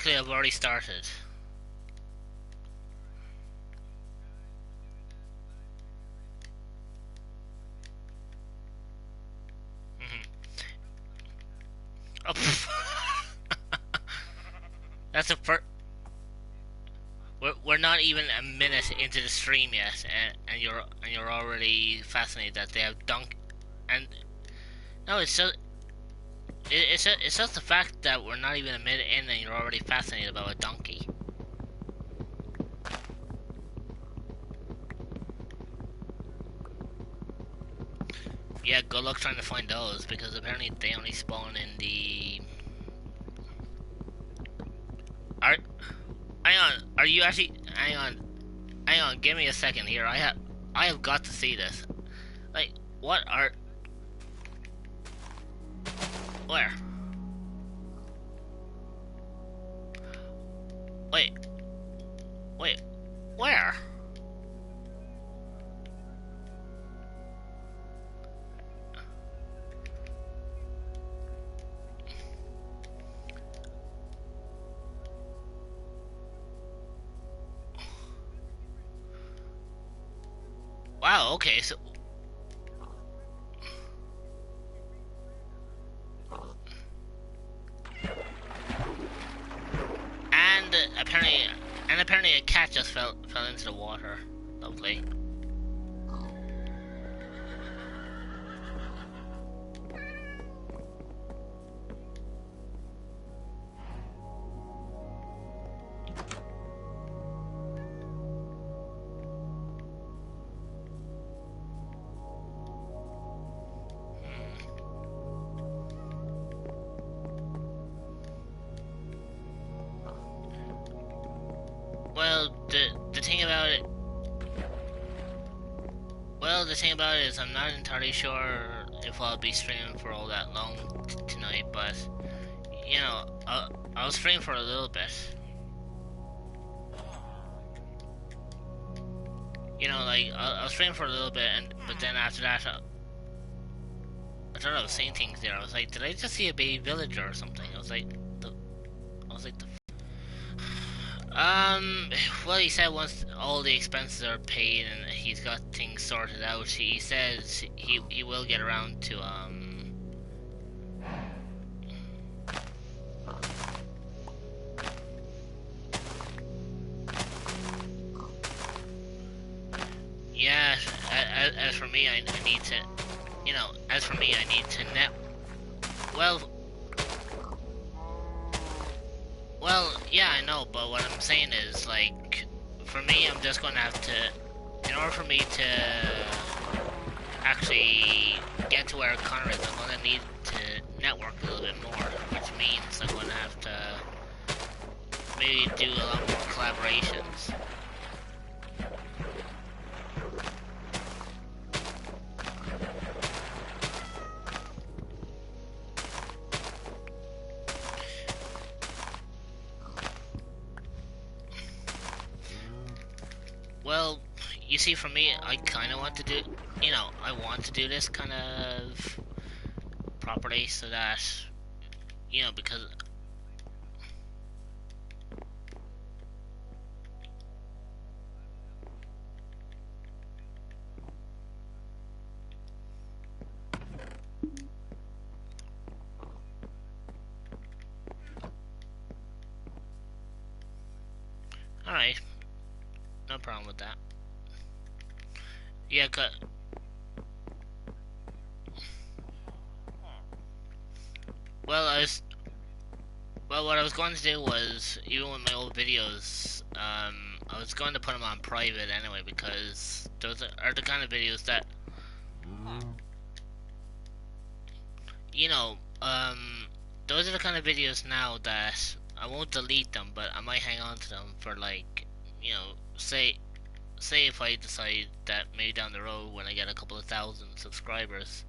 Luckily, I've already started. Hmm. Oh, that's a we're not even a minute into the stream yet, and you're already fascinated that they have dunk. And no, it's just the fact that we're not even a minute in, and you're already fascinated about a donkey. Yeah, good luck trying to find those, because apparently they only spawn in the. Are hang on? Are you actually? Hang on. Give me a second here. I have got to see this. Like, what are? Where? Wait, wait, where? Wow. Okay. So, and apparently a cat just fell into the water. Lovely. Well, the thing about it. Well, the thing about it is, I'm not entirely sure if I'll be streaming for all that long tonight, but you know, I'll stream for a little bit. You know, like I'll stream for a little bit, but then after that, I thought I was seeing things there. I was like, did I just see a baby villager or something? I was like, well, he said once all the expenses are paid and he's got things sorted out, he says he will get around to yeah. As for me, I need to, you know, as for me, I need to net. Well, yeah, I know, but what I'm saying is, like, for me, I'm just gonna have to, in order for me to actually get to where Connor is, I'm gonna need to network a little bit more, which means I'm gonna have to maybe do a lot more collaborations. Well, you see, for me, I kind of want to do, you know, I want to do this kind of properly so that, you know, because. Alright, no problem with that. Yeah, well, what I was going to do was, even with my old videos, I was going to put them on private anyway, because those are the kind of videos that, you know, those are the kind of videos now that I won't delete them, but I might hang on to them for, like, you know, say if I decide that maybe down the road when I get a couple of thousand subscribers,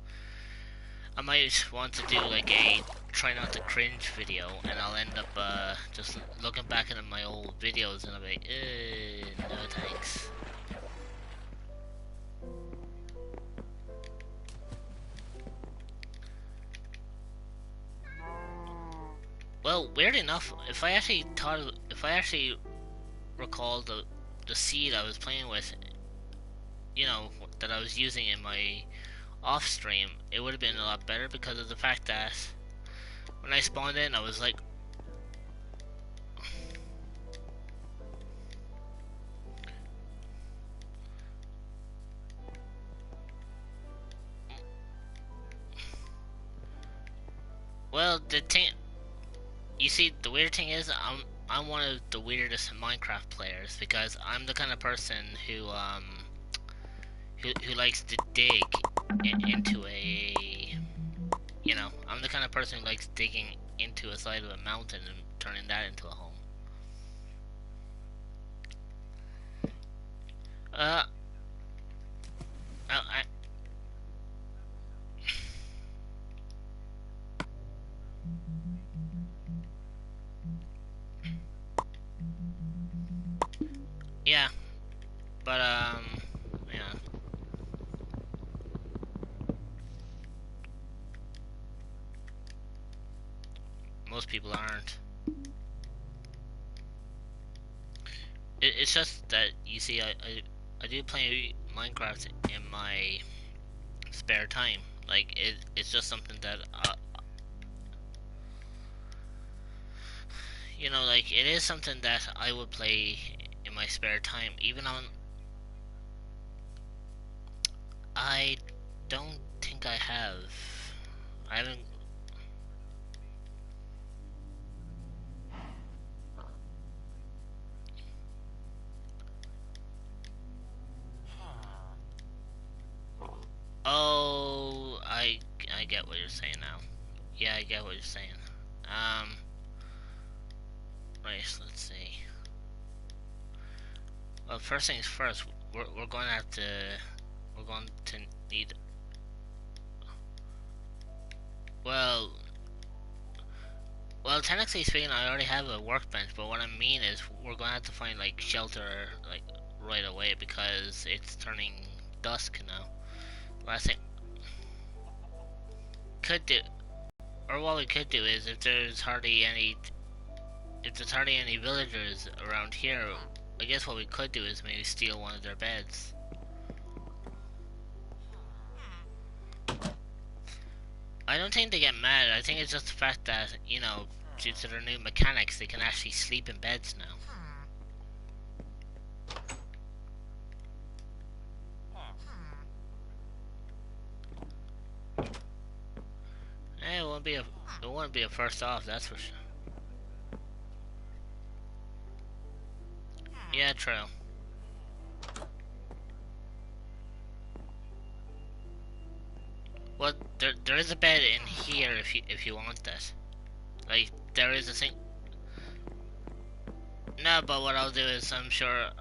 I might want to do like a try not to cringe video, and I'll end up just looking back at my old videos and I'll be like, no thanks. Well, weird enough, if I actually recall the seed I was playing with, you know, that I was using in my off stream, it would have been a lot better because of the fact that when I spawned in, I was like, well, the thing, you see, the weird thing is, I'm one of the weirdest Minecraft players because I'm the kind of person who likes to dig into a, you know, I'm the kind of person who likes digging into a side of a mountain and turning that into a home. Uh, I yeah, but yeah, most people aren't. It's just that you see, I do play Minecraft in my spare time. Like it's just something that you know, like it is something that I would play in my spare time. Even on, I don't think I have. I haven't. Oh, I get what you're saying now. Yeah, I get what you're saying. Um, right. Let's see. Well, first things first. We're going to have to. We're going to need. Well, well, technically speaking, I already have a workbench, but what I mean is we're going to have to find like shelter like right away because it's turning dusk now. Last thing could do, or what we could do is if there's hardly any villagers around here, I guess what we could do is maybe steal one of their beds. I don't think they get mad. I think it's just the fact that, you know, due to their new mechanics, they can actually sleep in beds now. It won't be a first off, that's for sure. Yeah, true. Well, there is a bed in here if you want that. Like there is a thing. No, but what I'll do is I'm sure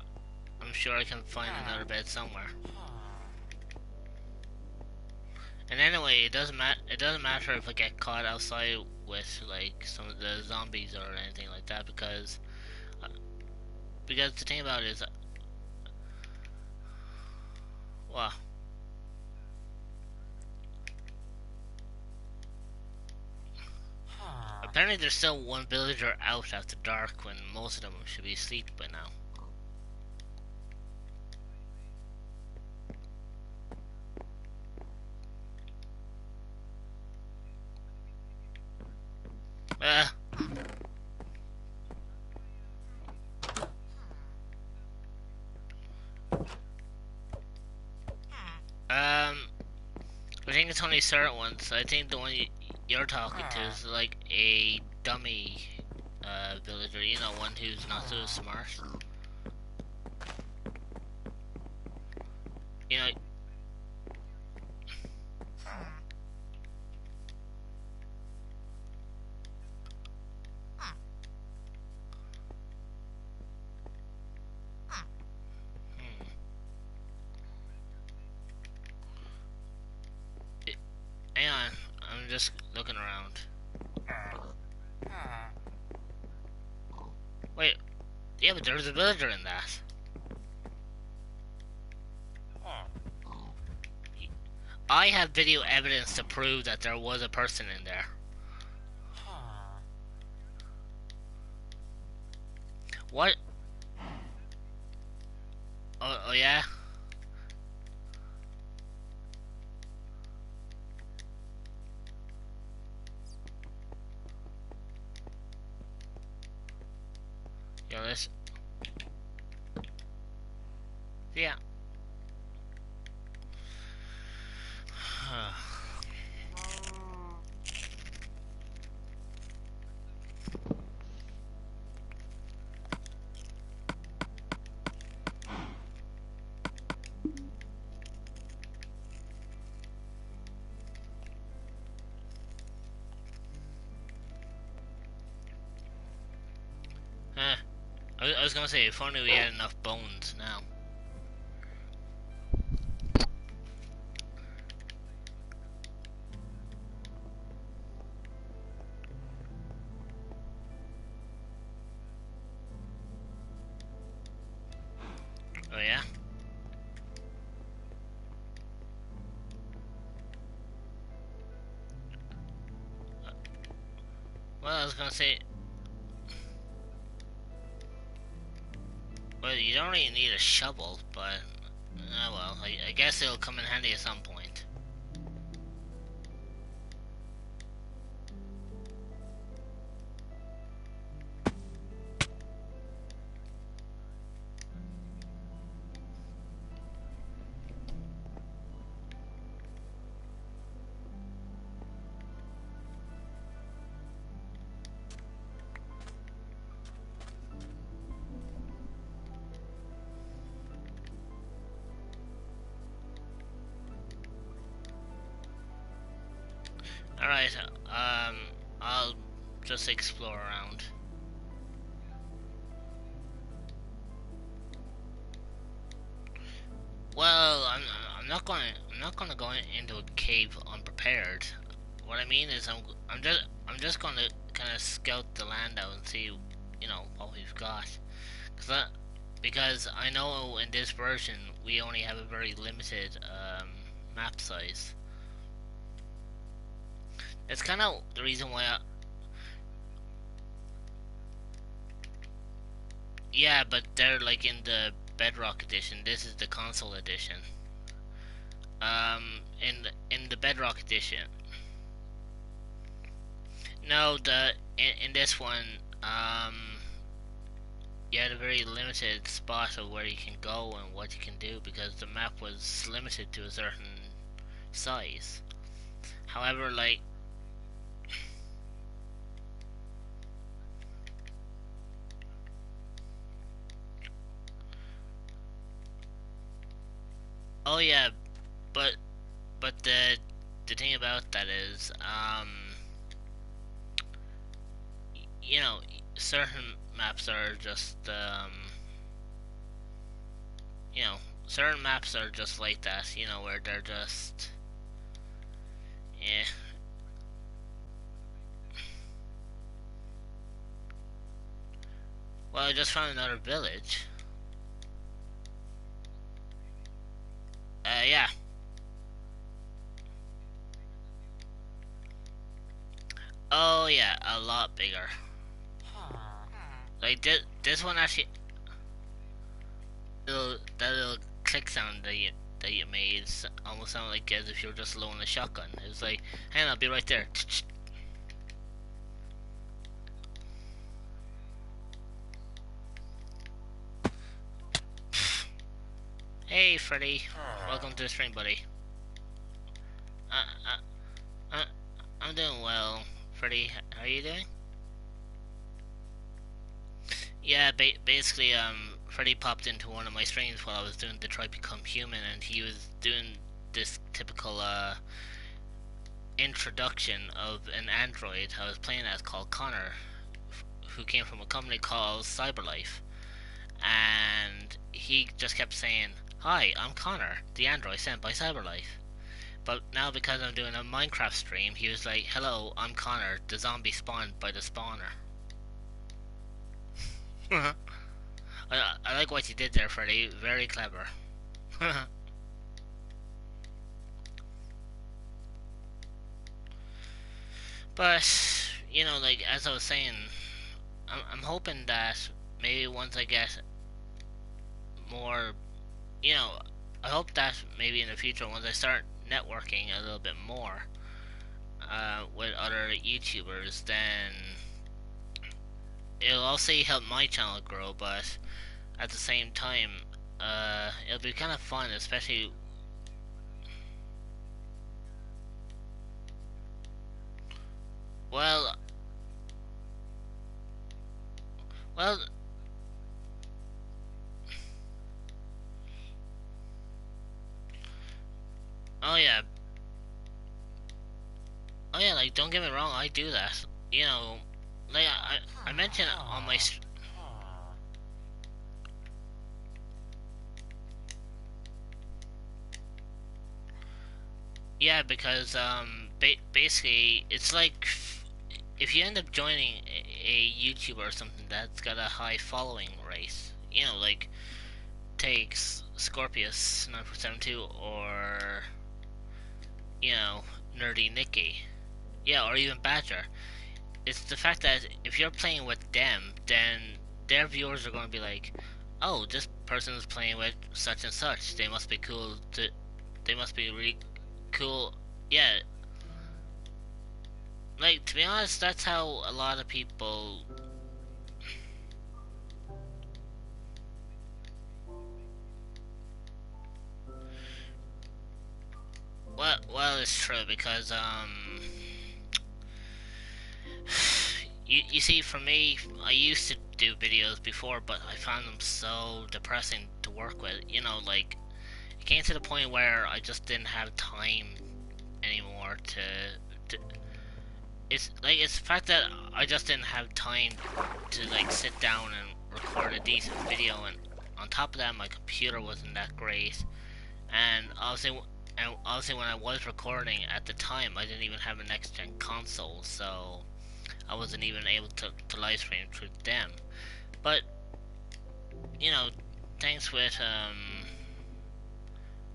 I can find another bed somewhere. And anyway, it doesn't matter if I get caught outside with like some of the zombies or anything like that because the thing about it is, well, apparently there's still one villager out after dark when most of them should be asleep by now. Uh, I think it's only certain ones. I think the one you're talking to is like a dummy villager, you know, one who's not so smart. You know, hmm. Hang on, I'm just looking around. Wait, yeah, but there's a villager in that. I have video evidence to prove that there was a person in there. What? Oh yeah. Yo, this. Yeah. I was gonna say, if only we had enough bones now. Oh yeah. Well, I was gonna say, well, you don't really need a shovel, but well, I guess it'll come in handy at some point. All right. I'll just explore around. Well, I'm not gonna go into a cave unprepared. What I mean is I'm just gonna kind of scout the land out and see, what we've got. Cause I, because I know in this version we only have a very limited map size. It's kind of the reason why yeah, but they're like in the Bedrock edition. This is the console edition. In the Bedrock edition. No, in this one, you had a very limited spot of where you can go and what you can do because the map was limited to a certain size. However, like, oh yeah, but the thing about that is, you know, certain maps are just, you know, certain maps are just like that, where they're just, yeah. Well, I just found another village. Yeah. Oh yeah, a lot bigger. Like this one actually, that little click sound that you made almost sounded like as if you were just loading a shotgun. It was like, hang on, I'll be right there. Hey, Freddy. Welcome to the stream, buddy. Uh, uh, uh, I'm doing well. Freddy, how are you doing? Yeah, basically, Freddy popped into one of my streams while I was doing Detroit Become Human, and he was doing this typical, introduction of an android I was playing as called Connor, who came from a company called Cyberlife. And he just kept saying, "Hi, I'm Connor, the android sent by Cyberlife." But now because I'm doing a Minecraft stream, he was like, "Hello, I'm Connor, the zombie spawned by the spawner." I like what you did there, Freddy. Very clever. But, like, as I was saying, I'm hoping that maybe once I get more, you know, I hope that maybe in the future, once I start networking a little bit more with other YouTubers, then it'll also help my channel grow. But at the same time, it'll be kind of fun, especially. Well, well, oh yeah, oh yeah. Like, don't get me wrong, I do that. You know, like I mentioned on my yeah, because basically it's like if you end up joining a YouTuber or something that's got a high following rate, you know, like takes Scorpius 972 or you know Nerdy Nicky, yeah, or even Badger. It's the fact that if you're playing with them, then their viewers are going to be like, oh, this person is playing with such and such. They must be cool. They must be really cool. Yeah, like to be honest, that's how a lot of people. Well, it's true because you see, for me, I used to do videos before, but I found them so depressing to work with. You know, like it came to the point where I just didn't have time anymore to it's the fact that I just didn't have time to like sit down and record a decent video, and on top of that my computer wasn't that great, and obviously when I was recording at the time I didn't even have a next gen console, so I wasn't even able to live stream through them. But you know, thanks with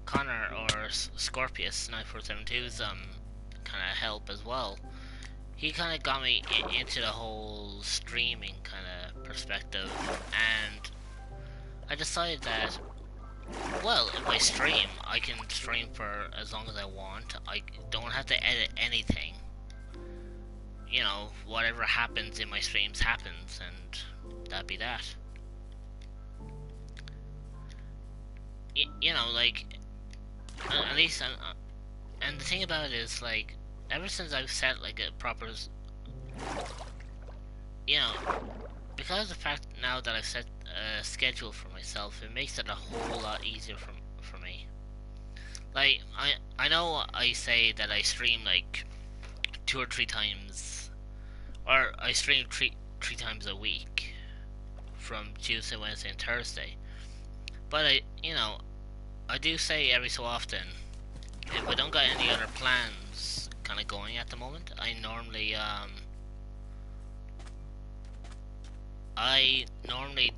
Connor or Scorpius 9472's kind of help as well, he kind of got me into the whole streaming kind of perspective, and I decided that, well, if I stream, I can stream for as long as I want. I don't have to edit anything. You know, whatever happens in my streams happens, and that be that. You know, like, at least, and the thing about it is, like, ever since I've set, like, a proper, you know, because of the fact now that I've set a schedule for myself, it makes it a whole lot easier for me. Like, I know I say that I stream, like, 2 or 3 times, or I stream three times a week, from Tuesday, Wednesday, and Thursday. But you know, I do say every so often, if I don't got any other plans kind of going at the moment, I normally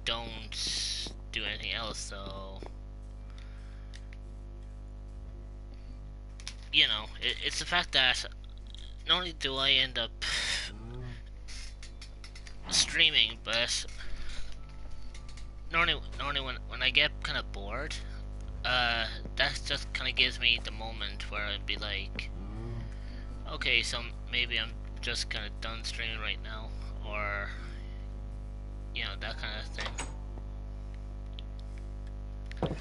don't do anything else. So you know, it's the fact that not only do I end up streaming, but normally when I get kind of bored, that just kind of gives me the moment where I'd be like, okay, so maybe I'm just kind of done streaming right now, or you know, that kind of thing.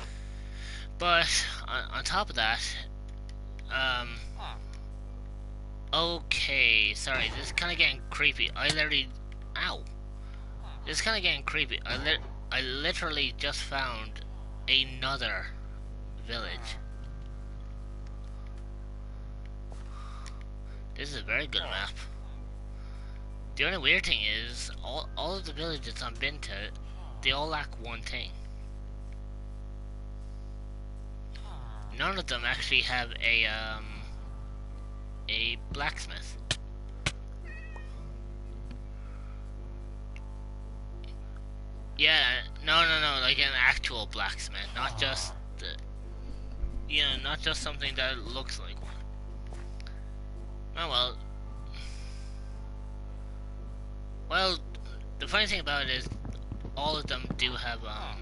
But on top of that, okay, sorry, this is kind of getting creepy. Ow, this is kind of getting creepy. I literally just found another village. This is a very good map. The only weird thing is, all of the villages I've been to, they all lack one thing. None of them actually have a blacksmith. Yeah, no, like an actual blacksmith, not just you know, not just something that looks like one. Oh well, the funny thing about it is, all of them do have oh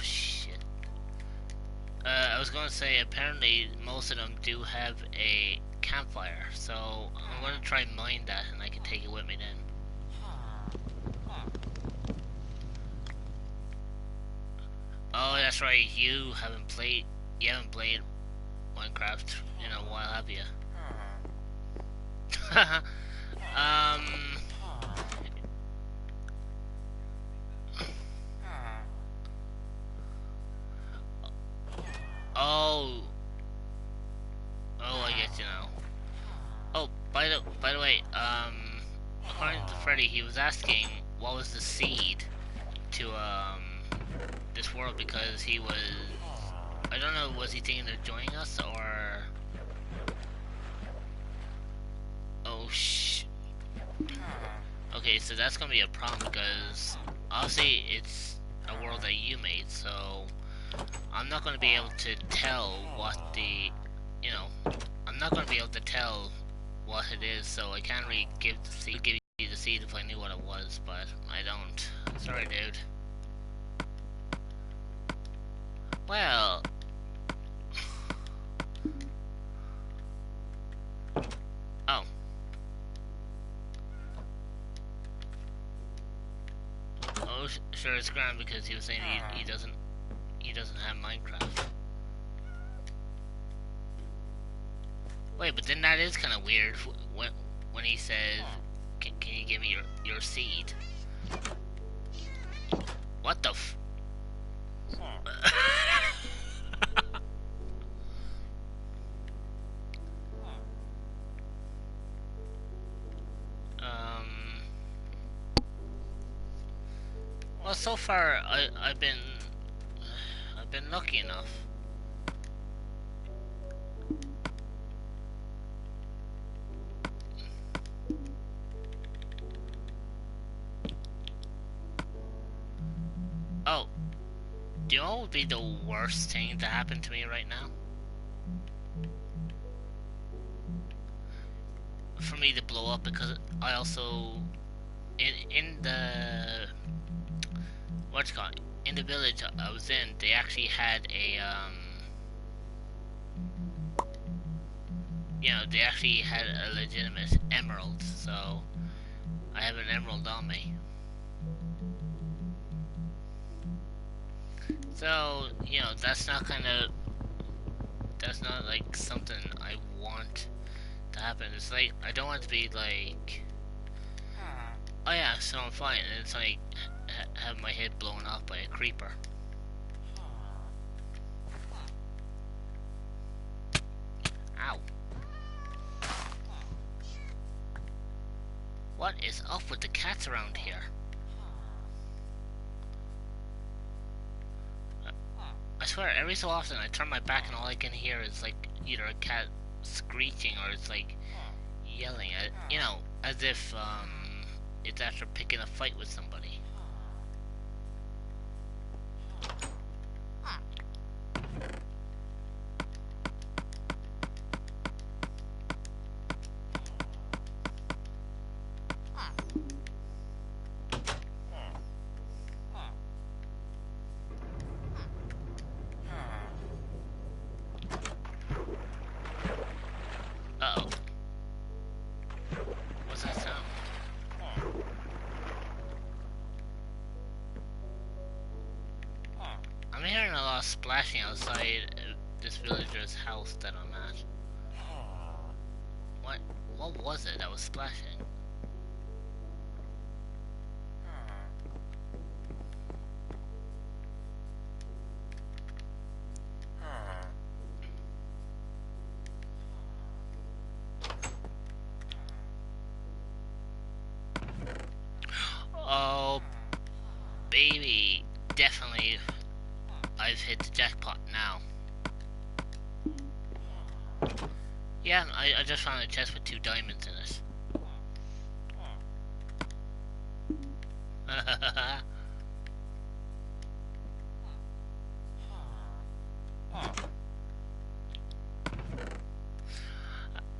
shit. I was gonna say apparently most of them do have a campfire, so I'm gonna try and mine that, and I can take it with me then. Oh, that's right. You haven't played Minecraft in a while, have you? um. Oh. Oh, I get you now. Oh, by the way, according to Freddy, he was asking what was the seed to this world because he was, I don't know, was he thinking of joining us or? Oh Okay, so that's gonna be a problem because obviously it's a world that you made, so I'm not gonna be able to tell what the, you know, I'm not gonna be able to tell what it is, so I can't really give you the seed if I knew what it was, but I don't. Sorry, dude. Well. Oh. Oh, sure, it's grand because he was saying he doesn't have Minecraft. Wait, but then that is kind of weird when he says, can you give me your seed? What the f... Well, so far I've been lucky enough. Oh, do you know what would be the worst thing to happen to me right now? For me to blow up because I also in the what's it called, in the village I was in, they actually had a you know, they actually had a legitimate emerald, so I have an emerald on me. So, you know, that's not like something I want to happen. It's like, I don't want to be like, oh yeah, so I'm fine, and it's like, have my head blown off by a creeper. Ow. What is up with the cats around here? I swear, every so often I turn my back and all I can hear is like either a cat screeching or it's like yelling at, you know, as if it's after picking a fight with somebody. Uh-oh. What's that sound? I'm hearing a lot of splashing outside this villager's house that I'm at. What was it that was splashing? Oh, baby. Definitely, I've hit the jackpot now. Yeah, I just found a chest with 2 diamonds in it.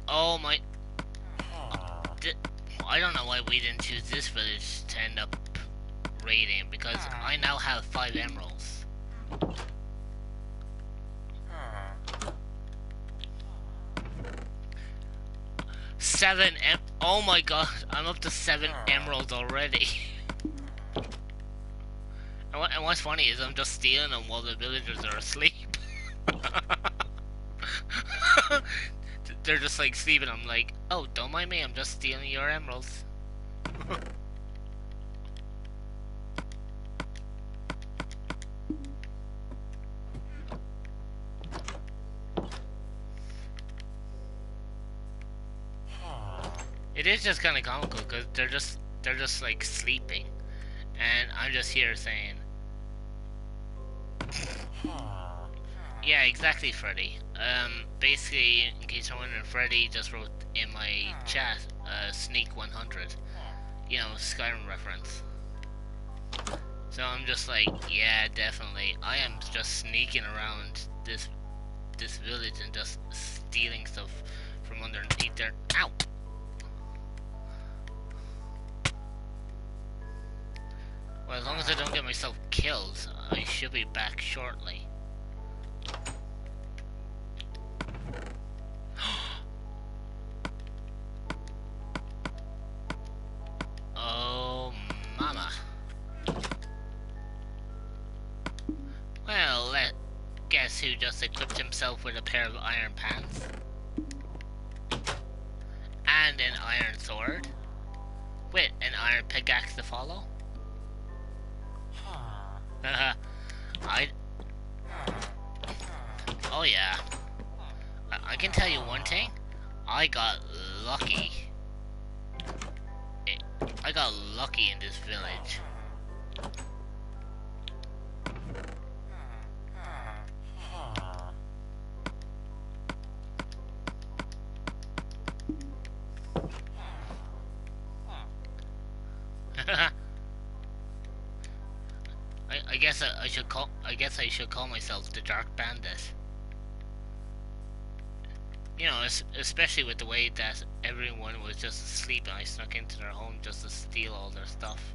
Oh my... I don't know why we didn't choose this village to end up raiding because I now have 5 emeralds. Oh my god, I'm up to 7 emeralds already. And what's funny is I'm just stealing them while the villagers are asleep. They're just like sleeping. I'm like, oh, don't mind me, I'm just stealing your emeralds. It is just kind of comical because they're just like sleeping, and I'm just here saying, yeah, exactly, Freddy. Basically, in case you're wondering, Freddy just wrote in my chat, Sneak 100, you know, Skyrim reference. So I'm just like, yeah, definitely. I am just sneaking around this village and just stealing stuff from underneath there. Ow! Well, as long as I don't get myself killed, I should be back shortly. Oh, mama. Well, guess who just equipped himself with a pair of iron pants? And an iron sword? With an iron pickaxe to follow? Oh yeah. I can tell you one thing. I got lucky. I got lucky in this village. I guess I should call myself the Dark Bandit. You know, especially with the way that everyone was just asleep and I snuck into their home just to steal all their stuff.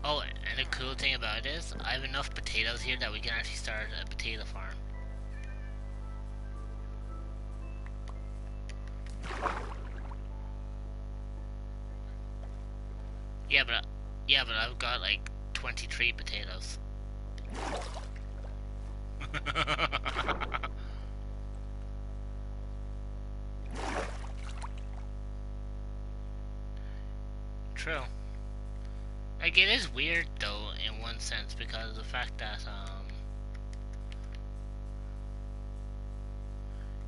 Oh, and the cool thing about it is, I have enough potatoes here that we can actually start a potato farm. Yeah, but I've got like 23 potatoes. True. Like, it is weird though in one sense because of the fact that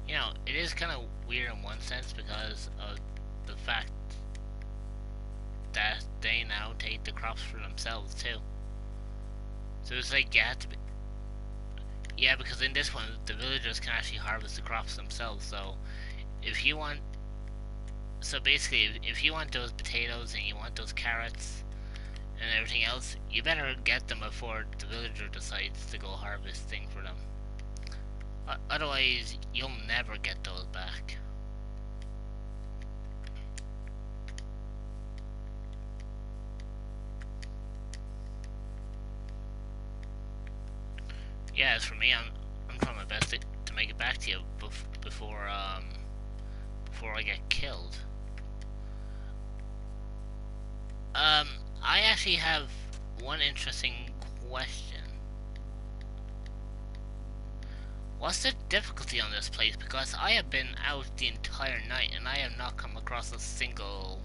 you know, it is kind of weird in one sense because of the fact that they now take the crops for themselves too. So it's like you have to be, yeah, because in this one the villagers can actually harvest the crops themselves. So if you want, so basically if you want those potatoes and you want those carrots and everything else, you better get them before the villager decides to go harvesting for them. Otherwise, you'll never get those back. Yeah, as for me, I'm trying my best to make it back to you before I get killed. I actually have one interesting question. What's the difficulty on this place? Because I have been out the entire night and I have not come across a single...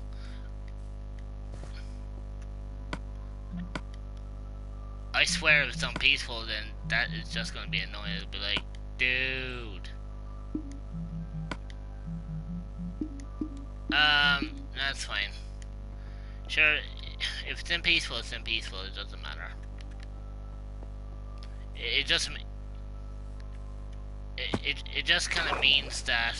I swear if it's unpeaceful, then that is just gonna be annoying. It'll be like, dude. That's fine. Sure, if it's in peaceful, it's in peaceful. It doesn't matter. It just it just kind of means that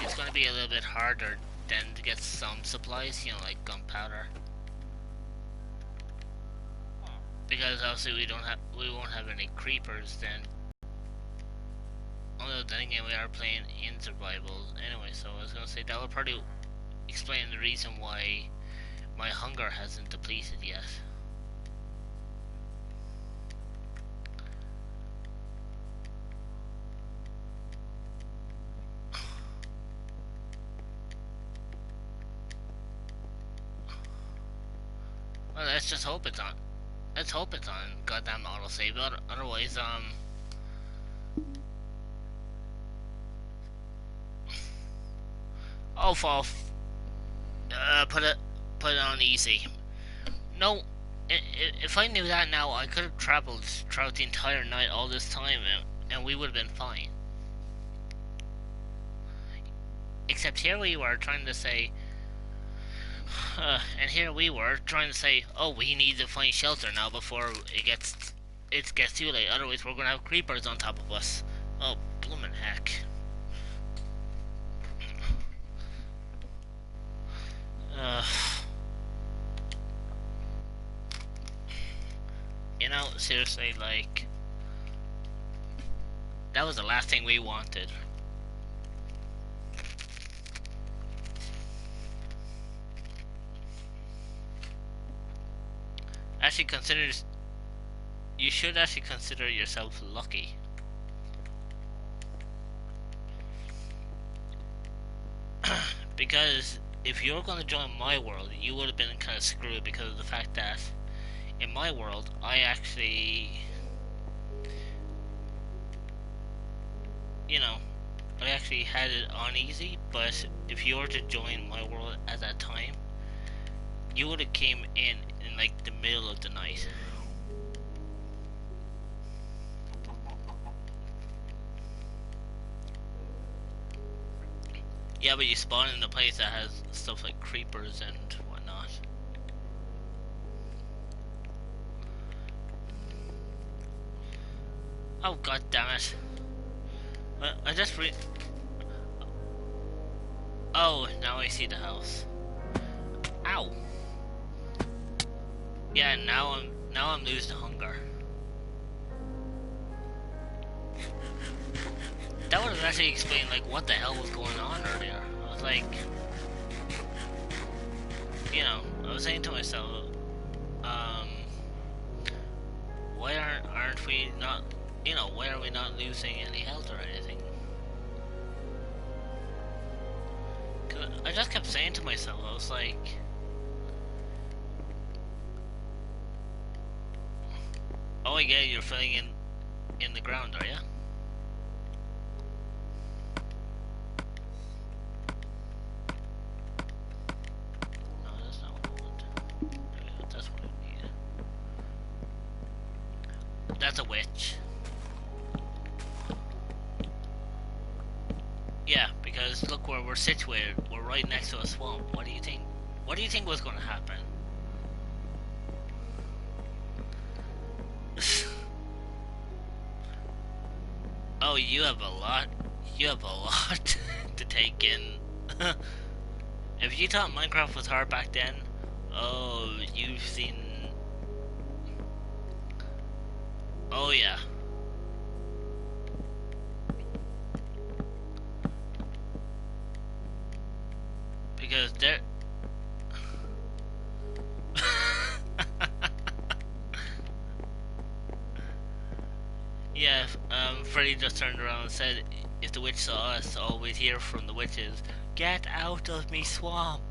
it's going to be a little bit harder than to get some supplies, you know, like gunpowder, because obviously we won't have any creepers then. Although then again, we are playing in survival anyway, so I was going to say that will probably explain the reason why my hunger hasn't depleted yet. Well, let's just hope it's on. Let's hope it's on goddamn autosave. Otherwise, oh, fall. Put it on easy. No, if I knew that now, I could have traveled throughout the entire night all this time, and we would have been fine. Except here we were trying to say, and here we were trying to say, oh, we need to find shelter now before it gets too late. Otherwise, we're gonna have creepers on top of us. Oh, bloomin' heck. You know, seriously, like, that was the last thing we wanted. Actually, you should actually consider yourself lucky. Because if you're going to join my world, you would have been kind of screwed because of the fact that in my world, I actually, you know, I actually had it on easy, but if you were to join my world at that time, you would have came in like the middle of the night. Yeah, but you spawn in a place that has stuff like creepers and whatnot. Oh, god damn it. I just Oh, now I see the house. Ow. Yeah, now I'm losing hunger. That would have actually explained like what the hell was going on earlier. I was like, you know, I was saying to myself, um, why aren't we not, you know, why are we not losing any health or anything? Cause I just kept saying to myself, I was like, oh yeah, you're filling in the ground, are you? No, that's not what I want. That's what I need. That's a witch. Yeah, because look where we're situated. We're right next to a swamp. What do you think? What do you think was going to happen? Oh, you have a lot. You have a lot to take in. If you thought Minecraft was hard back then, oh, you've seen. Oh yeah. Because there. Yeah, Freddy just turned around and said, if the witch saw us, all we'd hear from the witch is, "Get out of me swamp!"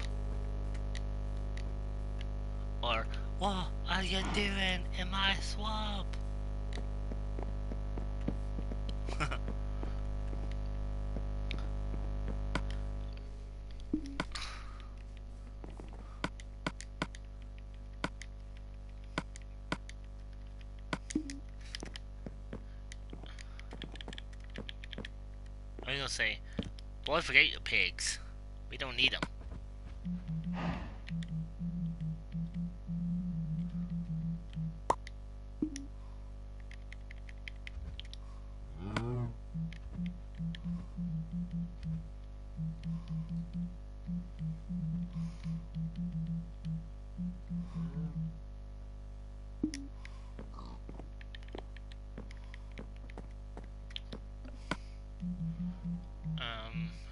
Or, "What are you doing in my swamp?" I was gonna say, boy, forget your pigs. We don't need them.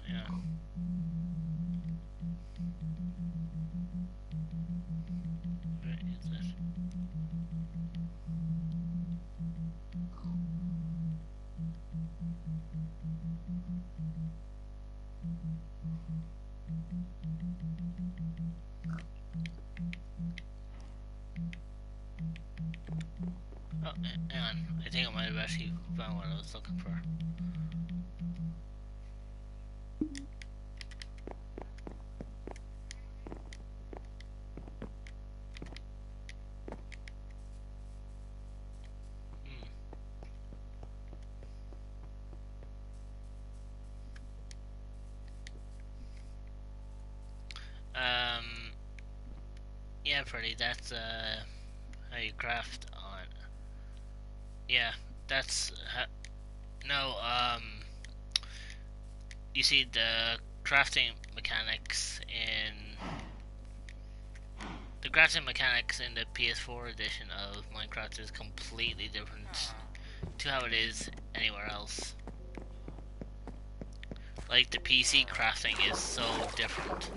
Yeah. Where is it? Oh, hang on. I think I might have actually found what I was looking for. Yeah, pretty. That's how you craft on. Yeah, that's no. You see the crafting mechanics in the PS4 edition of Minecraft is completely different to how it is anywhere else. Like the PC crafting is so different.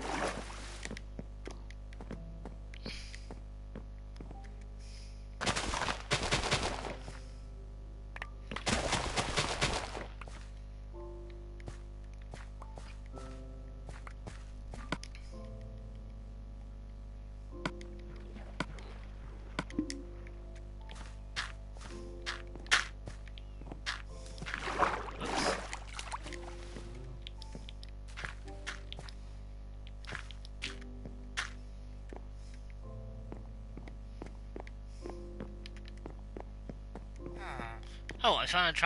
Oh, I found a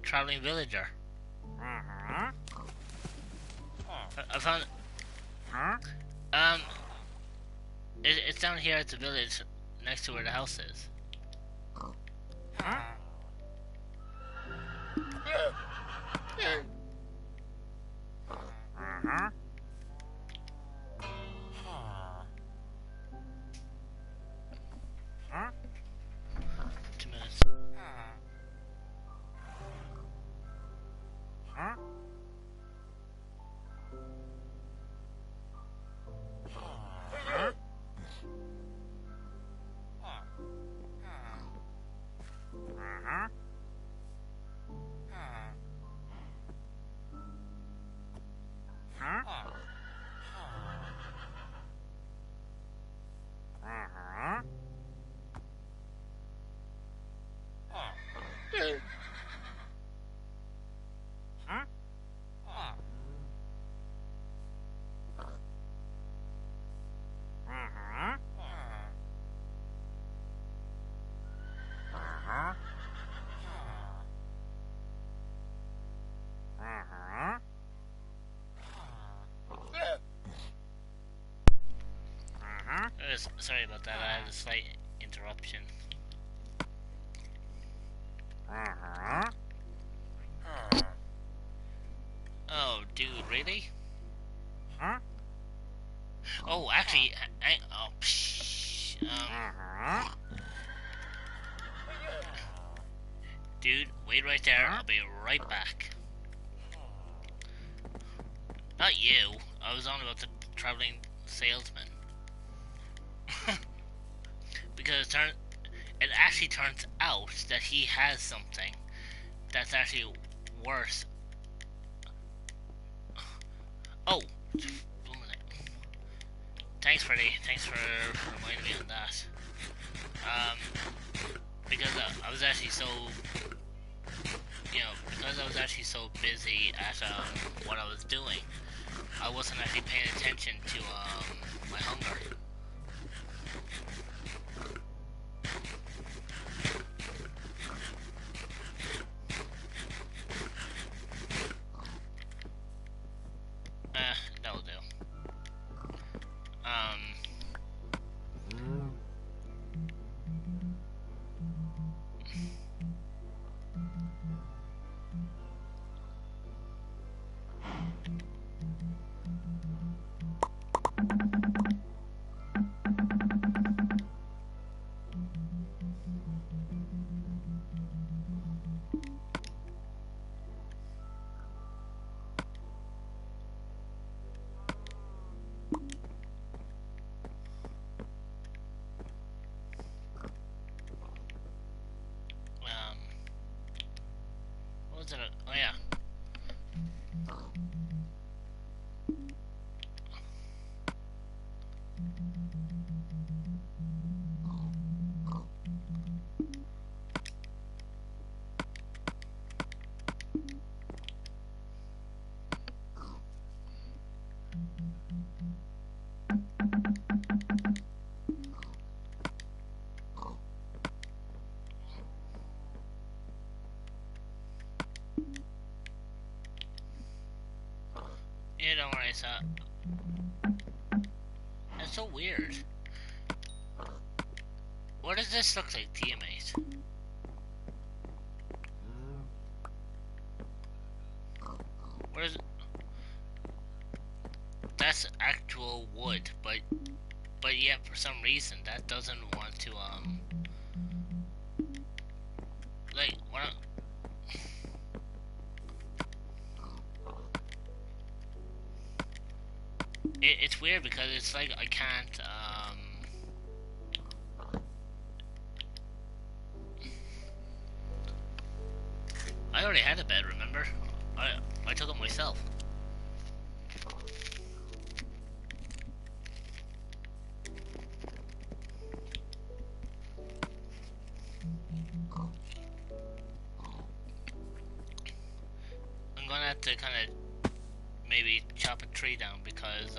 traveling villager. I found, it's down here at the village, next to where the house is. Sorry about that, I had a slight interruption. Oh, dude, really? Oh, actually, dude, wait right there, I'll be right back. Not you, I was on about the traveling salesman. Because it actually turns out that he has something that's actually worth. Oh, thanks, Freddy. Thanks for reminding me on that. Because I was actually so, because I was actually so busy at what I was doing, I wasn't actually paying attention to my hunger. That'll do. Yeah, don't worry, so that's so weird. What does this look like to you, mate? What is it? That's actual wood, but yet for some reason that doesn't want to like what? It's weird because it's like I can't I already had a bed, remember? I took it myself. I'm gonna have to kind of maybe chop a tree down because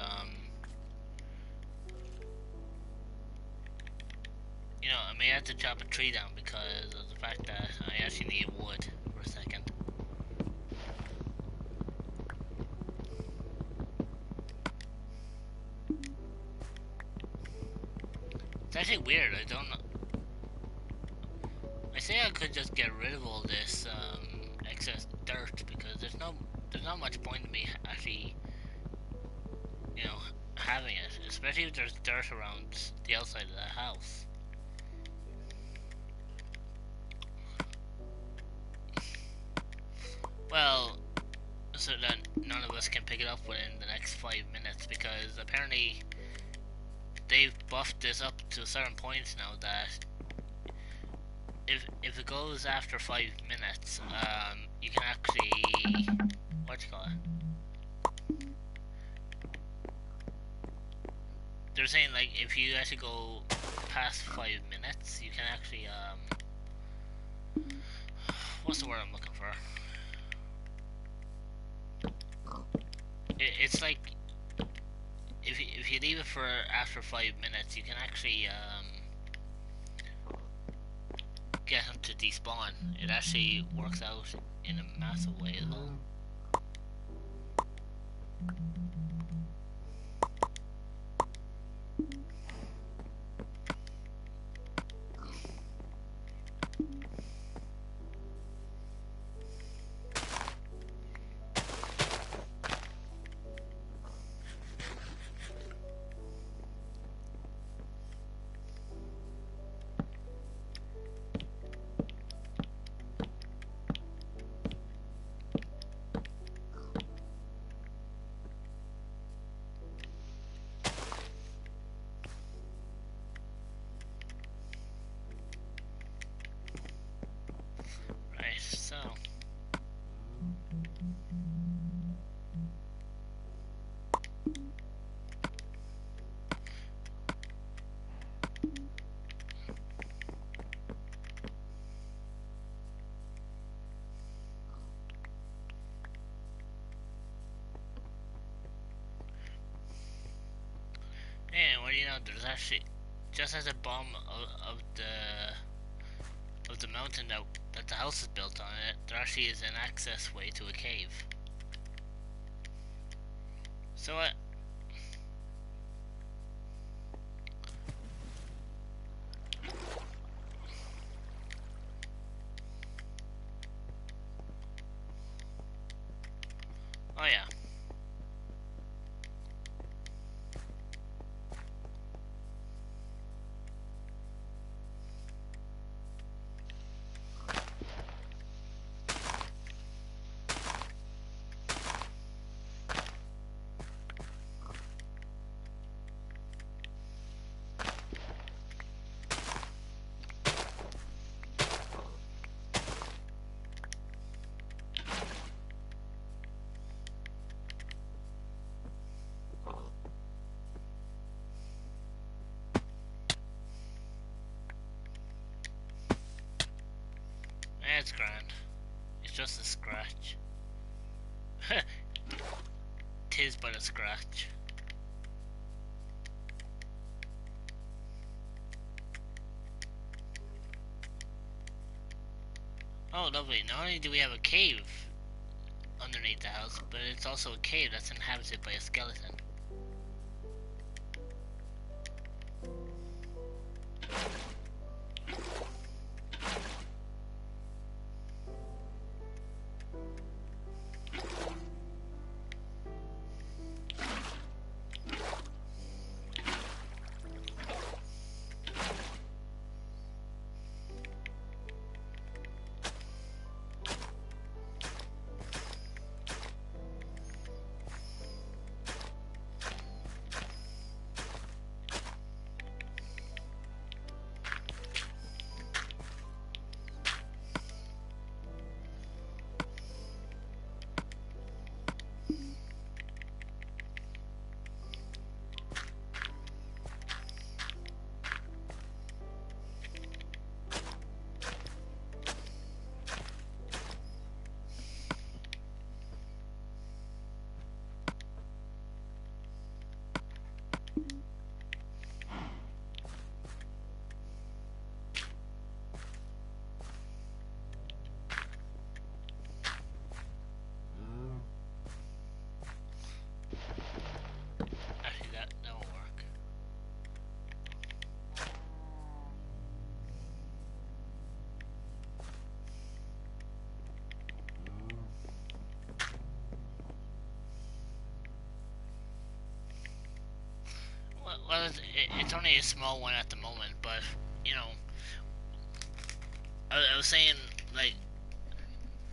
you know, I may have to chop a tree down because of the fact that I actually need wood for a second. It's actually weird. I don't know. I say I could just get rid of all this excess dirt because there's not much point in me actually, you know, having it, especially if there's dirt around the outside of the house. Well, so that none of us can pick it up within the next 5 minutes because apparently they've buffed this up to a certain point now that if it goes after 5 minutes, you can actually what do you call it? They're saying like if you actually go past 5 minutes, you can actually what's the word I'm looking for? It's like if you leave it for after 5 minutes, you can actually get them to despawn. It actually works out in a massive way as well. Right, so yeah, well, you know, there's actually just as a bomb of the mountain that the house is built on it, there actually is an access way to a cave. So oh yeah. it's grand. It's just a scratch. Tis but a scratch. Oh, lovely. Not only do we have a cave underneath the house, but it's also a cave that's inhabited by a skeleton. Actually, that won't work. Well, it's only a small one at the moment, but you know, I was saying, like,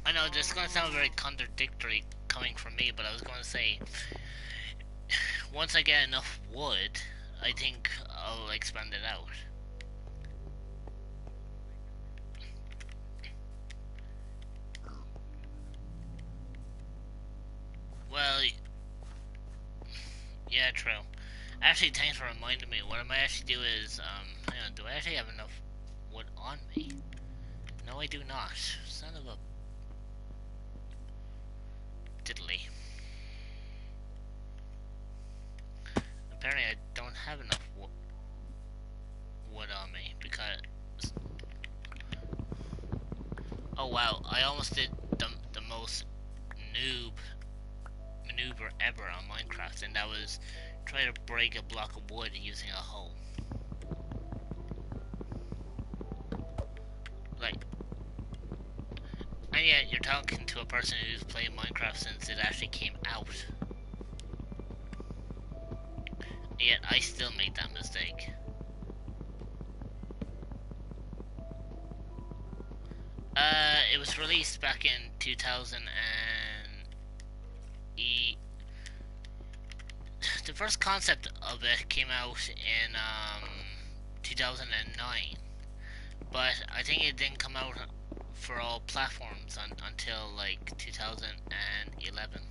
I know this is gonna sound very contradictory coming from me, but I was gonna say, once I get enough wood, I think I'll expand it out. Well, yeah, true. Actually, thanks for reminding me. What I might actually do is, hang on, do I actually have enough wood on me? No, I do not. Son of a diddly. Apparently, I don't have enough wood on me because. Oh wow, I almost did the most noob maneuver ever on Minecraft, and that was try to break a block of wood using a hoe. Like, and yet you're talking to a person who's played Minecraft since it actually came out. And yet I still made that mistake. It was released back in 2000 and the first concept of it came out in 2009, but I think it didn't come out for all platforms until like 2011.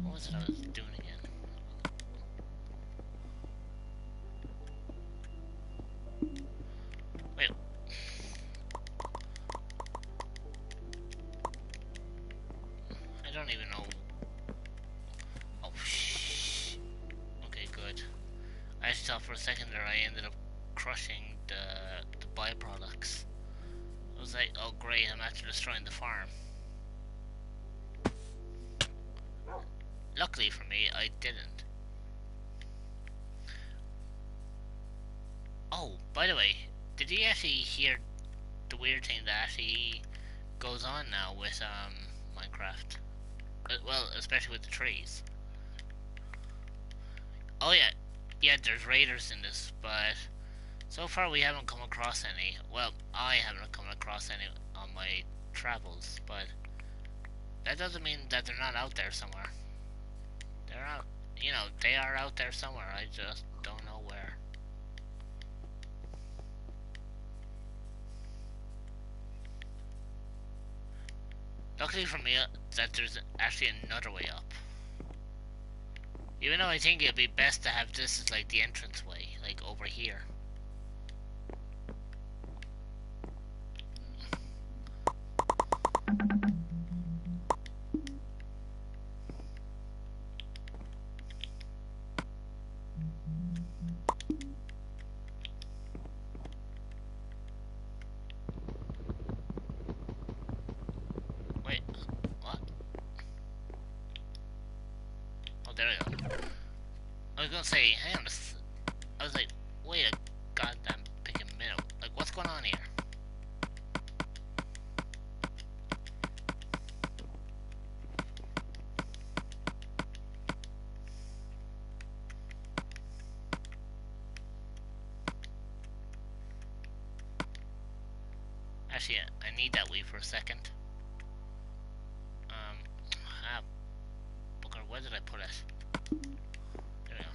What was it I was doing again? Wait. I don't even know. Oh, shh. Okay, good. I actually thought for a second there I ended up crushing the byproducts. I was like, oh great, I'm after destroying the farm. Luckily for me, I didn't. Oh, by the way, did you actually hear the weird thing that actually goes on now with Minecraft? Well, especially with the trees. Oh yeah, yeah. There's raiders in this, but so far we haven't come across any. Well, I haven't come across any on my travels, but that doesn't mean that they're not out there somewhere. They're out. You know, they are out there somewhere. I just don't know where. Luckily for me, that there's actually another way up. Even though I think it'd be best to have this as like the entrance way, like over here. Wait, what? Oh, there we go. I was gonna say, hang on. I was like, wait a goddamn picking minute. Like, what's going on here? Actually, I need that way for a second. Ah, booger, where did I put it? There we go.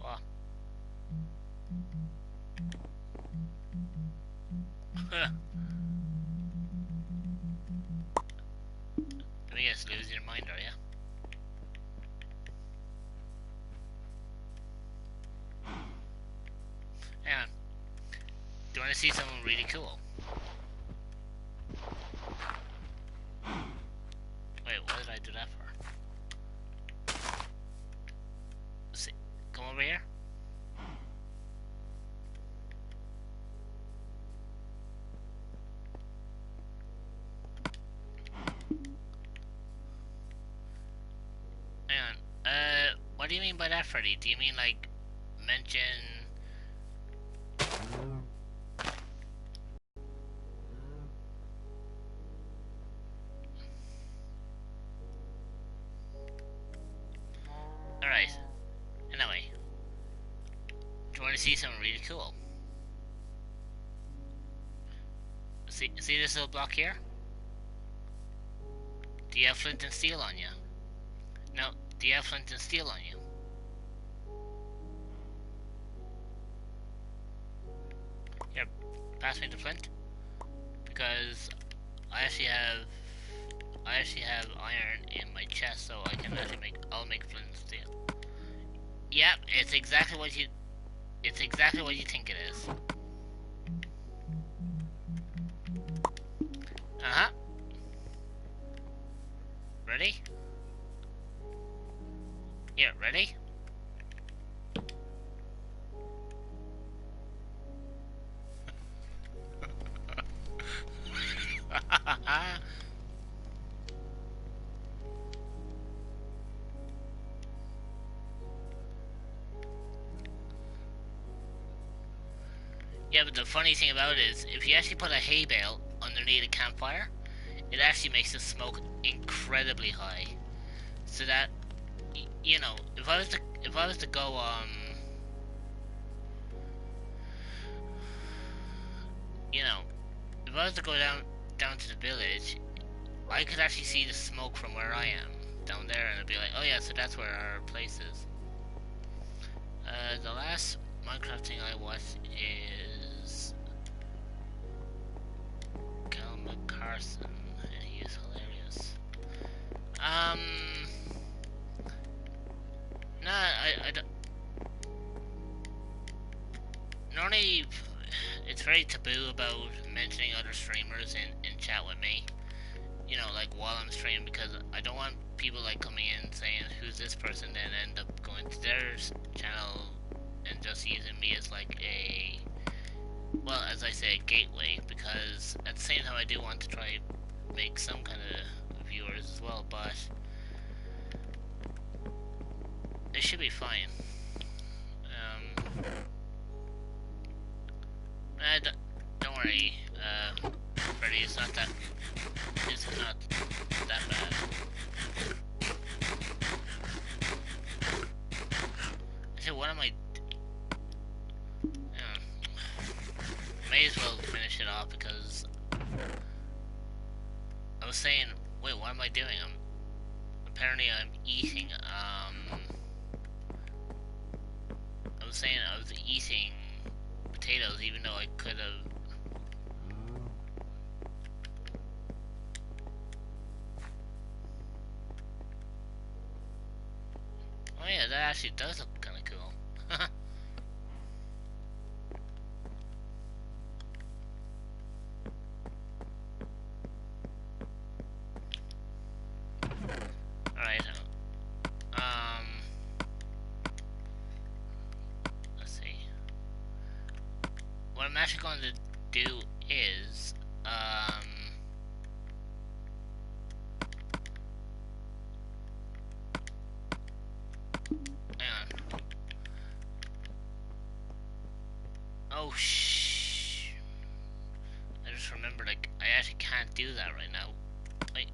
What? Let me guess, losing your mind, are you? Hang on. Do you want to see something really cool? Wait, what did I do that for? See, come over here. Hang on. What do you mean by that, Freddy? Do you mean like mention? Alright. Anyway. Do you want to see something really cool? See this little block here? Do you have flint and steel on you? No, do you have flint and steel on you? Here, pass me the flint. Because I actually have iron in my chest, so I can actually I'll make flint and steel. Yep, it's exactly what you think it is. Uh-huh. Ready? Here, ready? Yeah, but the funny thing about it is, if you actually put a hay bale underneath a campfire, it actually makes the smoke incredibly high. So that, you know, if I was to go, you know, if I was to go down to the village, I could actually see the smoke from where I am down there, and it'd be like, oh yeah, so that's where our place is. The last Minecraft thing I watched is Cal Carson, and he is hilarious. Nah, I don't. Normally, it's very taboo about mentioning other streamers in chat with me. You know, like while I'm streaming, because I don't want people like coming in saying who's this person, then end up going to their channel and just using me as like a, well, as I say, a gateway. Because at the same time, I do want to try make some kind of viewers as well, but it should be fine. Don't worry. may as well finish it off because I was saying, wait, what am I doing? Apparently I'm eating, I was saying I was eating potatoes even though I could have. Oh yeah, that actually does look kind of cool. Alright, let's see. What I'm actually going to do is, hang on. Oh, I just remembered, like, I actually can't do that right now. Wait.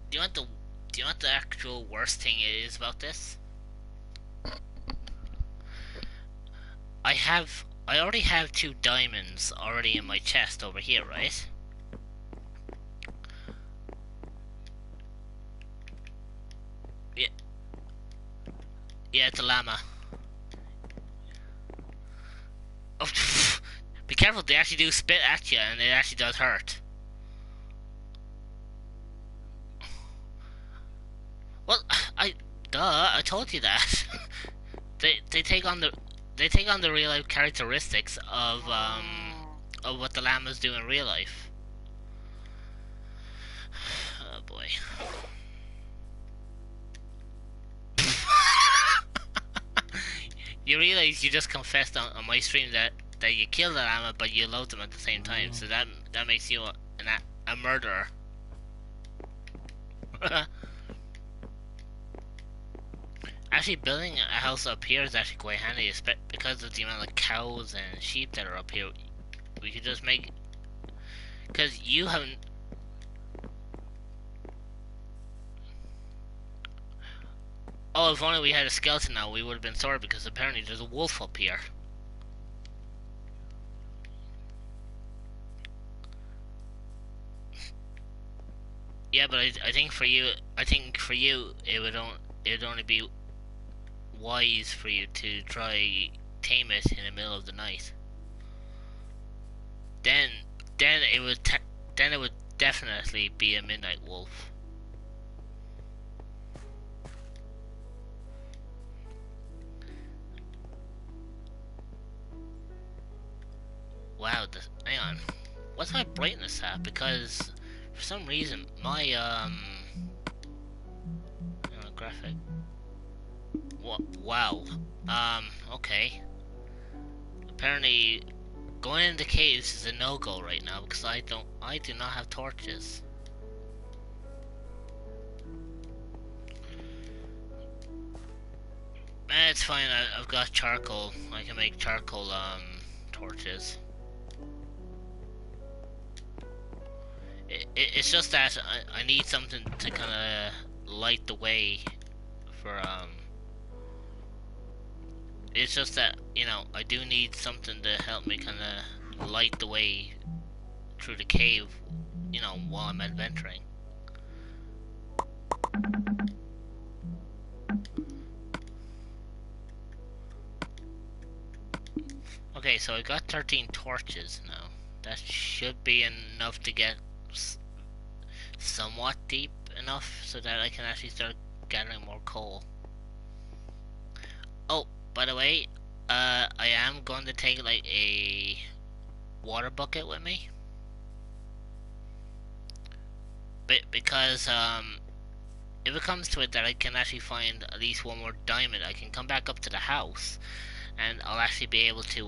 Do you know what the actual worst thing is about this? I already have 2 diamonds already in my chest over here, right? Yeah, yeah, it's a llama. Oh, be careful, they actually do spit at you and it actually does hurt. Well, I told you that. they take on the real life characteristics of what the llamas do in real life. Oh boy. You realize you just confessed on my stream that you killed the llama, but you loved them at the same time. So that makes you a murderer. Actually, building a house up here is actually quite handy, because of the amount of cows and sheep that are up here. We could just make, because you haven't. Oh, if only we had a skeleton now, we would have been sorry, because apparently there's a wolf up here. Yeah, but I think for you, it would only be wise for you to try tame it in the middle of the night. Then it would definitely be a midnight wolf. Wow, hang on. What's my brightness at? Because for some reason my graphic. Wow. Okay. Apparently going into caves is a no-go right now because I do not have torches. It's fine, I've got charcoal. I can make charcoal torches. It's just that I need something to kind of light the way for it's just that, you know, I do need something to help me kind of light the way through the cave, you know, while I'm adventuring. Okay, so I got 13 torches now. That should be enough to get somewhat deep enough so that I can actually start gathering more coal. Oh, by the way, I am going to take like a water bucket with me, because if it comes to it that I can actually find at least one more diamond, I can come back up to the house and I'll actually be able to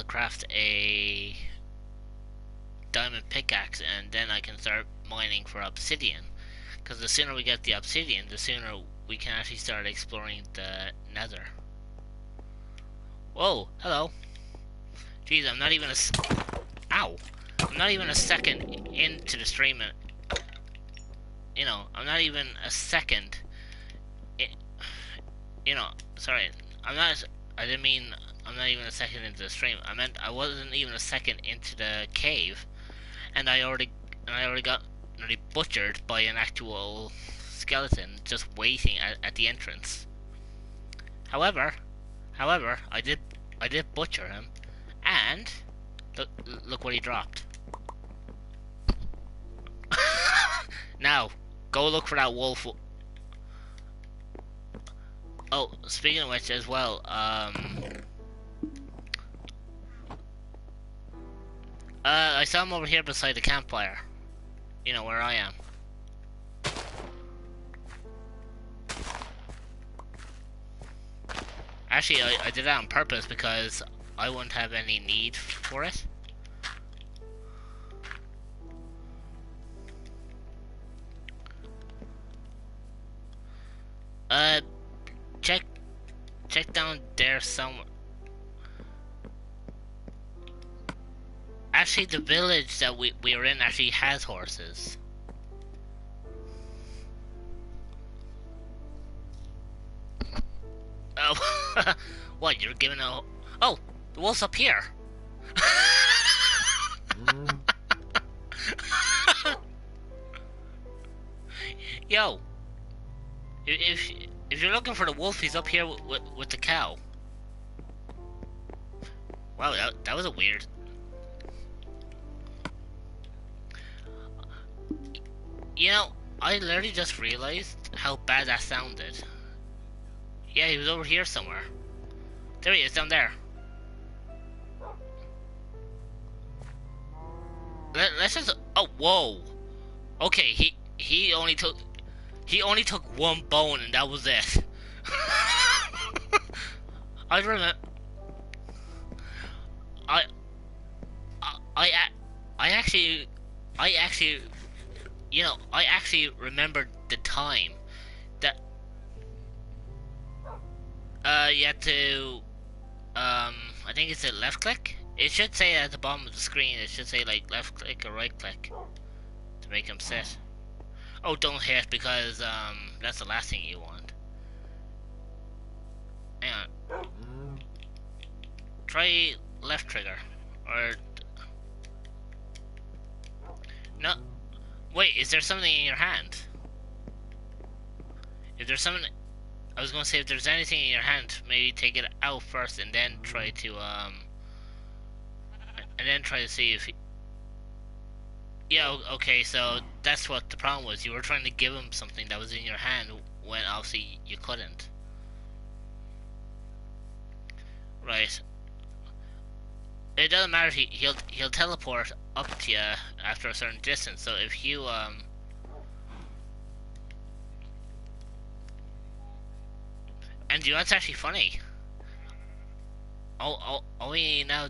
craft a diamond pickaxe, and then I can start mining for obsidian. Because the sooner we get the obsidian, the sooner we can actually start exploring the nether. Whoa, hello. Jeez, I'm not even a... Ow. I'm not even a second into the stream. You know, I'm not even a second. You know, sorry. I'm not. I didn't mean I'm not even a second into the stream. I meant I wasn't even a second into the cave, and I already got nearly butchered by an actual skeleton just waiting at the entrance. However, I did butcher him, and look what he dropped. Now, go look for that wolf. Oh, speaking of which, as well, I saw him over here beside the campfire. You know where I am. Actually, I did that on purpose because I wouldn't have any need for it. Check down there somewhere. Actually, the village that we were in actually has horses. Oh, what? You're giving a... Oh, the wolf's up here. Yo, if you're looking for the wolf, he's up here with the cow. Wow, that was a weird. You know, I literally just realized how bad that sounded. Yeah, he was over here somewhere. There he is, down there. Let's just... Oh, whoa. Okay, he only took one bone and that was it. I remember. I actually, you know, I actually remembered the time that you had to I think it's a left click. It should say at the bottom of the screen. It should say like left click or right click to make him sit. Oh, don't hit because that's the last thing you want. Hang on. Try left trigger or no. Wait, is there something in your hand? If there's something, I was gonna say if there's anything in your hand, maybe take it out first and then try to see if. Yeah, okay, so that's what the problem was. You were trying to give him something that was in your hand when obviously you couldn't. Right. It doesn't matter. He'll teleport up to you after a certain distance. So if you and you know what's actually funny? Oh, we now.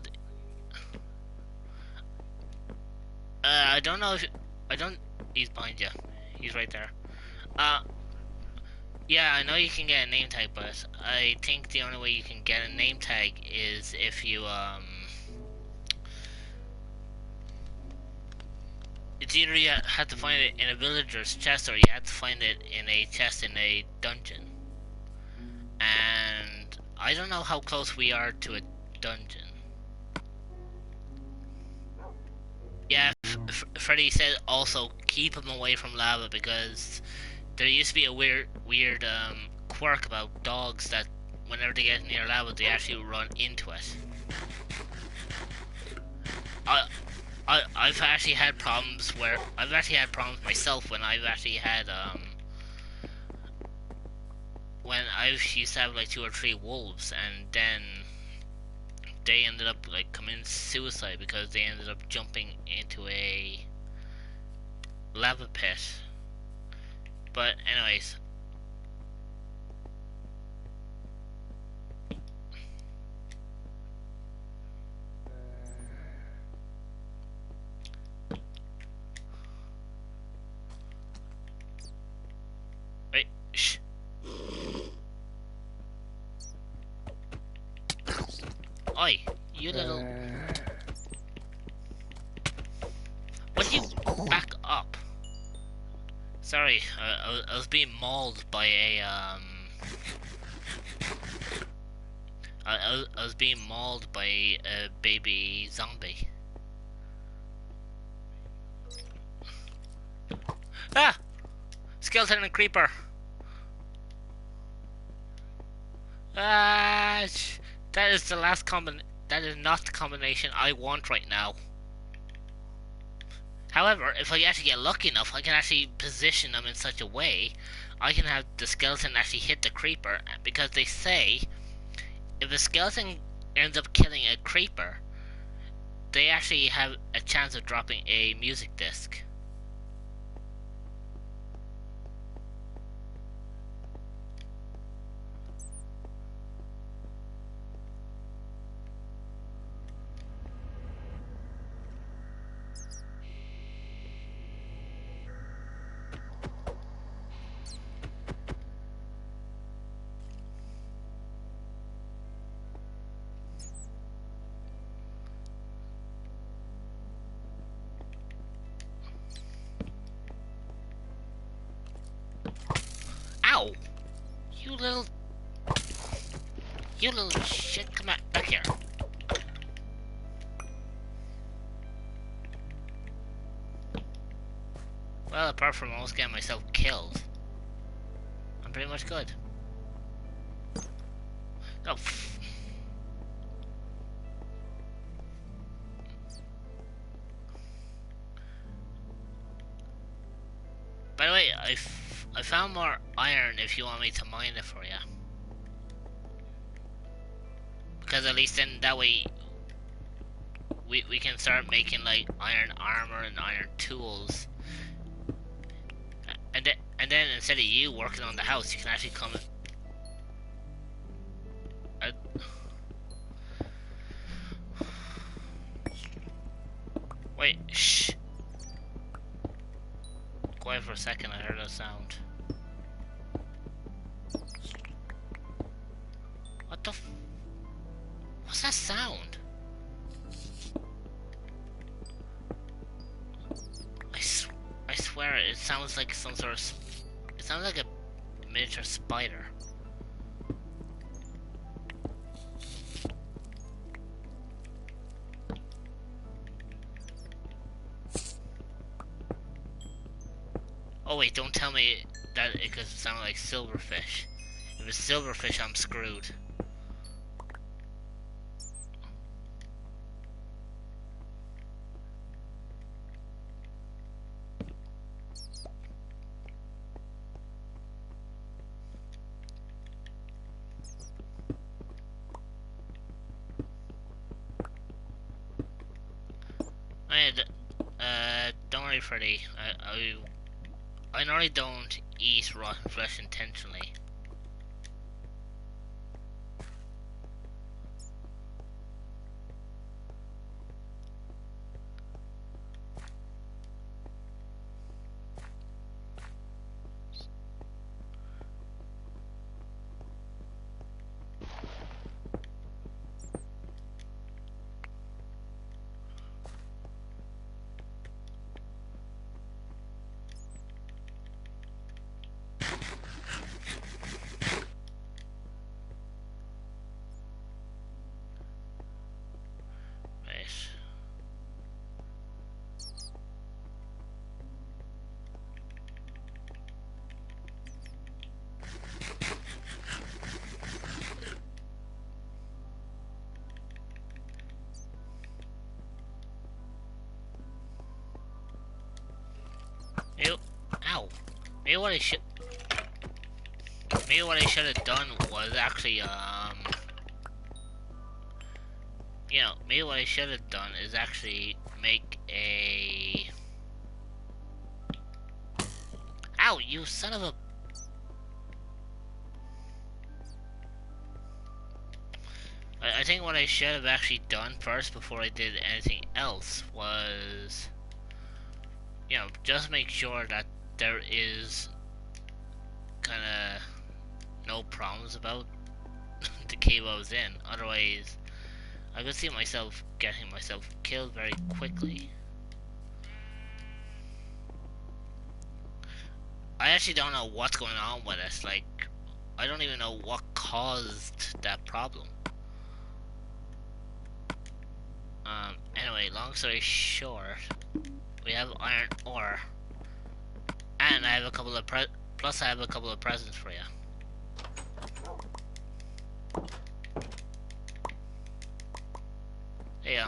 I don't know if I don't. He's behind you. He's right there. Yeah, I know you can get a name tag, but I think the only way you can get a name tag is if you It's either you had to find it in a villager's chest or you had to find it in a chest in a dungeon. And I don't know how close we are to a dungeon. Yeah, Freddy said also keep him away from lava because there used to be a weird quirk about dogs that whenever they get near lava they actually run into it. I've actually had problems where I've actually had problems myself when I've actually had when I used to have like 2 or 3 wolves and then they ended up like committing suicide because they ended up jumping into a lava pit. But anyways, wait, shh. Oi, you little. Back up. Sorry, I was being mauled by a I was being mauled by a baby zombie. Ah! Skeleton and creeper. Ah! That is the last that is not the combination I want right now. However, if I actually get lucky enough, I can actually position them in such a way I can have the skeleton actually hit the creeper, because they say if a skeleton ends up killing a creeper, they actually have a chance of dropping a music disc. Ow! You little shit, come back here. Well, apart from almost getting myself killed, I'm pretty much good. Oh, by the way, I found more iron if you want me to mine it for you. Because at least then that way we can start making like iron armor and iron tools. And then instead of you working on the house, you can actually come. Wait, shh. Quiet for a second. I heard a sound. What the? What's that sound? I swear it sounds like some sort of. It sounds like a miniature spider. Oh wait, don't tell me that it could sound like silverfish. If it's silverfish, I'm screwed. Don't worry, Freddy. I normally don't eat rotten flesh intentionally. Ow. Maybe what I should have done was actually maybe what I should have done is actually make a. Ow, you son of a. I think what I should have actually done first before I did anything else was, just make sure that there is kind of no problems about the cave I was in. Otherwise, I could see myself getting myself killed very quickly. I actually don't know what's going on with it. Like, I don't even know what caused that problem. Anyway, long story short, we have iron ore, and I have a couple of plus I have a couple of presents for you. There you go.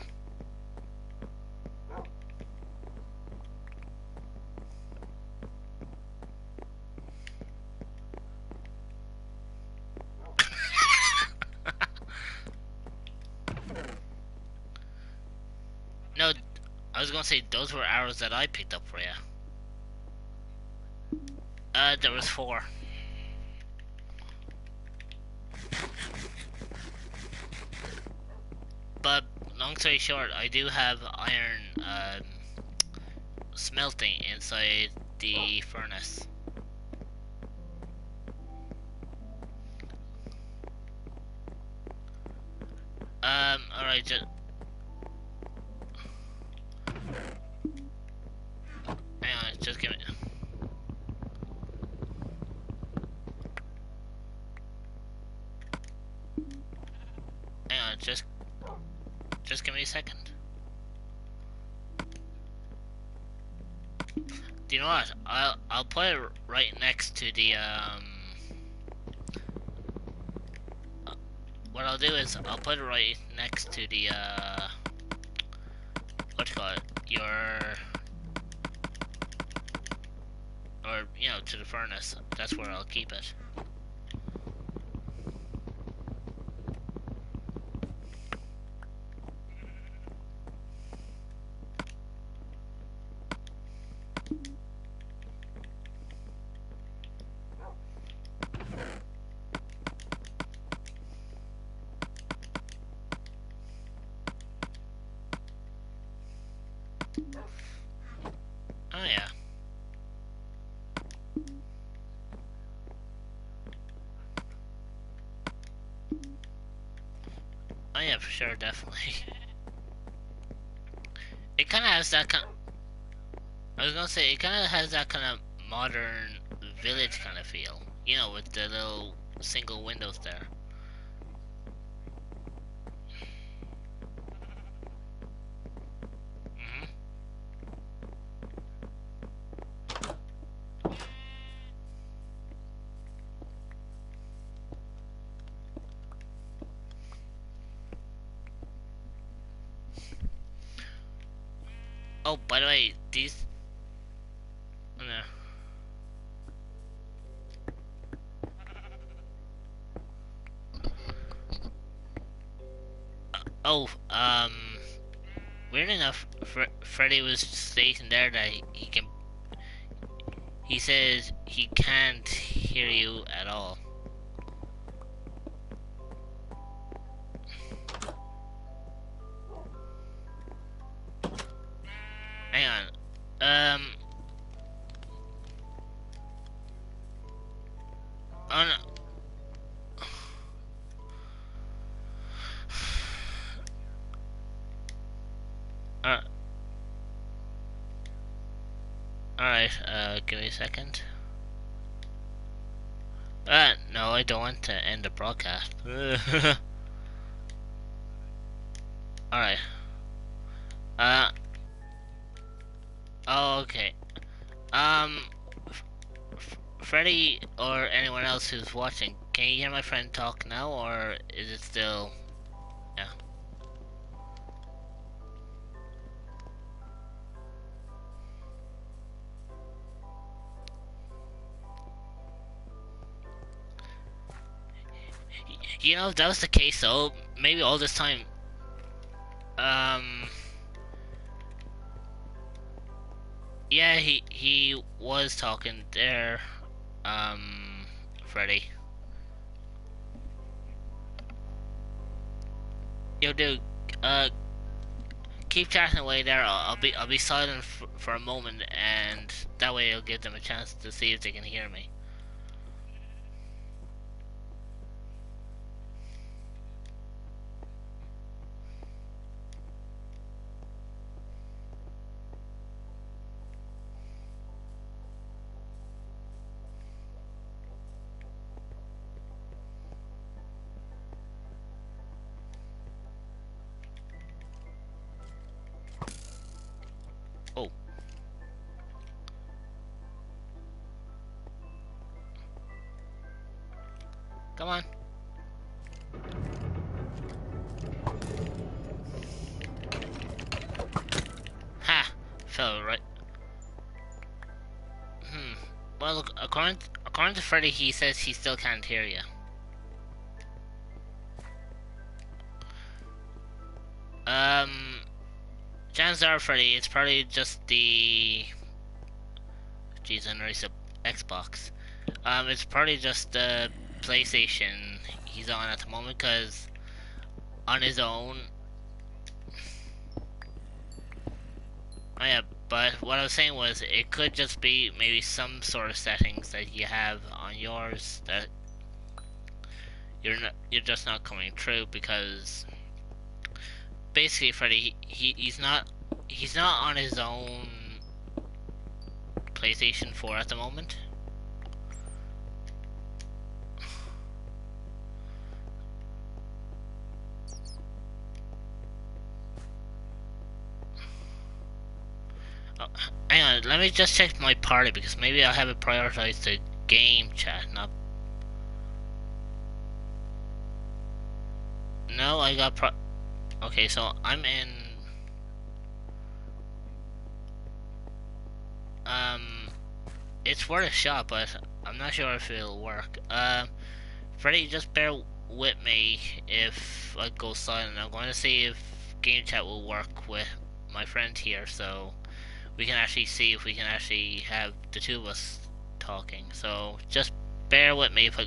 No, I was gonna say those were arrows that I picked up for you. There was 4. But long story short, I do have iron smelting inside the furnace. Alright, just hang on, just give me. Hang on, just give me a second. Do you know what? I'll put it right next to the What I'll do is I'll put it right next to the what you call it? Or you know, to the furnace. That's where I'll keep it. Oh yeah. Oh yeah, for sure, definitely. It kind of has that kind. I was gonna say it kind of has that kind of modern village kind of feel. You know, with the little single windows there. Mhm. Oh, by the way, these. No. Oh, weird enough, Freddy was stating there that he can. He says he can't hear you at all. Hang on. Oh no. Uh, Alright, give me a second. No, I don't want to end the broadcast. Alright. Uh, oh, okay. Um, Freddy or anyone else who's watching, can you hear my friend talk now, or is it still... Yeah. You know, if that was the case though, maybe all this time, um, yeah, he was talking there, Freddy. Yo, dude, uh, keep chatting away there. I'll be silent for a moment, and that way it'll give them a chance to see if they can hear me. Come on. Ha! Fell right. Well, look, according to Freddy, he says he still can't hear you. Chances are, Freddy, it's probably just the. Jeez, I know he's a Xbox. It's probably just the PlayStation he's on at the moment, because on his own. Oh yeah, but what I was saying was it could just be maybe some sort of settings that you have on yours that you're just not coming through, because basically Freddy he's not on his own PlayStation 4 at the moment. Oh, hang on, let me just check my party, because maybe I'll have it prioritized to game chat, not. No, I got okay, so I'm in. It's worth a shot, but I'm not sure if it'll work. Freddy, just bear with me if I go silent. I'm going to see if game chat will work with my friend here, so we can actually see if we can actually have the two of us talking. So just bear with me if I,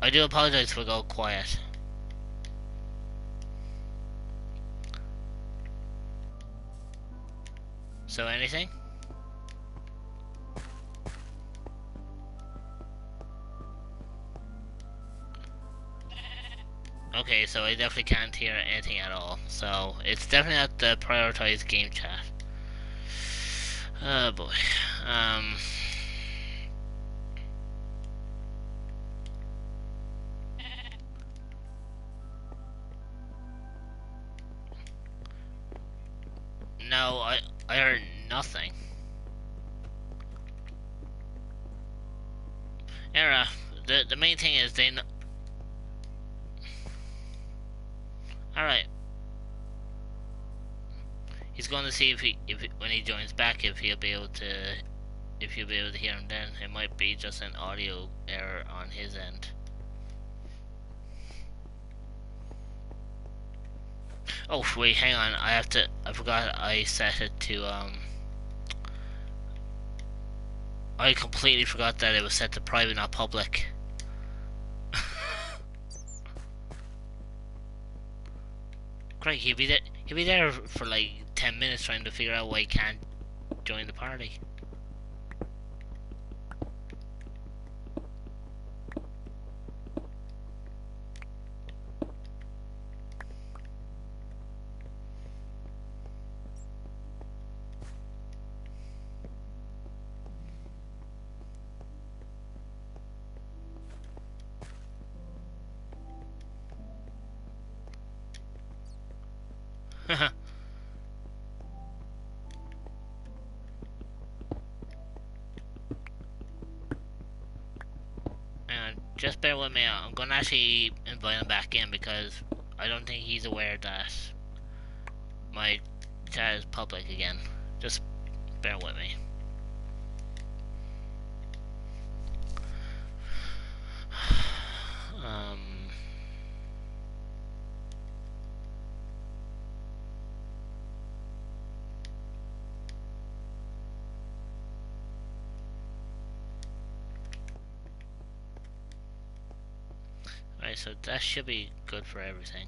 I do apologize if I go quiet. So anything? Okay, so I definitely can't hear anything at all. So it's definitely not the prioritized game chat. Oh boy. No, I heard nothing. Era, the main thing is they. All right. He's going to see if when he joins back, if he'll be able to hear him. Then it might be just an audio error on his end. Oh wait, hang on. I forgot I set it to I completely forgot that it was set to private, not public. Craig, he'll be there for like 10 minutes trying to figure out why he can't join the party. Just bear with me. I'm gonna actually invite him back in, because I don't think he's aware that my chat is public again. Just bear with me. Alright, so that should be good for everything.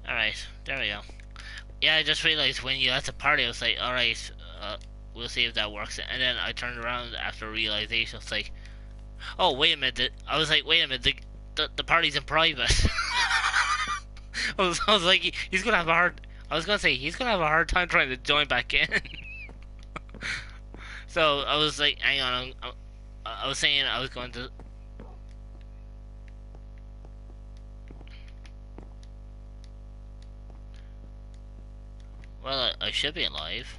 Alright, there we go. Yeah, I just realized when you left the party, I was like, alright, we'll see if that works. And then I turned around after realization, I was like, oh, wait a minute. I was like, wait a minute, the party's in private. I was like, he's gonna have a hard. I was gonna say he's gonna have a hard time trying to join back in. So I was like, hang on, I was saying I was going to. Well, I should be alive.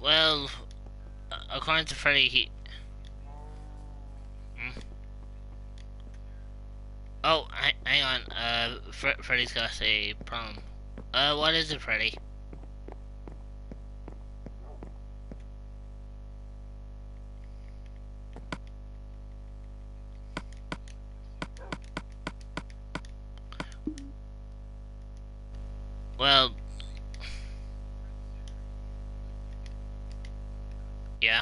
Well, according to Freddy, he. Hmm? Oh, hang on. Freddy's got a problem. What is it, Freddy? Well, yeah.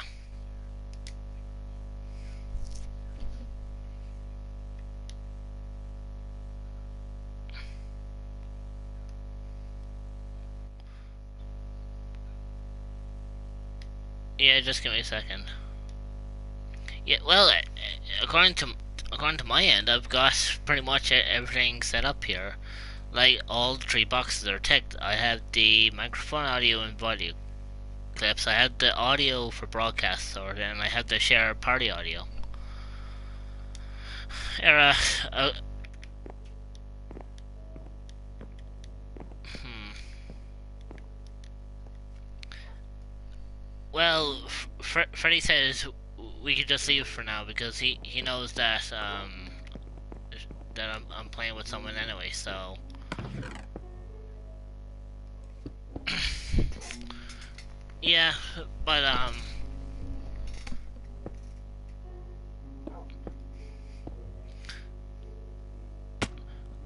Yeah, just give me a second. Yeah, well, according to according to my end, I've got pretty much everything set up here. Like all three boxes are ticked. I have the microphone, audio, and volume clips. I have the audio for broadcast sorted, and I have the share party audio. Era, hmm. Well, Freddy says we could just leave for now because he knows that I'm playing with someone anyway. So yeah, but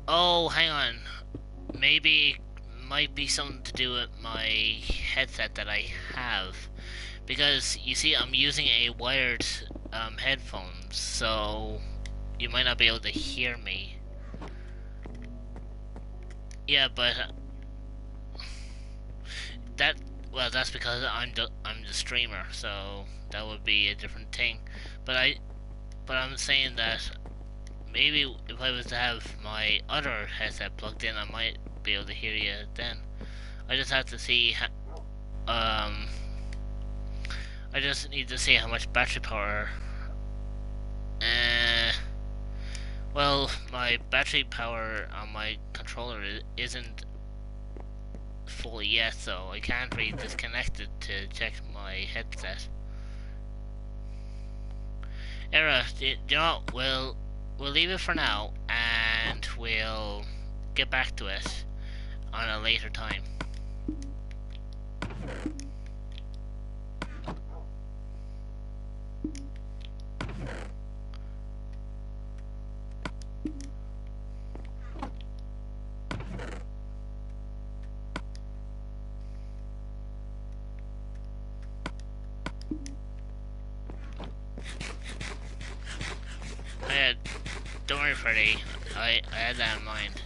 oh, hang on. Maybe might be something to do with my headset that I have because you see I'm using a wired headphones, so you might not be able to hear me. Yeah, but that well, that's because I'm the streamer, so that would be a different thing. But I'm saying that maybe if I was to have my other headset plugged in, I might be able to hear you then. I just have to see. Um, I just need to see how much battery power. Uh, well, my battery power on my controller isn't fully yet, so I can't really disconnect it to check my headset. Era, you know what? We'll leave it for now, and we'll get back to it on a later time. I don't worry, Freddy. I had that in mind.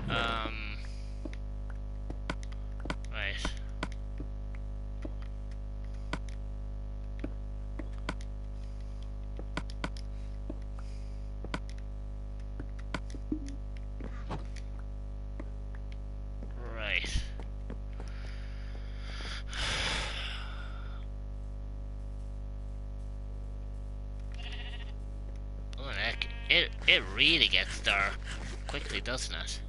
Um, right. Right. Oh, heck. It really gets dark quickly, doesn't it?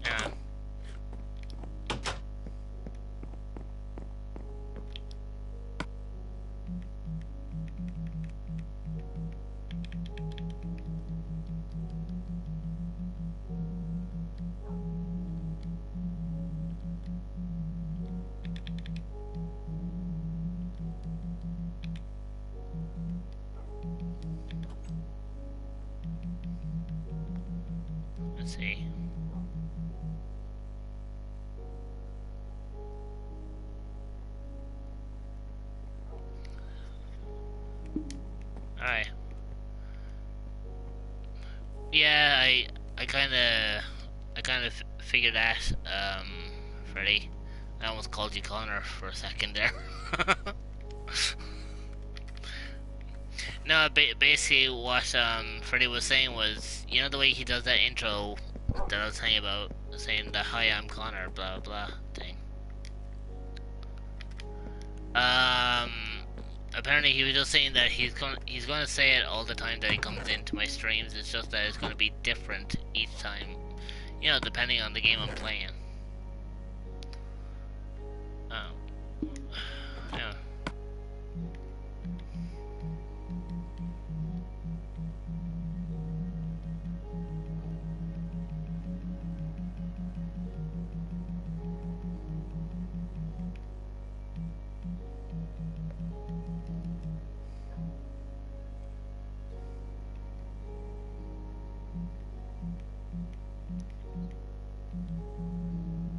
Yeah. see. Alright. Yeah, I kind of figured that, Freddy. I almost called you Connor for a second there. No, basically what Freddy was saying was, you know the way he does that intro that I was saying about, saying the "Hi, I'm Connor," blah blah thing. Um, apparently he was just saying that he's going to say it all the time that he comes into my streams. It's just that it's going to be different each time, you know, depending on the game I'm playing. Oh, yeah.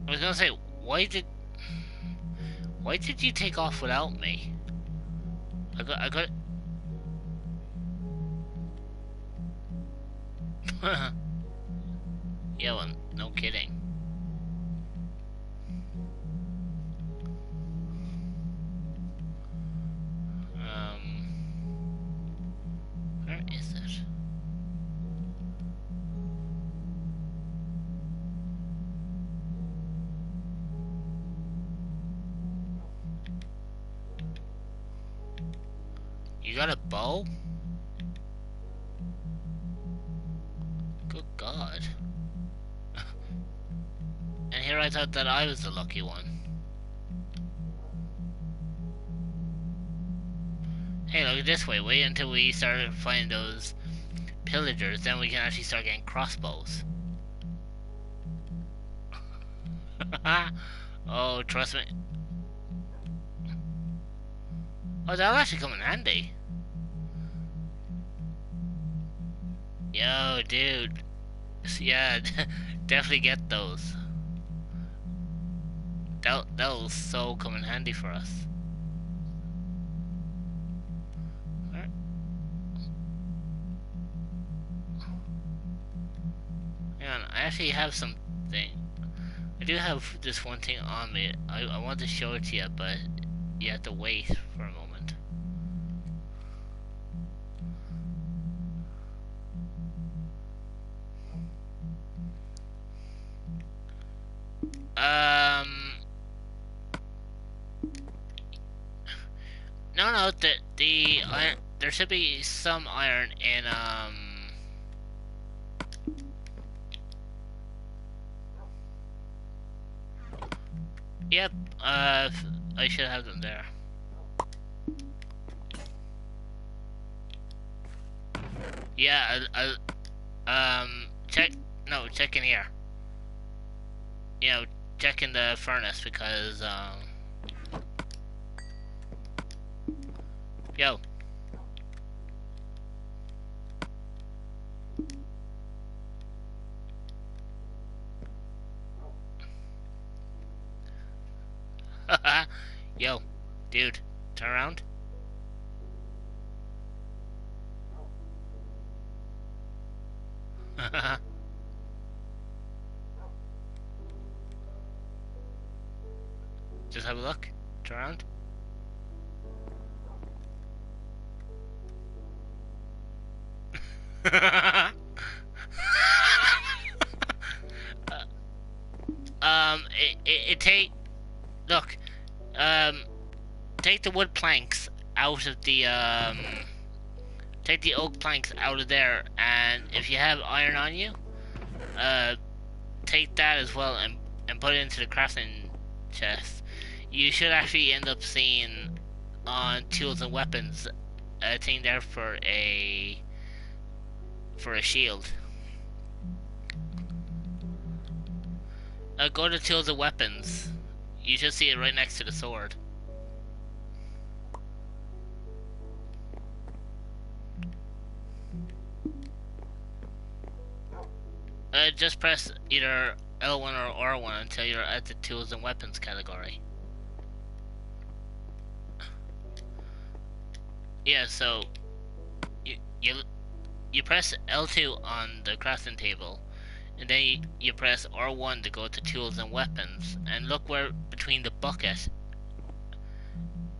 I was gonna say, why did you take off without me? I got. Yeah, well, no kidding. Where is it? You got a bow? Good God. And here I thought that I was the lucky one. Hey, look this way. Wait until we start finding those pillagers, then we can actually start getting crossbows. Oh, trust me. Oh, that'll actually come in handy. Yo, dude. Yeah, definitely get those. That'll so come in handy for us. Where? Hang on, I actually have something. I do have this one thing on me. I want to show it to you, but you have to wait for a moment. No, the iron, there should be some iron in, yep, I should have them there. Yeah, check in here. You know, check in the furnace because, yo. Yo, dude, turn around. Just have a look. Turn around. It take. Look, take the wood planks out of the, take the oak planks out of there, and if you have iron on you, take that as well and put it into the crafting chest. You should actually end up seeing on tools and weapons a thing there for a shield. Go to tools and weapons. You should see it right next to the sword. Just press either L1 or R1 until you're at the tools and weapons category. Yeah, so you you, you press L2 on the crafting table, and then you press R1 to go to tools and weapons, and look where between the bucket.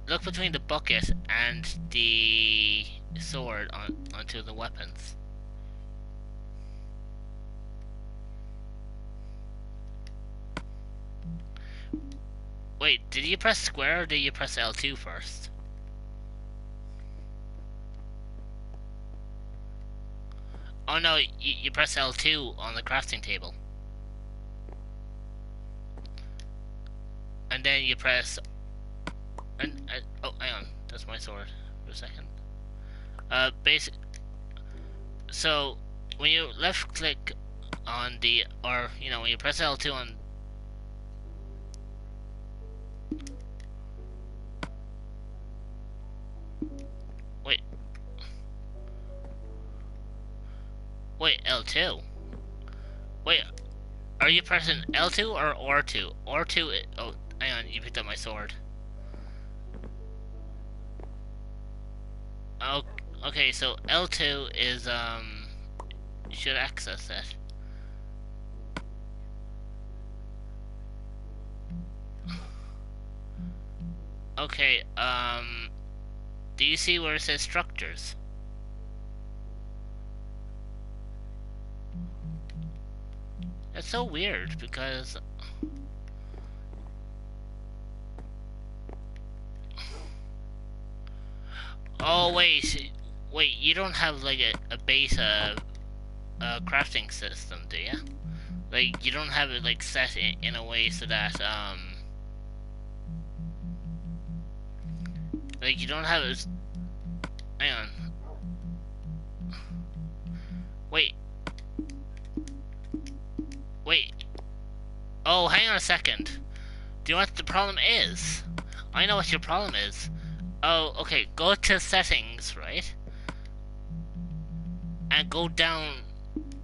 Look between the bucket and the sword onto the weapons. Wait, did you press square or did you press L2 first? Oh no, you press L2 on the crafting table. And then you press... oh, hang on. That's my sword. For a second. Basic... So, when you left click on the... Or, you know, when you press L2 on... Wait. Wait, L2? Wait, are you pressing L2 or R2? R2... Oh, hang on, you picked up my sword. Oh, okay, so L2 is, you should access that. Okay, do you see where it says structures? That's so weird, because... Oh, wait, you don't have, like, a base, crafting system, do you? Like, you don't have it, like, set in a way so that, like, you don't have it... Hang on. Wait. Oh, hang on a second. Do you know what the problem is? I know what your problem is. Oh, okay, go to settings, right? And go down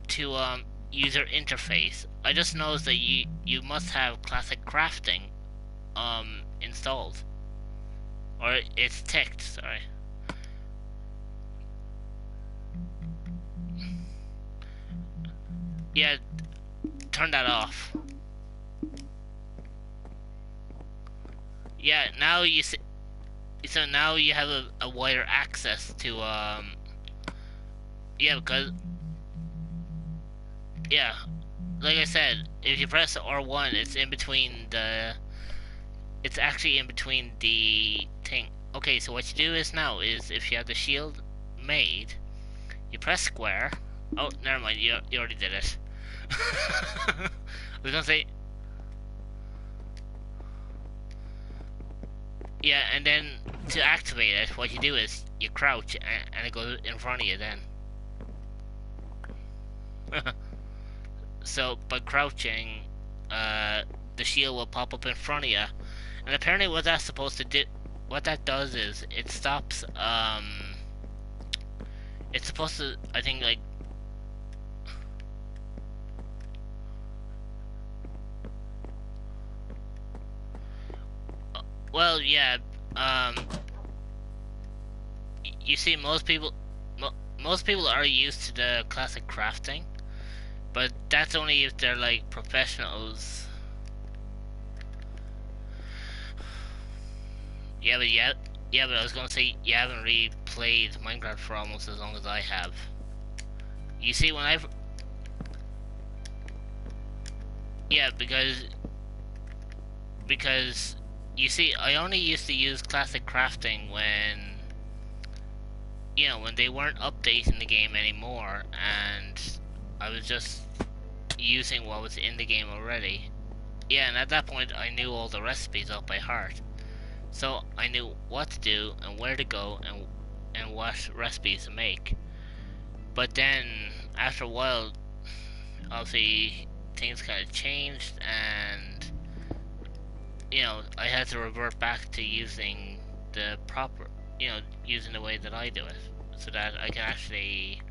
to, user interface. I just noticed that you must have classic crafting, installed. Or it's ticked, sorry. Yeah, turn that off. Yeah, now you see, so now you have a wider access to, yeah, because, yeah, like I said, if you press R1, it's in between the, it's actually in between the thing. Okay, so what you do is now is, if you have the shield made, you press square. Oh, never mind, you already did it. I was gonna say, yeah, and then to activate it, what you do is you crouch and it goes in front of you then. So by crouching, the shield will pop up in front of you, and apparently what that's supposed to do, what that does is it stops. It's supposed to, I think, like. Well, yeah. You see, most people are used to the classic crafting, but that's only if they're like professionals. Yeah, but I was gonna say you haven't really played Minecraft for almost as long as I have. You see, when I've because you see, I only used to use classic crafting when, you know, when they weren't updating the game anymore, and I was just using what was in the game already. Yeah, and at that point I knew all the recipes up by heart. So I knew what to do and where to go and what recipes to make. But then after a while, obviously things kind of changed, and you know, I had to revert back to using the proper, you know, using the way that I do it, so that I can actually,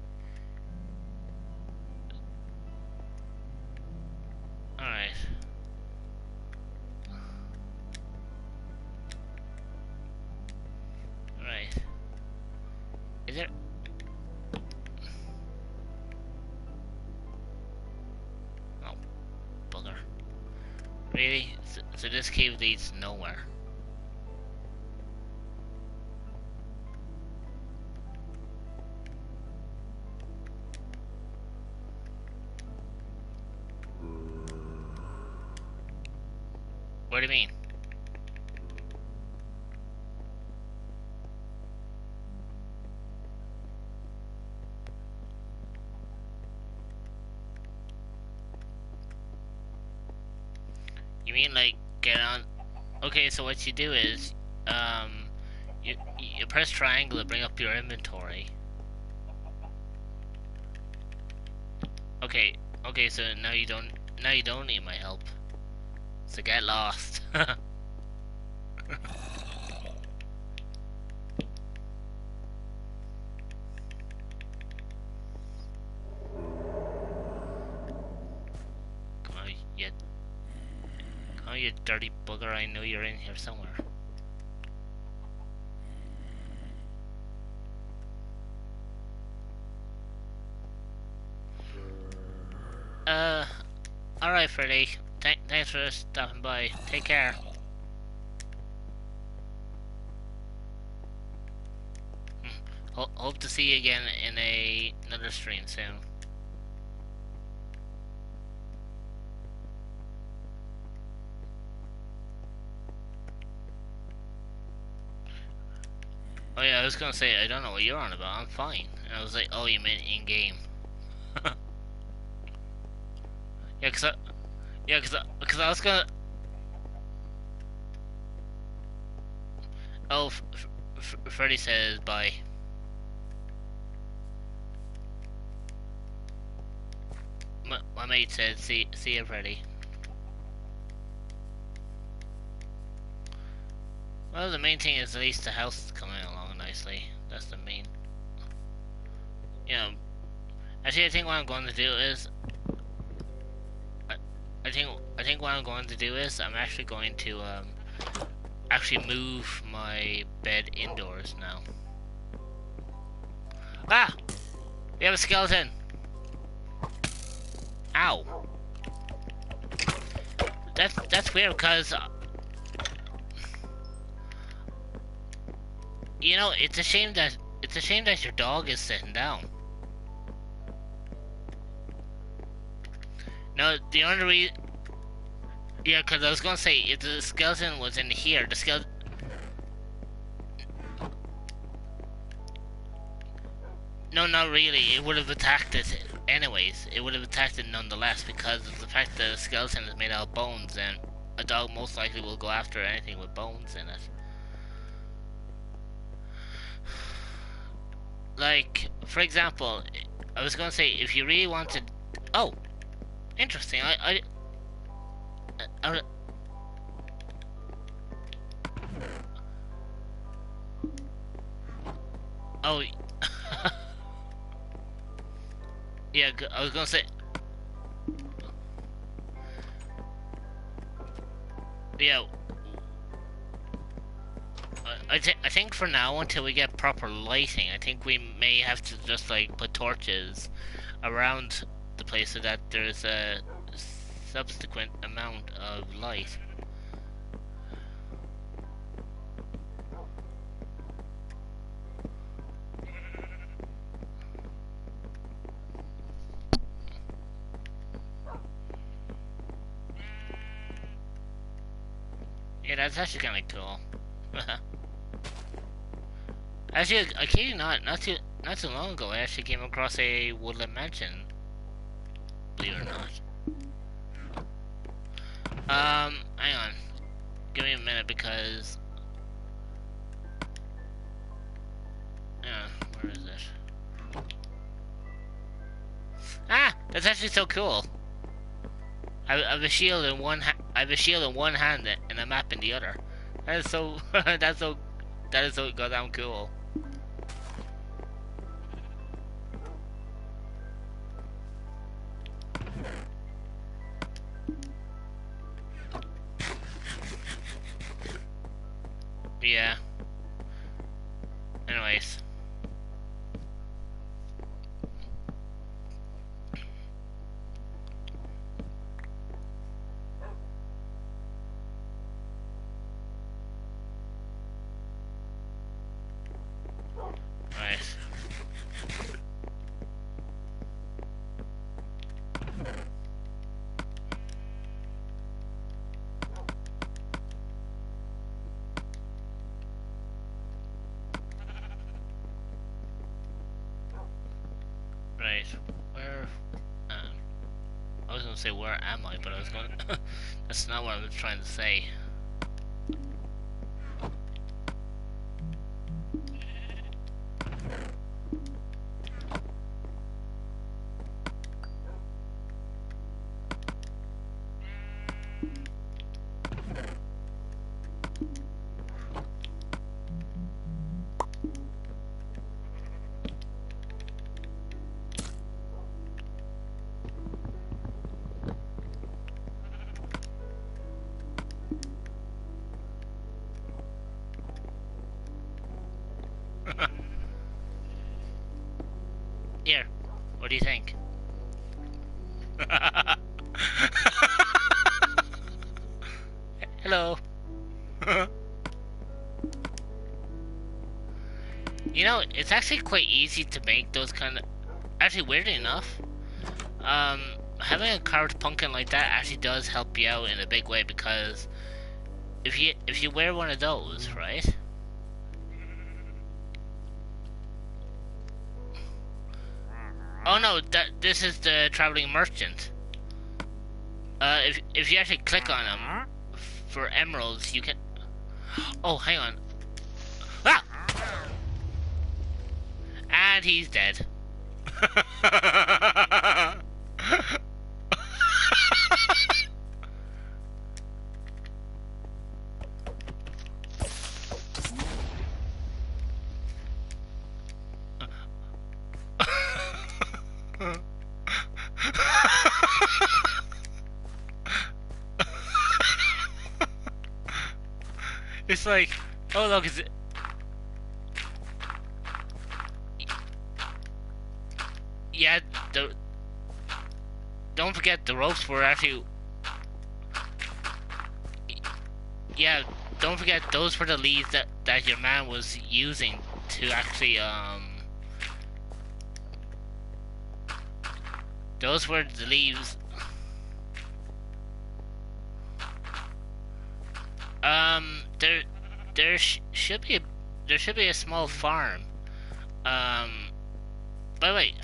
Alright. Alright. Is there... Oh, bugger. Really? So this cave leads nowhere. What do you mean? You mean like get on? Okay, so what you do is, you press triangle to bring up your inventory. Okay, so now you don't need my help. So get lost. Come on, you dirty bugger! I know you're in here somewhere. Alright, Freddy. Thanks for stopping by. Take care. Hope to see you again in another stream soon. Oh yeah, I was gonna say, I don't know what you're on about. I'm fine. And I was like, oh, you meant in-game. Yeah, cause I was gonna... Oh, Freddy says bye. My mate said, see you, Freddy. Well, the main thing is at least the house is coming along nicely. That's the main... You know... Actually, I think what I'm going to do is... I think what I'm going to do is I'm actually going to actually move my bed indoors now. Ah! We have a skeleton! Ow! That's weird because you know, it's a shame that your dog is sitting down. No, the only reason... Yeah, because I was going to say, if the skeleton was in here, the skeleton... No, not really. It would have attacked it anyways. It would have attacked it nonetheless, because of the fact that the skeleton is made out of bones, and a dog most likely will go after anything with bones in it. Like, for example, I was going to say, if you really wanted... Oh! Interesting. I oh, yeah. I was gonna say, yeah. I think for now, until we get proper lighting, I think we may have to just like put torches around the place so that there's a subsequent amount of light. Yeah, that's actually kind of cool. Actually, I kid you not too long ago, I actually came across a woodland mansion. Believe it or not. Hang on. Give me a minute because... where is it? Ah! That's actually so cool! I have a shield in one hand and a map in the other. That is so... that is so goddamn cool. Anyways. Right. Right. Where? I was gonna say where am I, but I was going. That's not what I was trying to say. Here, what do you think? Hello. You know, it's actually quite easy to make those kind of. Actually, weirdly enough, having a carved pumpkin like that actually does help you out in a big way, because if you wear one of those, right? Oh no, this is the traveling merchant. If you actually click on him for emeralds, you can. Oh, hang on. Ah! And he's dead. It's like, oh look, is it? Yeah, don't forget the ropes were actually. Yeah, don't forget those were the leads that your man was using to actually Those were the leaves. There should be a small farm. By the way,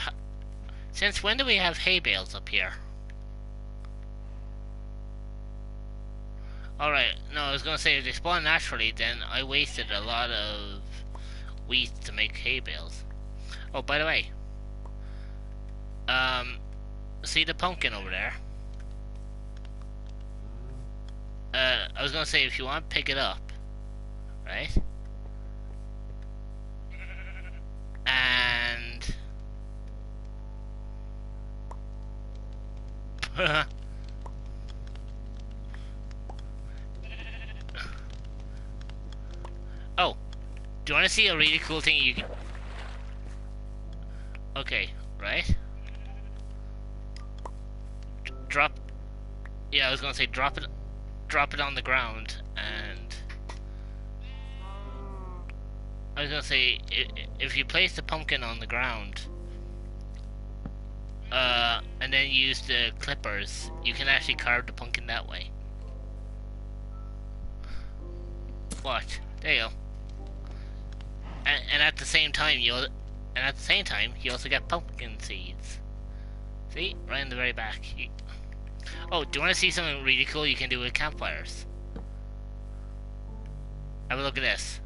since when do we have hay bales up here? Alright, no, I was gonna say if they spawn naturally, then I wasted a lot of wheat to make hay bales. Oh, by the way, see the pumpkin over there? I was gonna say if you want, pick it up, right? And oh, do you want to see a really cool thing you can? Okay, right? Drop. Yeah, I was gonna say drop it on the ground, and I was gonna say if you place the pumpkin on the ground, and then use the clippers, you can actually carve the pumpkin that way. Watch, there you go. And at the same time, you also get pumpkin seeds. See, right in the very back. Oh, do you want to see something really cool you can do with campfires? Have a look at this.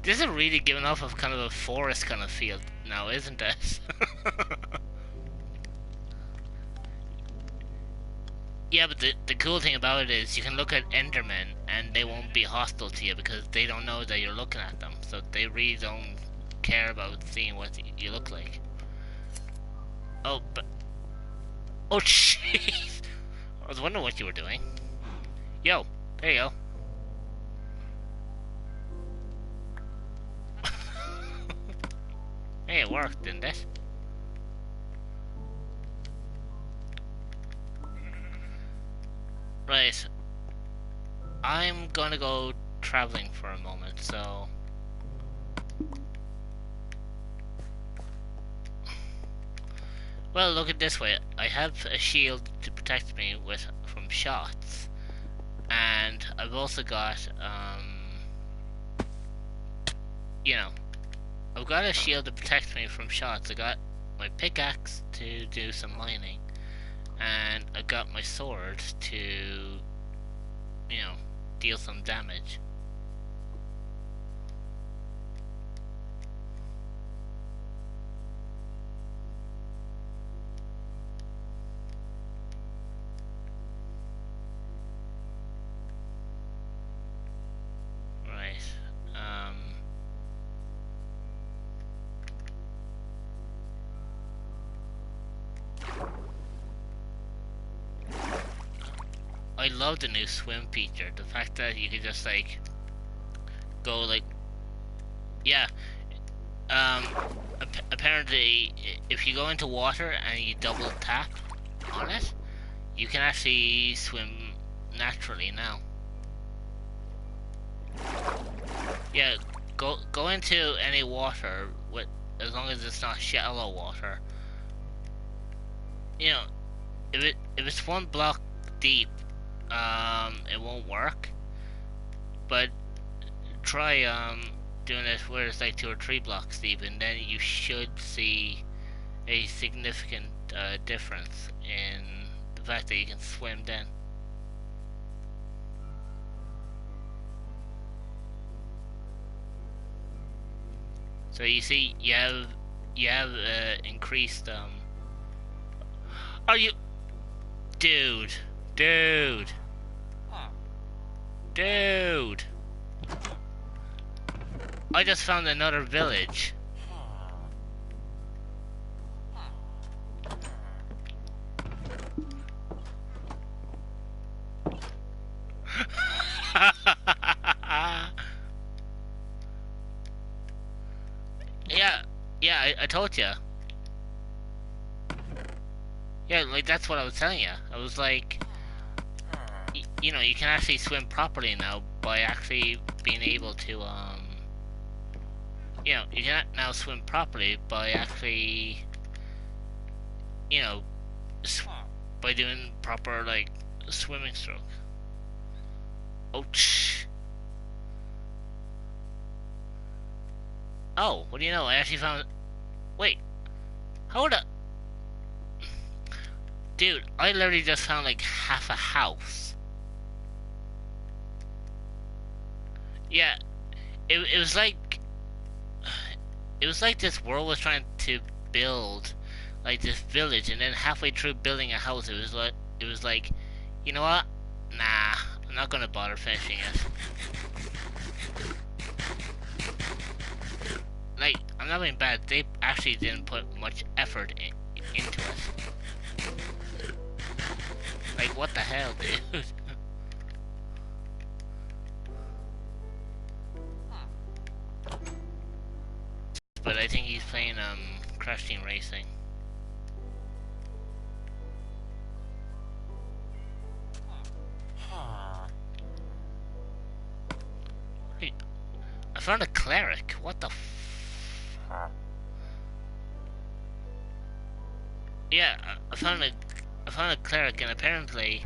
This is really giving off of kind of a forest kind of feel now, isn't it? Yeah, but the cool thing about it is you can look at Endermen and they won't be hostile to you because they don't know that you're looking at them. So they really don't care about seeing what you look like. Oh, but... Oh, jeez! I was wondering what you were doing. Yo, there you go. Hey, it worked, didn't it? Right. I'm gonna go traveling for a moment, so... Well, look at it this way. I have a shield to protect me from shots. And I've also got, you know, I've got a shield to protect me from shots. I got my pickaxe to do some mining. And I got my sword to, deal some damage. Right. I love the new swim feature. The fact that you can just like go like, yeah. Um, apparently, if you go into water and you double tap on it, you can actually swim naturally now. Yeah, go into any water with as long as it's not shallow water. You know, if it's one block deep, it won't work. But try doing it where it's like 2 or 3 blocks deep, and then you should see a significant difference in the fact that you can swim then. So you see, you have increased. Are you, dude, dude, dude? I just found another village. Yeah, yeah, I told you. Yeah, like that's what I was telling you. I was like, you can actually swim properly now by actually being able to, you can now swim properly by actually, you know, by doing proper, like, swimming stroke. Ouch. Oh, what do you know? I actually found... Wait. Hold up. Dude, I literally just found, like, half a house. Yeah, it was like... It was like this world was trying to build, like, this village, and then halfway through building a house, it was like, you know what? Nah, I'm not gonna bother finishing it. Like, I'm not being bad, they actually didn't put much effort into it. Like, what the hell, dude? But I think he's playing, Crash Team Racing. Hey, I found a cleric. What the f... Yeah, I found a cleric, and apparently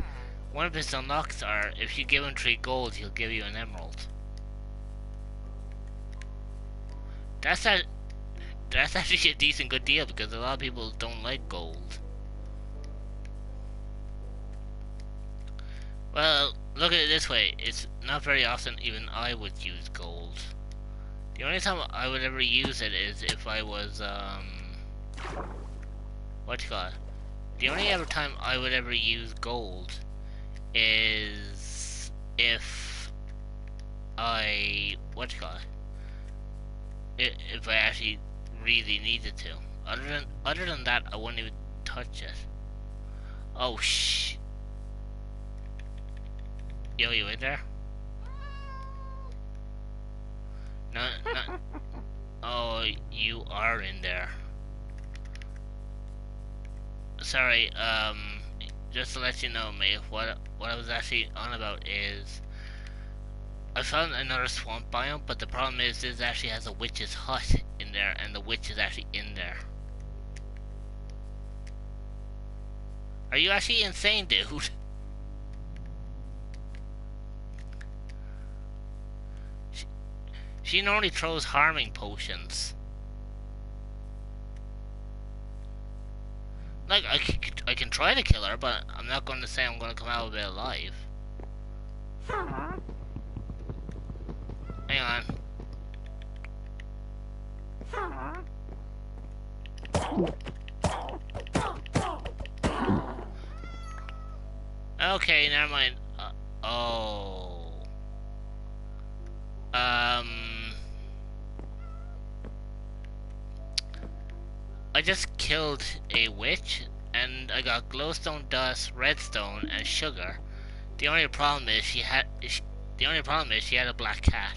one of his unlocks are if you give him 3 gold, he'll give you an emerald. That's a, that's actually a decent good deal because a lot of people don't like gold. Well, look at it this way, it's not very often even I would use gold. The only time I would ever use it is if I was, what you call it? The only ever time I would ever use gold is if what you call it? If I actually really needed to. Other than that, I wouldn't even touch it. Oh shh. Yo, you in there? No, no. Oh, you are in there. Sorry, just to let you know, mate, what I was actually on about is I found another swamp biome, but the problem is this actually has a witch's hut in there, and the witch is actually in there. Are you actually insane, dude? She, she normally throws harming potions. Like, I can try to kill her, but I'm not going to say I'm going to come out of it alive. Hang on. Okay, never mind. Oh. I just killed a witch, and I got glowstone dust, redstone, and sugar. The only problem is she had a black cat.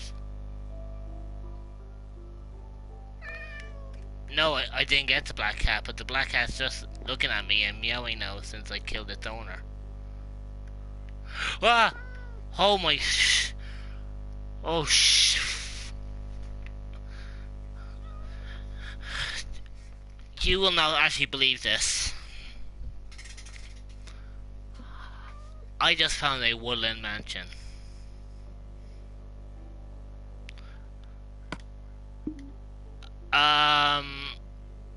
No, I didn't get the black cat, but the black cat's just looking at me and meowing now since I killed its owner. Ah! Oh my Oh You will not actually believe this. I just found a woodland mansion.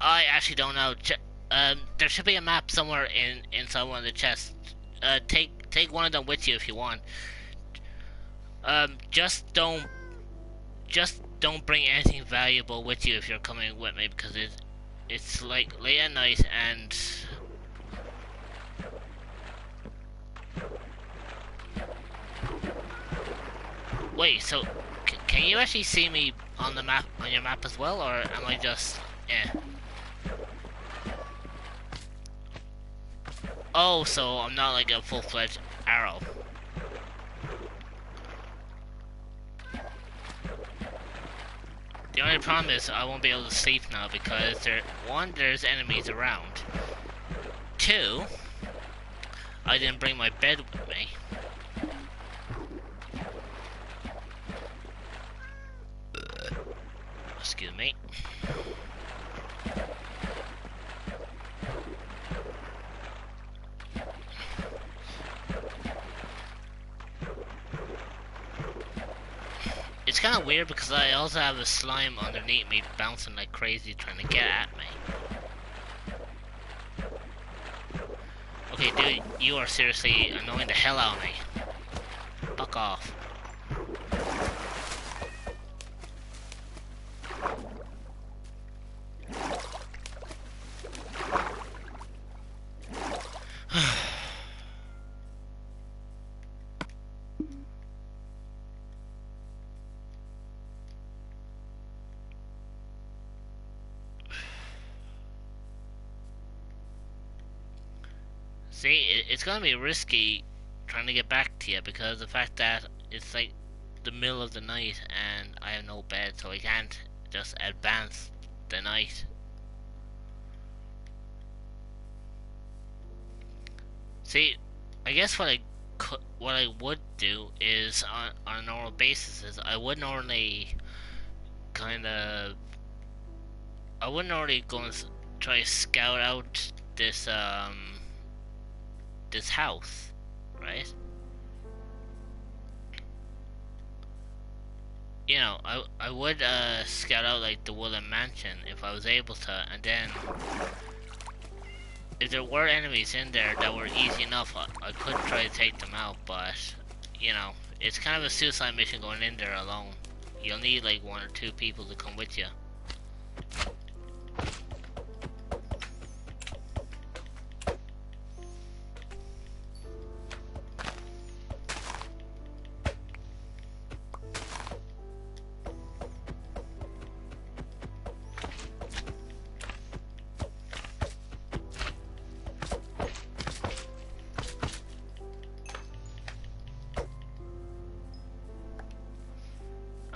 I actually don't know. There should be a map somewhere inside one of the chests. Take one of them with you if you want. Just don't bring anything valuable with you if you're coming with me, because it's like late at night and wait. So can you actually see me on the map, on your map as well, or am I just Oh, so I'm not like a full-fledged arrow. The only problem is I won't be able to sleep now because there's enemies around. 2, I didn't bring my bed with me. Excuse me. It's kind of weird because I also have a slime underneath me bouncing like crazy trying to get at me. Okay, dude, you are seriously annoying the hell out of me. Fuck off. See, it's gonna be risky trying to get back to you because of the fact that it's like the middle of the night and I have no bed, so I can't just advance the night. See, I guess what I would do is on a normal basis is I would normally go and try to scout out this house, right? You know, I would scout out like the wooden mansion if I was able to, and then if there were enemies in there that were easy enough, I could try to take them out, but you know, it's kind of a suicide mission going in there alone. You'll need like 1 or 2 people to come with you.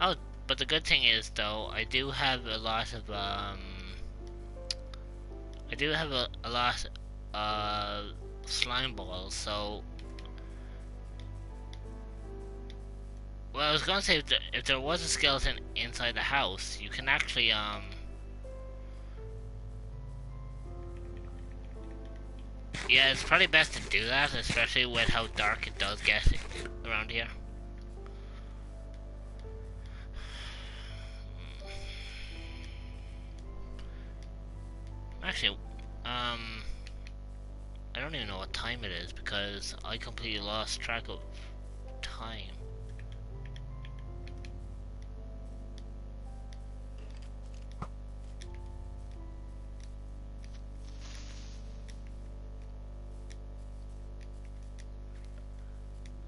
Oh, but the good thing is though, I do have a lot of I do have a lot of slime balls, so well, I was gonna say if there was a skeleton inside the house, you can actually yeah, it's probably best to do that, especially with how dark it does get around here. Actually, I don't even know what time it is because I completely lost track of time.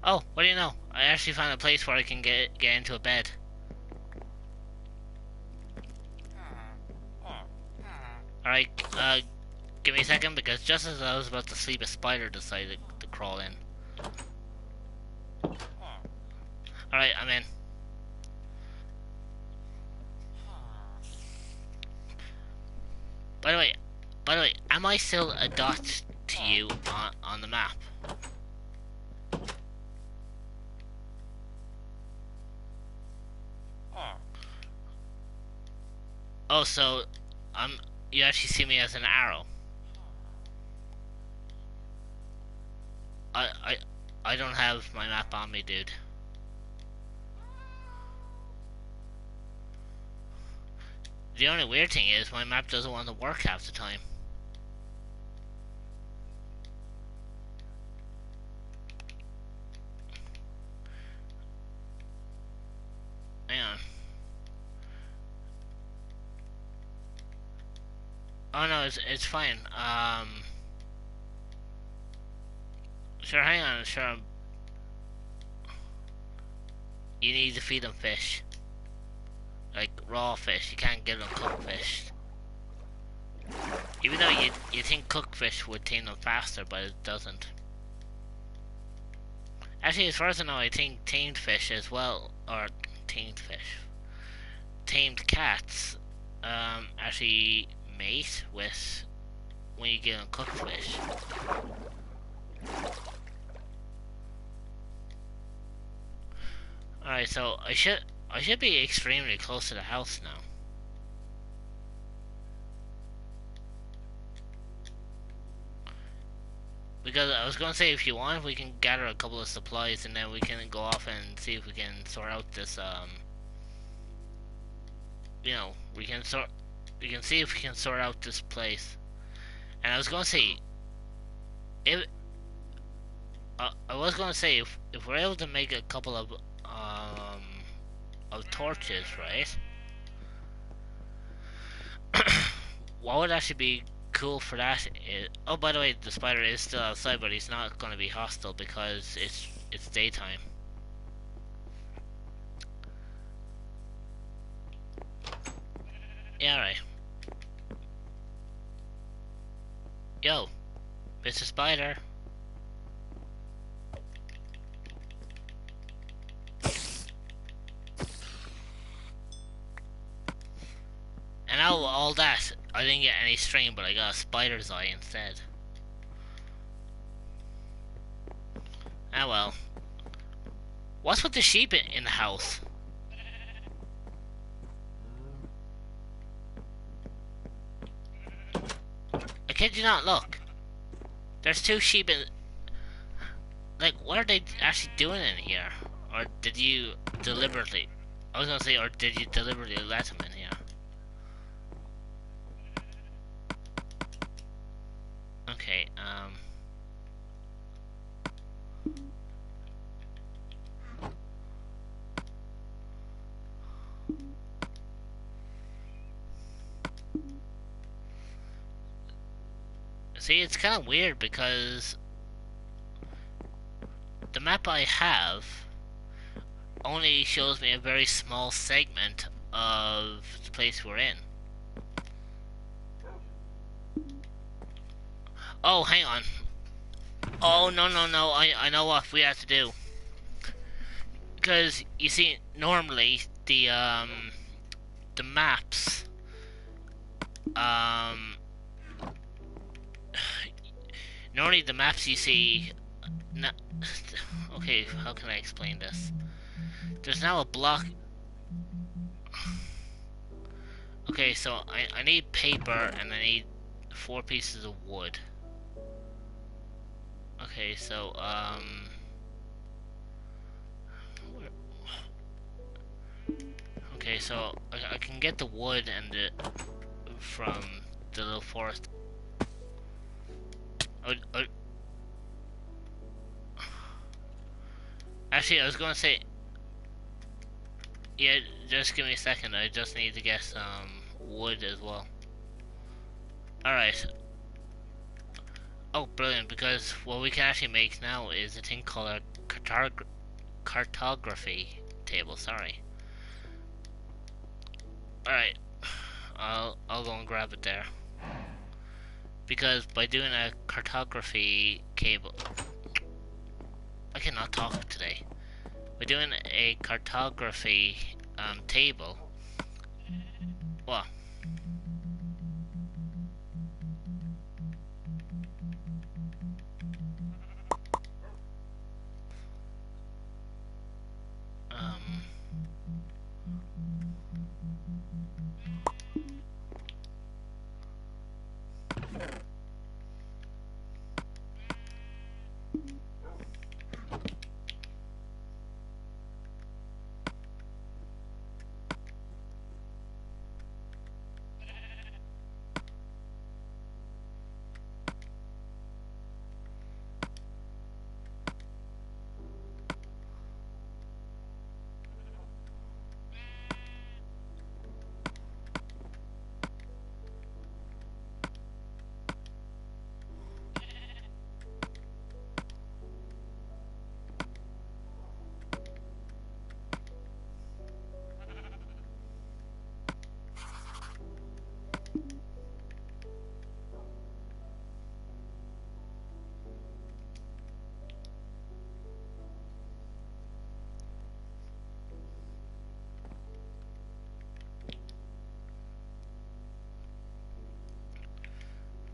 Oh, what do you know? I actually found a place where I can get into a bed. Alright, give me a second because just as I was about to sleep, a spider decided to crawl in. Alright, I'm in. By the way, am I still a dot to you on the map? Oh, so you actually see me as an arrow. I don't have my map on me, dude. The only weird thing is my map doesn't want to work half the time. Hang on. Oh no, it's fine. Sure, hang on, sure. You need to feed them fish. Like raw fish, you can't give them cooked fish. Even though you think cooked fish would tame them faster, but it doesn't. Actually, as far as I know, I think tamed fish as well, or tamed fish, tamed cats, actually mate with when you give them cooked fish. Alright, so I should be extremely close to the house now. Because I was gonna say, if you want, we can gather a couple of supplies and then we can go off and see if we can sort out this, you know, we can see if we can sort out this place. And I was gonna say, if, I was gonna say, if we're able to make a couple of torches, right? What would actually be cool for that is, oh, by the way, the spider is still outside, but he's not going to be hostile because it's daytime. Yeah, right. Yo, Mr. Spider. And out of all that, I didn't get any string, but I got a spider's eye instead. Ah well. What's with the sheep in the house? I kid you not, look. There's two sheep in... Like, what are they actually doing in here? Or did you deliberately... I was gonna say, or did you deliberately let them in here? Okay, see, it's kind of weird because the map I have only shows me a very small segment of the place we're in. Oh, hang on. Oh, no, I know what we have to do. Because, you see, normally, the maps. Normally the maps you see. No, okay, how can I explain this? There's now a block. Okay, so I need paper and I need 4 pieces of wood. Okay, so okay, so I can get the wood and the from the little forest. Actually, I was gonna say, yeah, just give me a second. I just need to get some wood as well. Alright. Oh, brilliant, because what we can actually make now is a thing called a cartography table, sorry. Alright, I'll go and grab it there. Because by doing a cartography cable... I cannot talk today. By doing a cartography table... What?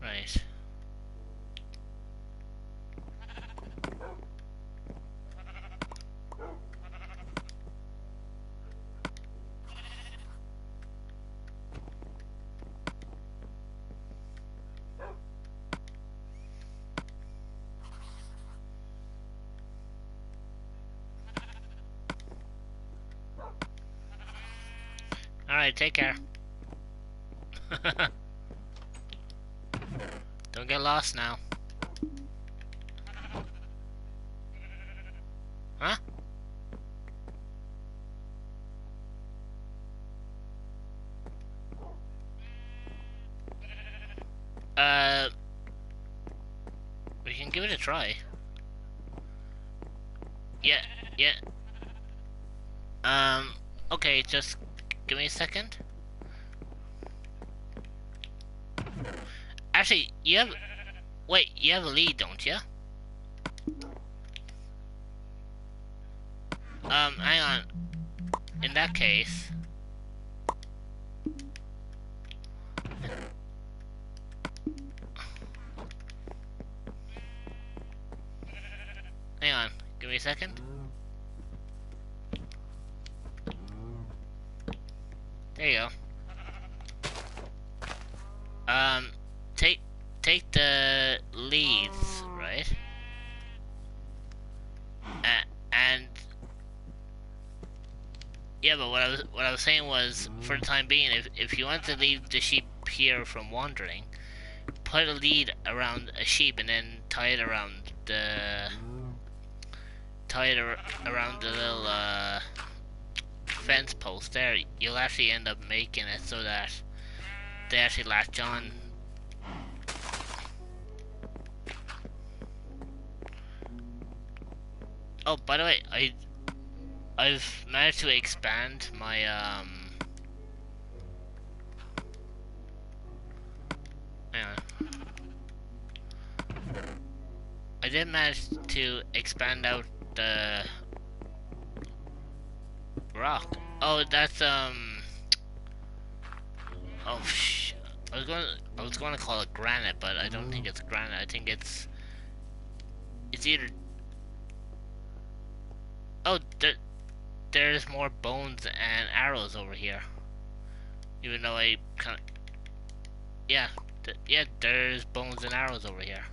Right. Alright, take care. Don't get lost now. Huh? We can give it a try. Yeah, yeah. Okay, just give me a second. Actually, you have... Wait, you have a lead, don't you? Hang on. In that case... Hang on, give me a second. There you go. Take the leads, right? And yeah, but what I was saying was, for the time being, if you want to leave the sheep here from wandering, put a lead around a sheep and then tie it around the little fence post there. You'll actually end up making it so that they actually latch on. Oh, by the way, I've managed to expand my hang on. I did manage to expand out the rock. Oh, that's oh I was going to call it granite, but I don't think it's granite. I think it's either. Oh, there's more bones and arrows over here. Even though I kind of, yeah, yeah, there's bones and arrows over here.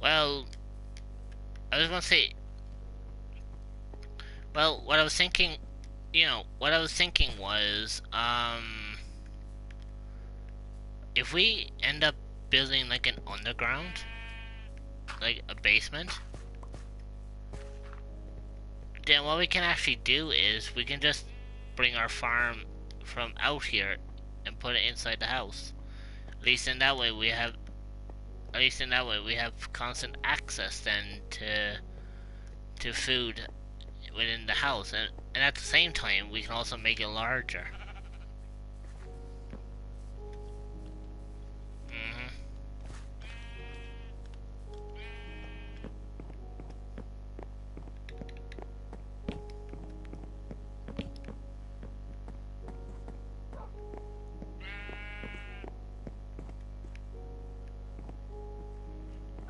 Well, I was gonna say, well, what I was thinking, what I was thinking was, if we end up building like an underground, like a basement, then what we can actually do is we can just bring our farm from out here and put it inside the house. At least in that way we have, at least in that way we have constant access then to food within the house, and at the same time we can also make it larger. hmm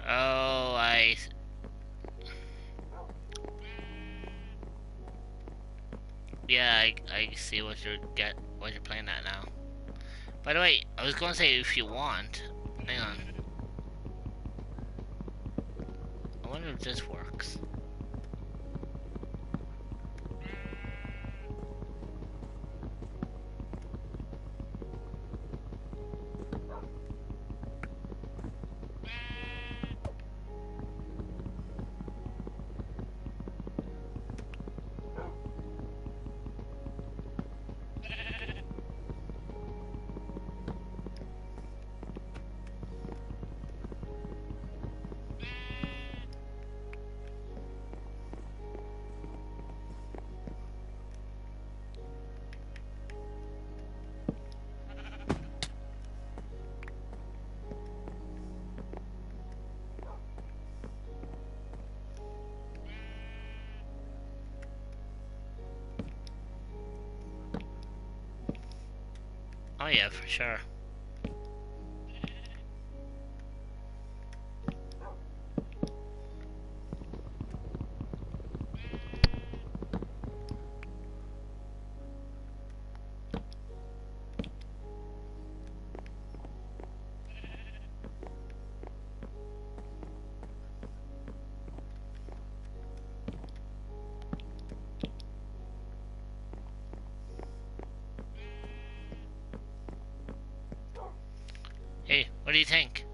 Oh, yeah, I see what you're playing at now. By the way, I was gonna say if you want, hang on, I wonder if this works. Oh yeah, for sure. Hey, what do you think?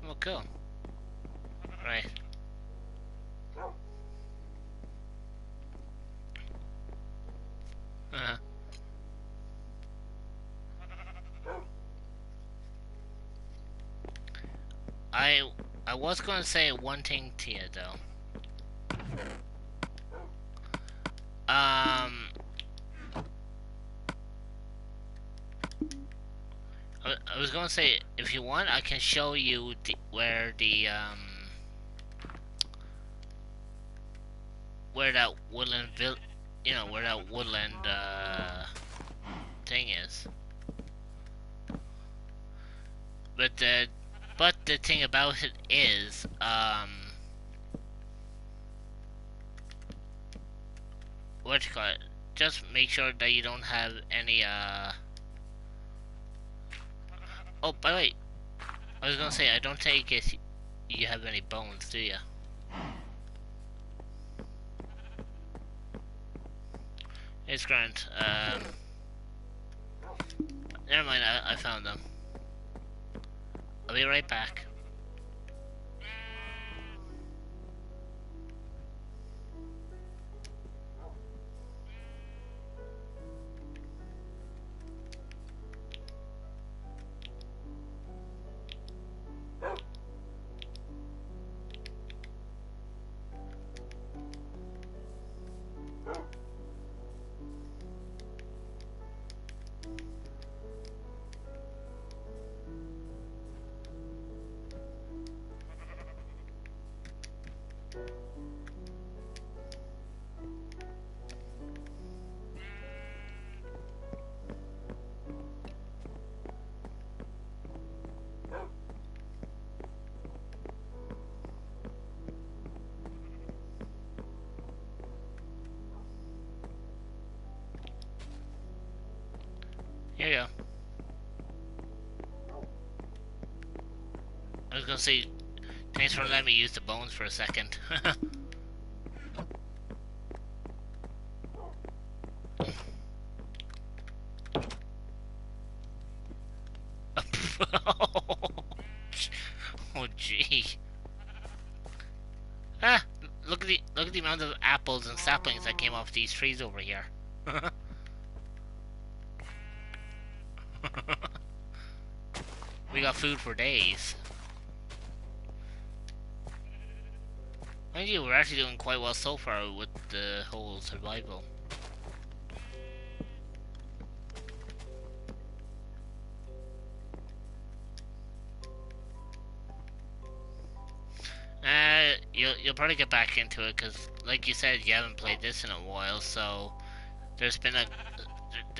Well, cool. Right. Uh, I I was gonna say one thing to you though. Um, I was gonna say if you want, I can show you where that where that woodland thing is. But But the thing about it is, what you call it? Just make sure that you don't have any, Oh, by the way, I was gonna say, I don't take it you have any bones, do you? It's grand. Never mind, I found them. I'll be right back. Here you go. I was gonna say, thanks for letting me use the bones for a second. Oh gee. Ah, look at the amount of apples and saplings that came off these trees over here. We got food for days. Mind you, we're actually doing quite well so far with the whole survival. You'll probably get back into it because, like you said, you haven't played this in a while. So there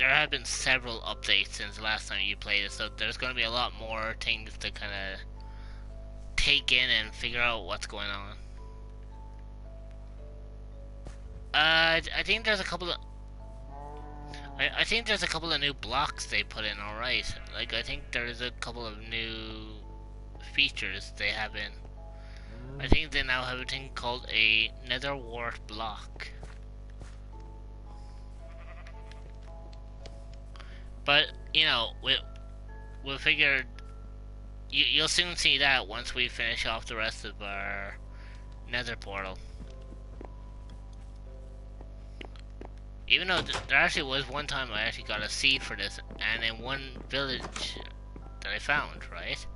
have been several updates since the last time you played it. So there's going to be a lot more things to kind of take in and figure out what's going on. I think there's a couple of. I think there's a couple of new blocks they put in. All right, like I think there's a couple of new features they have in. I think they now have a thing called a nether wart block. But, you know, we'll figure... You'll soon see that once we finish off the rest of our nether portal. Even though there actually was one time I actually got a seed for this, and in one village that I found, right?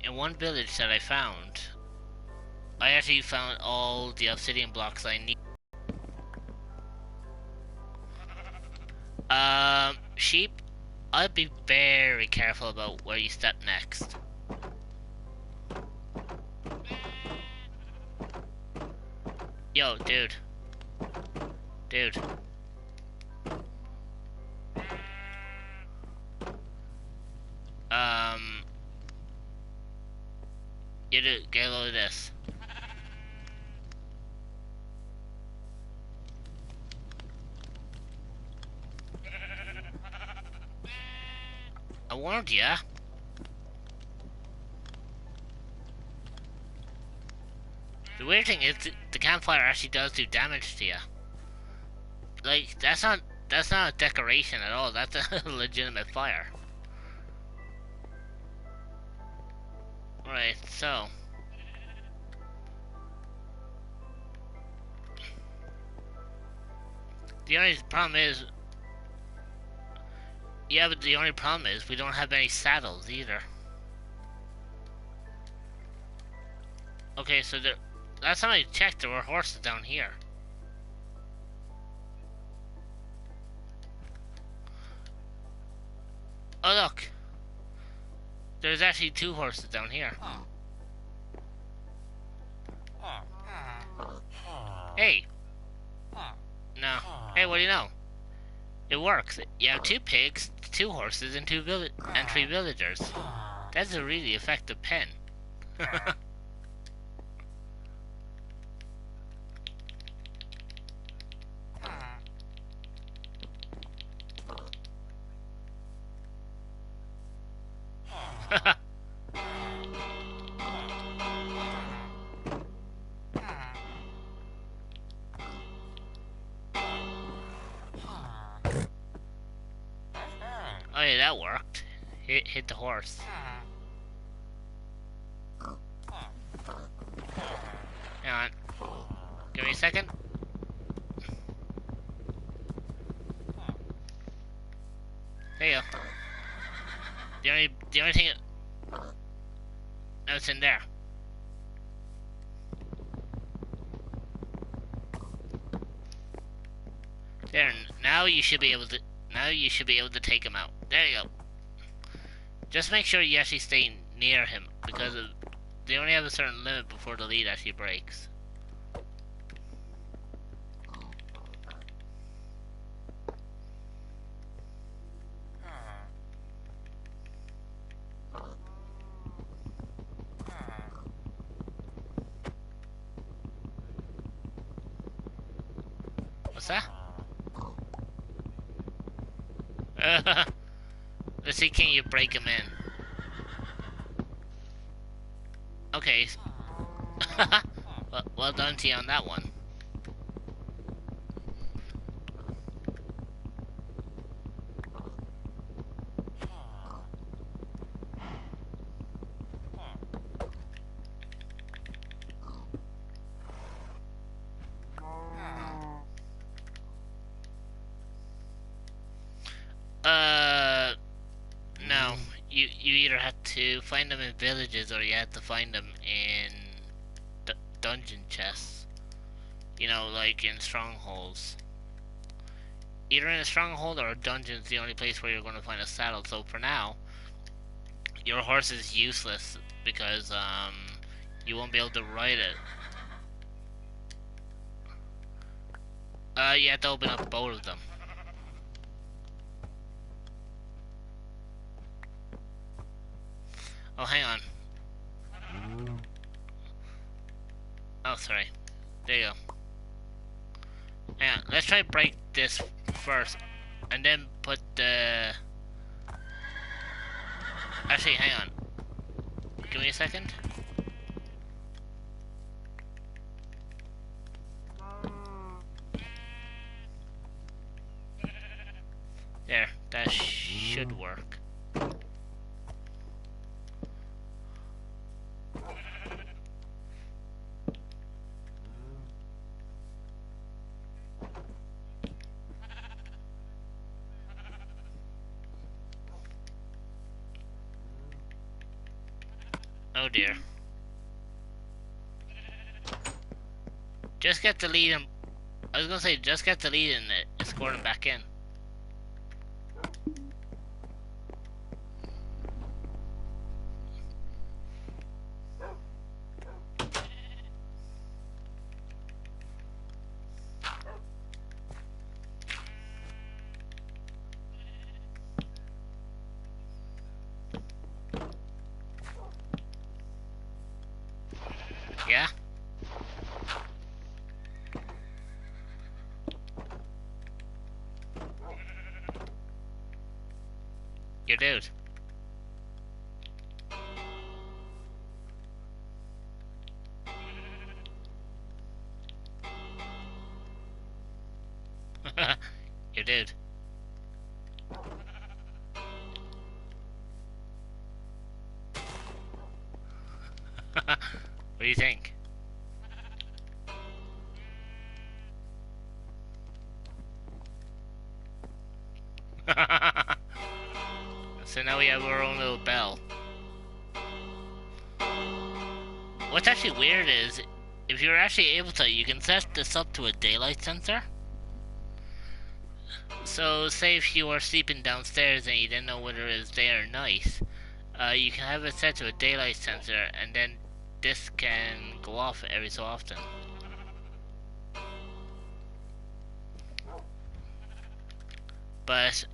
In one village that I found, I actually found all the obsidian blocks I need. Sheep, I'd be very careful about where you step next. Yo, dude. Dude. Get a load of this. I warned ya. The weird thing is the campfire actually does do damage to you. Like that's not a decoration at all. That's a legitimate fire. Right, so the only problem is, yeah, but the only problem is we don't have any saddles either. Okay, so last time I checked, there were horses down here. Oh look, there's actually 2 horses down here. Hey. No. Hey, what do you know? It works. You have 2 pigs, 2 horses, and 3 villagers. That's a really effective pen. Oh yeah, that worked. Hit the horse. Hang on. Give me a second. There you go. The only thing that's in there. There. Now you should be able to. Now you should be able to take him out. There you go. Just make sure you actually stay near him because they only have a certain limit before the lead actually breaks. What's that? Let's see, can you break him in? Okay. well done to you on that one. No. You either have to find them in villages or you have to find them in dungeon chests. You know, like in strongholds. Either in a stronghold or a dungeon is the only place where you're going to find a saddle. So for now, your horse is useless because you won't be able to ride it. You have to open up both of them. Oh, hang on. Oh, sorry. There you go. Hang on. Let's try to break this first, and then put the. Actually, hang on. Give me a second. There. That should work. Oh dear. Just get the lead and I was gonna say just get the lead and escort him back in. Yeah? You dude. You dude. What do you think? So now we have our own little bell. What's actually weird is, if you're actually able to, you can set this up to a daylight sensor. So, say if you are sleeping downstairs and you didn't know whether it was day or night, you can have it set to a daylight sensor, and then this can go off every so often. But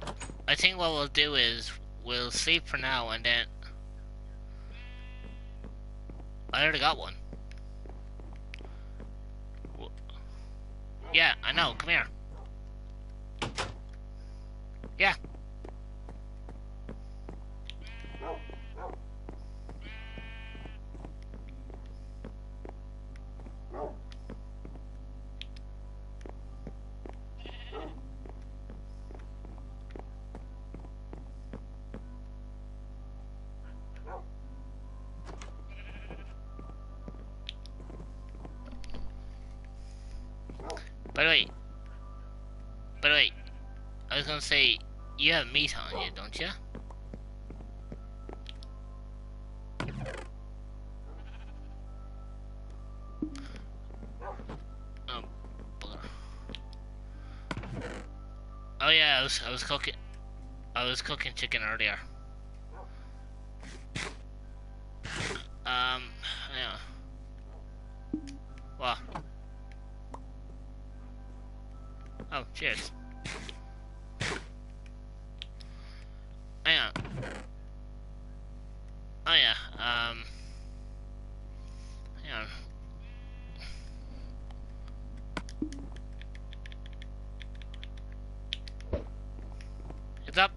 I think what we'll do is we'll sleep for now, and then I already got one. Yeah, I know. Come here. Yeah. By the way, I was gonna say, you have meat on you, don't you? Oh, bugger. Oh yeah, I was cooking chicken earlier. Yeah. What? Oh, cheers. Hang on. Oh yeah, hang on. It's up.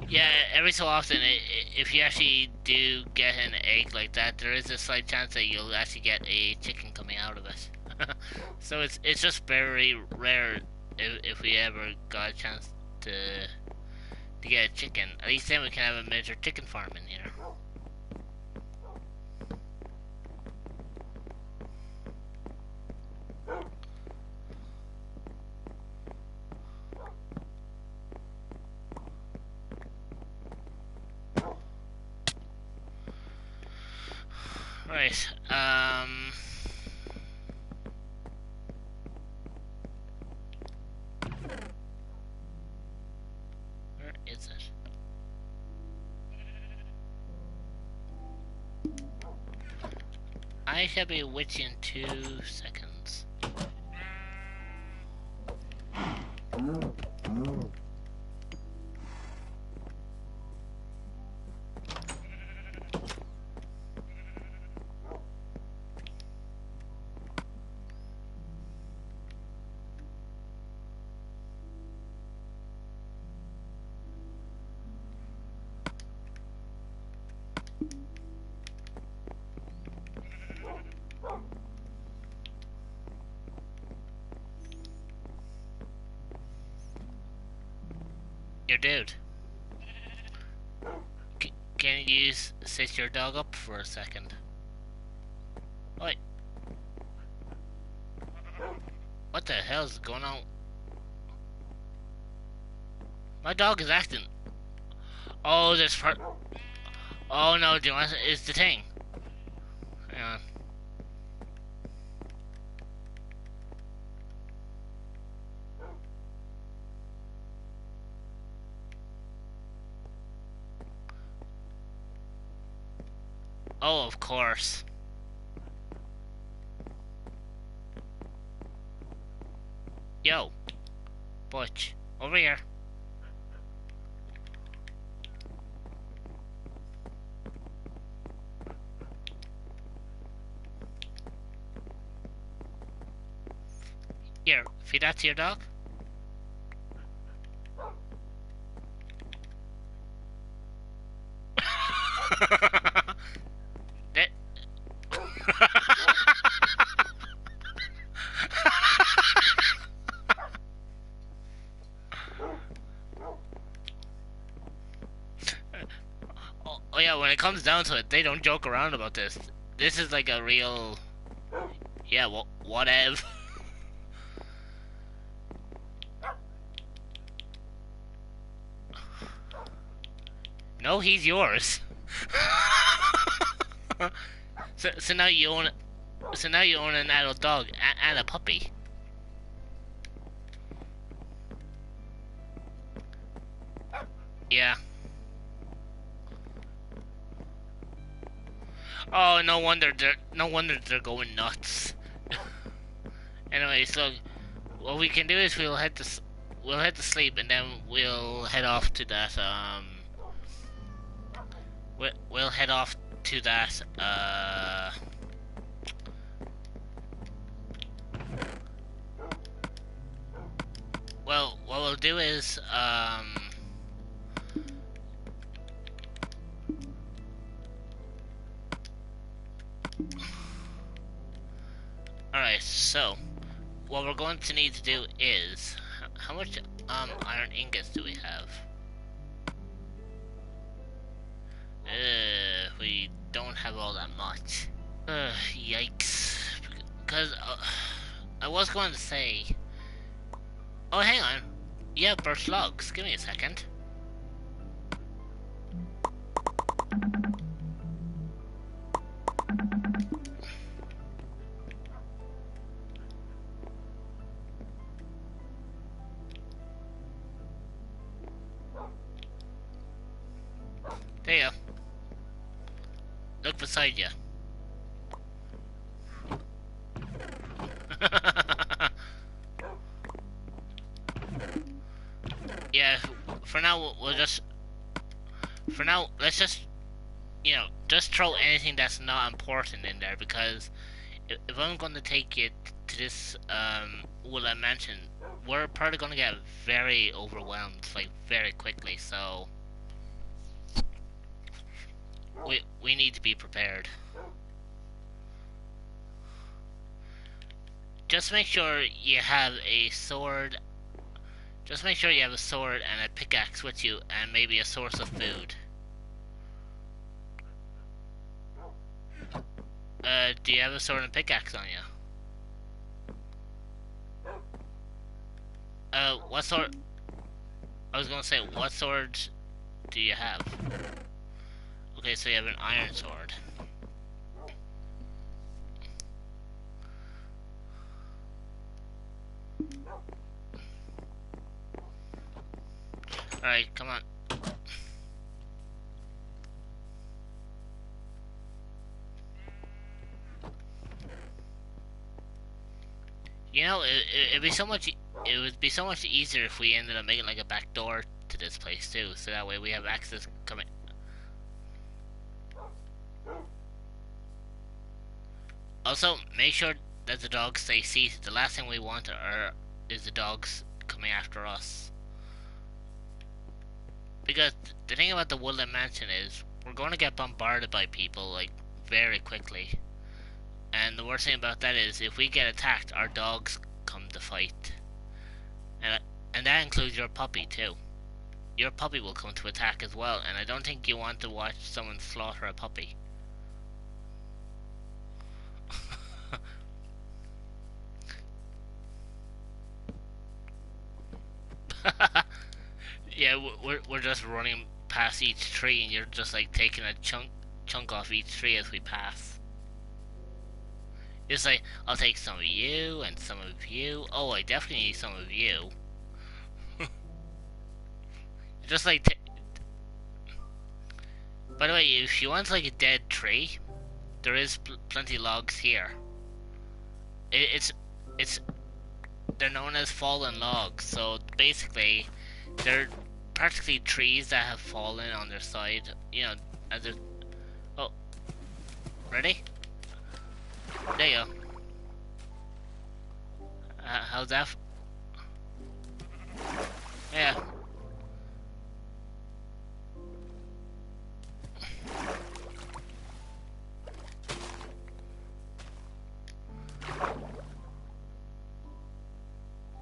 Yeah, every so often, if you actually do get an egg like that, there is a slight chance that you'll actually get a chicken coming out of it. So it's just very rare if we ever got a chance to get a chicken. At least then we can have a major chicken farm in here. Right. Where is it? I shall be with you in 2 seconds. Your dude. Can you sit your dog up for a second? Wait. What the hell is going on? My dog is acting. Oh, there's part. Oh no, do you want to? It's the thing. Hang on. Oh, of course. Yo, Butch, over here. Here, feed that to your dog. That- oh yeah, when it comes down to it, they don't joke around about this. This is like a real, yeah, whatever. No, he's yours. So now you own, so now you own an adult dog and a puppy. Yeah. Oh, no wonder they're going nuts. Anyway, so what we can do is we'll head to sleep, and then we'll head off to that we'll head off to that well, what we'll do is alright, so what we're going to need to do is how much iron ingots do we have? We don't have all that much. Yikes. Because I was going to say... Oh, hang on. Yeah, birch logs. Give me a second. There you go. Look beside you. Yeah, for now we'll just... For now, let's just... You know, just throw anything that's not important in there, because if I'm going to take it to this woodland mansion, we're probably going to get very overwhelmed, like, very quickly, so... We need to be prepared. Just make sure you have a sword. Just make sure you have a sword and a pickaxe with you, and maybe a source of food. Do you have a sword and pickaxe on you? What sword? I was gonna say, what sword do you have? Okay, so you have an iron sword. Alright, come on. You know, it'd be so much. It would be so much easier if we ended up making like a back door to this place too, so that way we have access coming. Also, make sure that the dogs stay seated. The last thing we want is the dogs coming after us. Because the thing about the woodland mansion is we're going to get bombarded by people like very quickly. And the worst thing about that is if we get attacked, our dogs come to fight. And that includes your puppy too. Your puppy will come to attack as well, and I don't think you want to watch someone slaughter a puppy. Yeah, we're just running past each tree, and you're just like taking a chunk off each tree as we pass. It's like, I'll take some of you and some of you. Oh, I definitely need some of you. Just like, by the way, if you want like a dead tree, there is plenty of logs here. It's they're known as fallen logs. So basically, they're practically trees that have fallen on their side. You know, as a... Oh, ready? There you go. How's that? Yeah.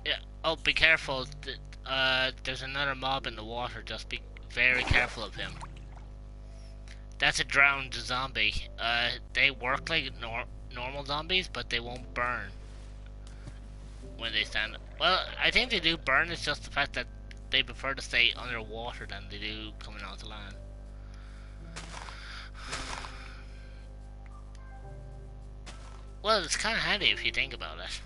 Yeah. Oh, be careful. There's another mob in the water. Just be very careful of him. That's a drowned zombie. They work like normal zombies, but they won't burn when they stand up. Well, I think they do burn. It's just the fact that they prefer to stay underwater than they do coming onto land. Well, it's kind of handy if you think about it.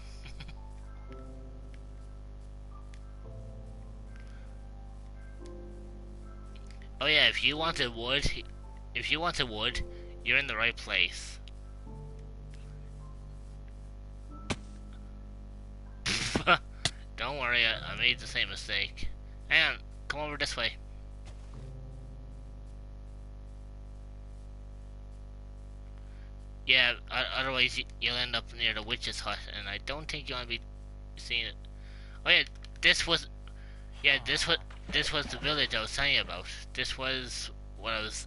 Oh yeah, if you wanted wood, you're in the right place. worry, I made the same mistake. Hang on, come over this way. Yeah, otherwise you'll end up near the witch's hut, and I don't think you want to be seeing it. Oh yeah, this was, yeah, this was the village I was telling you about. This was what I was.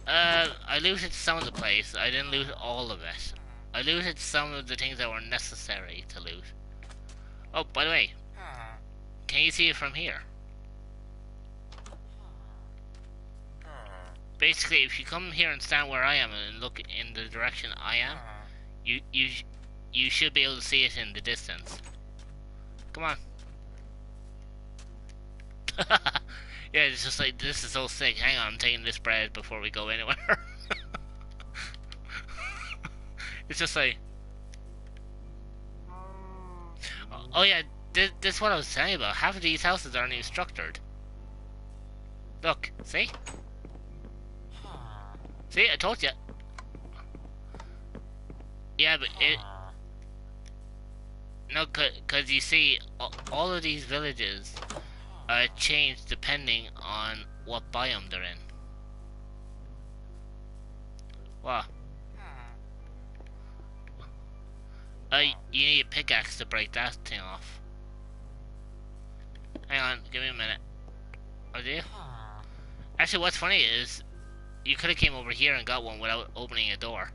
I looted some of the place. I didn't loot all of it. I looted some of the things that were necessary to loot. Oh, by the way, can you see it from here? Basically, if you come here and stand where I am and look in the direction I am, you should be able to see it in the distance. Come on. Yeah, it's just like, this is so sick. Hang on, I'm taking this bread before we go anywhere. It's just like... Oh yeah, this is what I was telling you about. Half of these houses aren't even structured. Look, see? See, I told you. Yeah, but it... No, cause you see, all of these villages change depending on what biome they're in. Wow. You need a pickaxe to break that thing off. Hang on, give me a minute. Oh, do you? Actually, what's funny is, you could have came over here and got one without opening a door.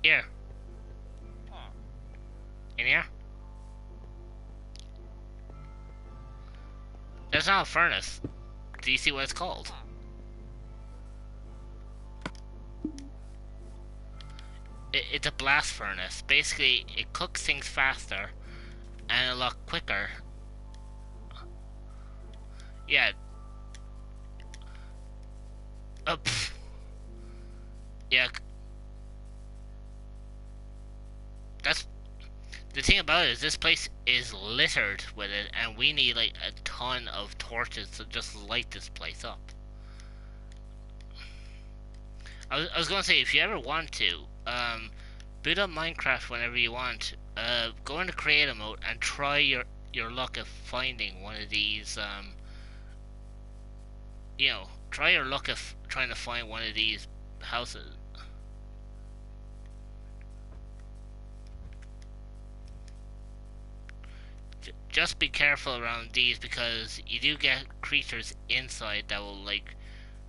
Here. In here? That's not a furnace. Do you see what it's called? It's a blast furnace. Basically, it cooks things faster and a lot quicker. Yeah. Yeah. That's the thing about it is this place is littered with it, and we need like a ton of torches to just light this place up. I was gonna say, if you ever want to, boot up Minecraft whenever you want. Go into creative mode and try your luck of finding one of these. You know, try your luck of trying to find one of these houses. Just be careful around these, because you do get creatures inside that will like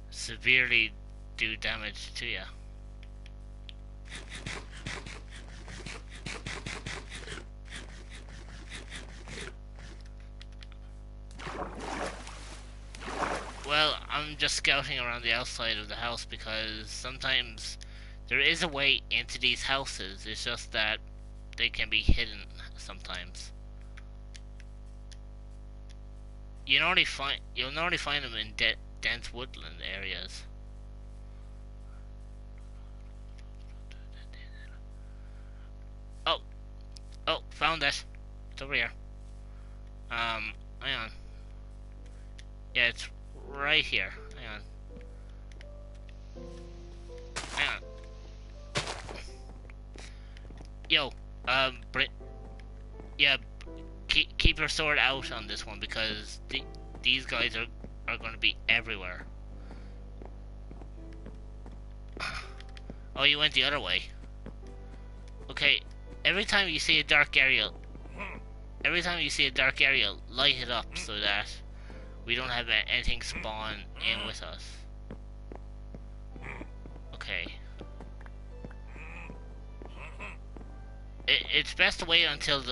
severely do damage to you. Well, I'm just scouting around the outside of the house because sometimes there is a way into these houses. It's just that they can be hidden sometimes. You'll normally find them in dense woodland areas. Oh, found it. It's over here. Hang on. Yeah, it's right here. Hang on. Hang on. Yo, yeah, keep your sword out on this one, because these guys are going to be everywhere. Oh, you went the other way. Okay, every time you see a dark area, light it up so that we don't have anything spawn in with us. Okay. It's best to wait until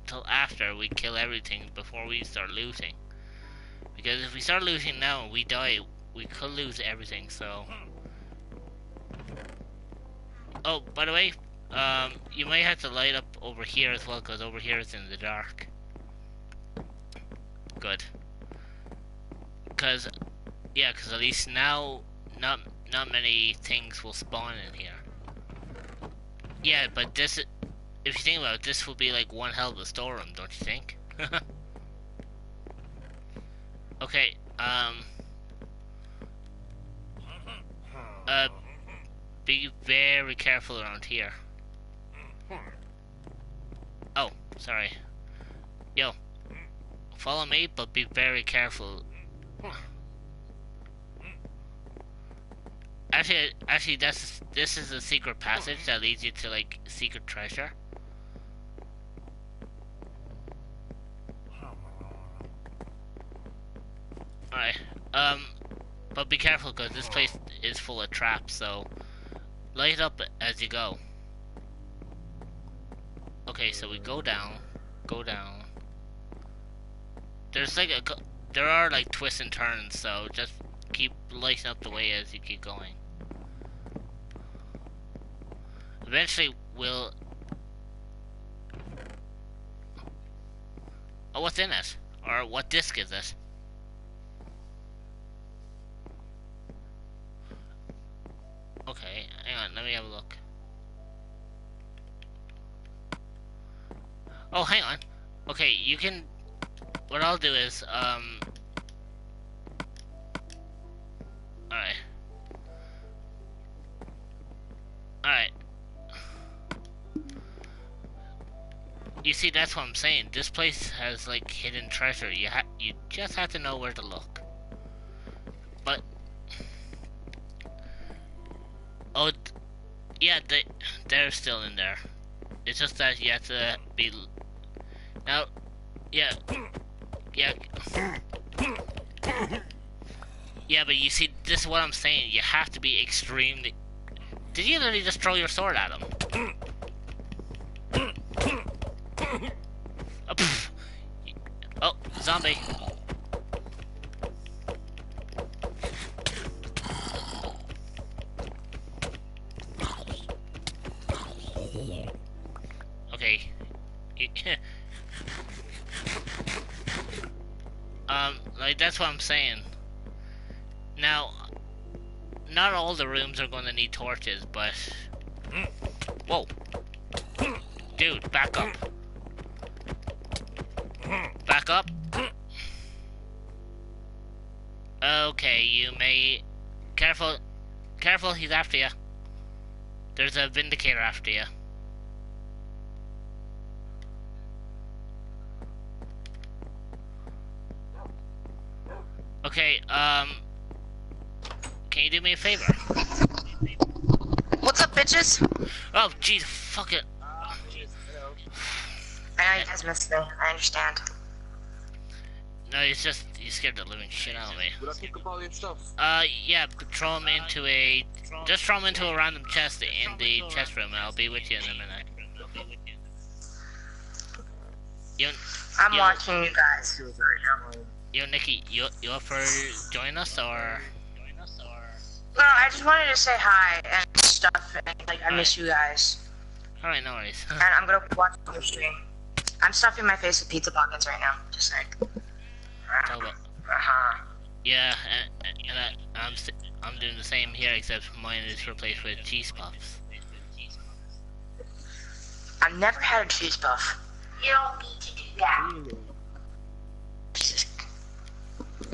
till after we kill everything before we start looting. Because if we start looting now and we die, we could lose everything, so... Oh, by the way, you might have to light up over here as well, because over here it's in the dark. Good. Because at least now, not many things will spawn in here. Yeah, but this, if you think about it, this will be like one hell of a storeroom, don't you think? Okay, Um, uh, be very careful around here. Oh, sorry. Yo, follow me, but be very careful. Actually, this is a secret passage that leads you to like secret treasure. Alright, but be careful because this place is full of traps, so light up as you go. Okay, so we go down. There's like there are like twists and turns, so just keep lighting up the way as you keep going. Eventually we'll... Oh, what's in it? Or what disc is it? Okay, hang on, let me have a look. Oh, hang on. Okay, you can... What I'll do is, Alright. Alright. You see, that's what I'm saying. This place has, like, hidden treasure. You just have to know where to look. But... Oh, yeah, they're still in there. It's just that you have to be... Now, yeah. Yeah. Yeah, but you see, this is what I'm saying. You have to be extremely... Did you literally just throw your sword at him? Oh, zombie. Okay. Like, that's what I'm saying. Now, not all the rooms are going to need torches, but... Whoa. Dude, back up. Back up. Okay, you may... Careful. Careful, he's after you. There's a Vindicator after you. Okay, can you do me a favor? What's up, bitches? Oh, jeez, fuck it. I know you guys missed me. I understand. No, it's just, you scared the living shit out of me. Would I pick up all your stuff? Yeah, throw him into a... Just throw him into a random chest in the chest room and I'll be with you in a minute. I'm watching you guys. Yo, Nikki, you up for joining us, or...? No, I just wanted to say hi and stuff, and, like, I miss you guys. Alright, no worries. And I'm gonna watch your stream. I'm stuffing my face with pizza pockets right now, just saying. Talk about... Uh-huh. Yeah, and I'm doing the same here, except mine is replaced with cheese puffs. I've never had a cheese puff. You don't need to do that. Jesus. I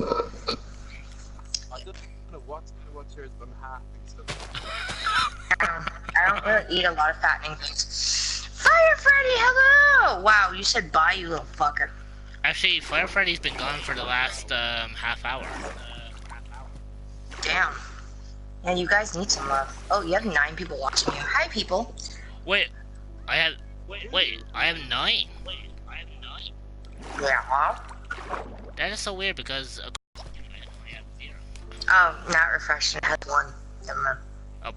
don't know what's yours, but I'm happy. So. I don't really eat a lot of fattening things. Fire Freddy, hello! Wow, you said bye, you little fucker. Actually, Fire Freddy's been gone for the last half hour. Damn. And you guys need some love. Oh, you have 9 people watching you. Hi, people. Wait, I have 9. Yeah, huh? That is so weird because... Oh, not refreshed. It has 1. Never mind. Oh,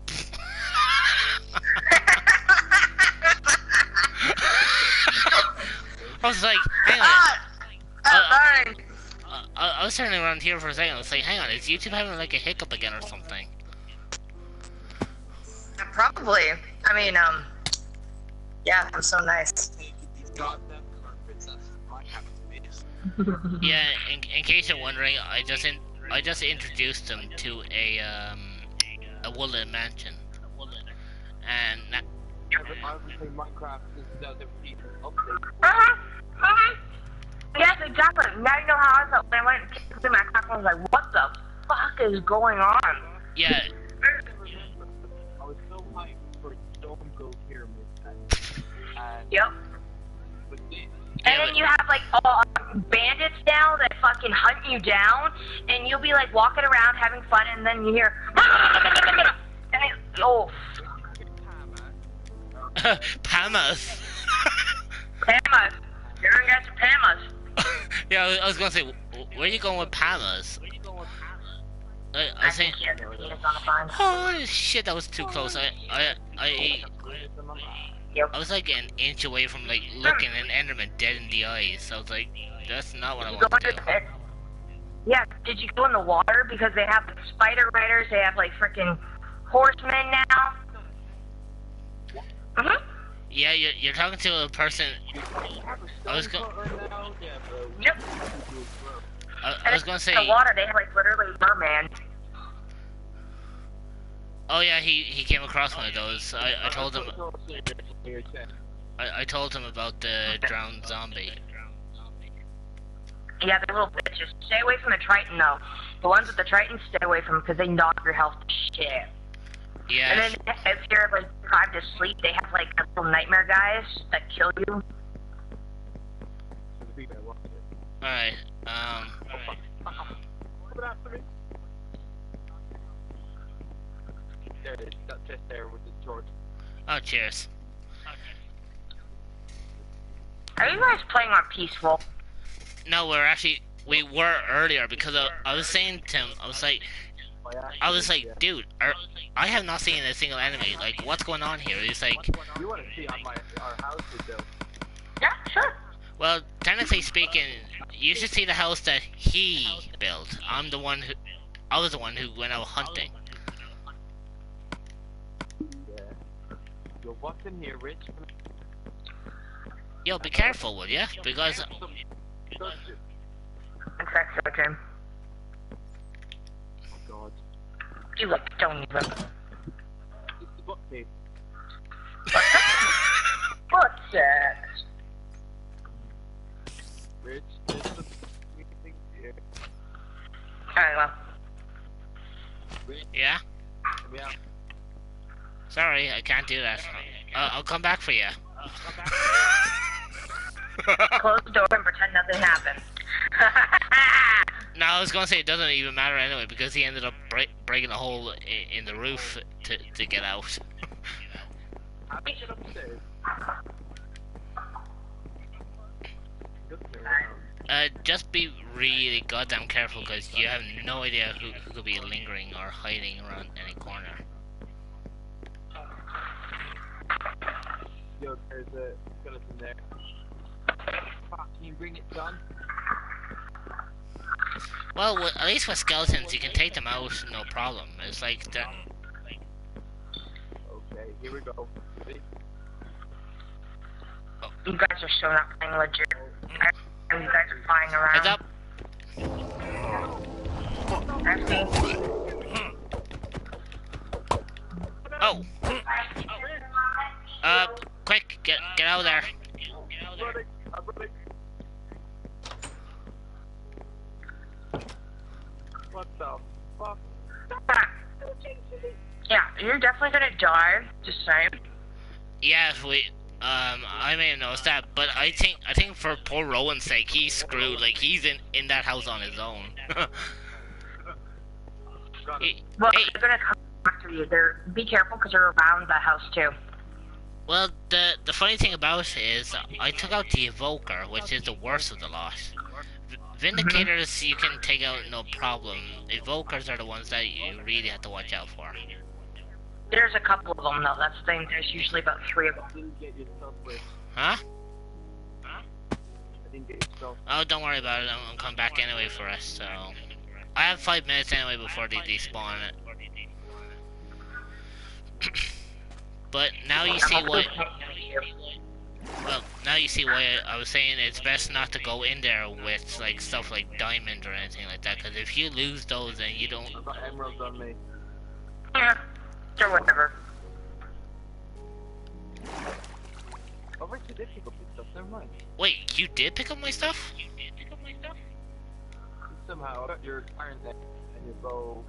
I was like, hang on. I was turning around here for a second. I was like, hang on, is YouTube having like a hiccup again or something? Probably. I mean, yeah, I'm so nice. Yeah, in case you're wondering, I just introduced him to a woodland mansion, and I would say Minecraft is the update. Yes, exactly. Now you know how I felt when I went to my class. I was like, what the fuck is going on? Yeah, I was so hyped for Stone Cold Pyramid and Yep. but then And then you have like bandits now that fucking hunt you down, and you'll be like walking around having fun, and then you hear, and it, oh, Pamas. Pamas. You're gonna get some Pamas. Yeah, I was gonna say, where are you going with Pamas? I was saying, think he has a penis on the phone. holy shit, that was too close. Yep. I was like an inch away from like looking an Enderman dead in the eyes. So I was like, that's not what I Did you want go to in do. the Yeah, did you go in the water? Because they have spider riders, they have like freaking horsemen now. Yeah, you're talking to a person. I was going. Yep. I was gonna say. In the water, they have like literally merman. Oh yeah, he came across one of those. I told him. I told him about the drowned zombie. Yeah, they're little bitches. Stay away from the Triton though. The ones with the Triton, stay away from because they knock your health to shit. Yeah. And then if you're like deprived of sleep, they have like little nightmare guys that kill you. Alright. There it is. That's just there with the torch. Oh, cheers. Are you guys playing on peaceful? No, we were earlier because I was saying to him, I was like, dude, I have not seen a single enemy. Like, what's going on here? He's like, You want to see how our house is built? Yeah, sure. well, technically speaking, you should see the house that he built. I was the one who went out hunting. Yeah. Yo, what's in here, Rich? Yo, be careful, will ya? Because In fact, so, Jim. Oh God. You look, don't even. It's the bookcase. What's that? Rich, there's some things here. Alright, well. Rich, yeah. yeah. Sorry, I can't do that. I'll come back for you. Close the door and pretend nothing happened. No, I was gonna say it doesn't even matter anyway because he ended up breaking a hole in the roof to get out. How do you get upstairs? Just be really goddamn careful because you have no idea who could be lingering or hiding around any corner. Yo, there's a skeleton there. Fuck, can you bring it down? Well, at least with skeletons, you can take them out, no problem. It's like that. Okay, here we go. Ready? You guys are still not playing legit. And you guys are flying around. Heads up. Oh. Quick, get out of there. I'm running. What the fuck? Yeah, you're definitely gonna die. Just saying. Yeah, I may have noticed that, but I think for poor Rowan's sake, he's screwed. Like he's in that house on his own. Well, Hey. they're gonna come after you. Be careful because they're around the house too. Well, the funny thing about it is, I took out the Evoker, which is the worst of the lot. Vindicators you can take out no problem. Evokers are the ones that you really have to watch out for. There's a couple of them though. That's the thing. There's usually about 3 of them. I didn't get your stuff, Rich. Huh? I didn't get your stuff. Oh, don't worry about it. I'm gonna come back anyway for us. So I have 5 minutes anyway before they despawn it. But now you see what. Well, now you see why I was saying it's best not to go in there with like stuff like diamond or anything like that. Because if you lose those, then you don't. I've got emeralds on me. Yeah, or whatever. Oh, Richard did pick up his stuff, never mind. Wait, you did pick up my stuff? Somehow I got your iron net and your bow.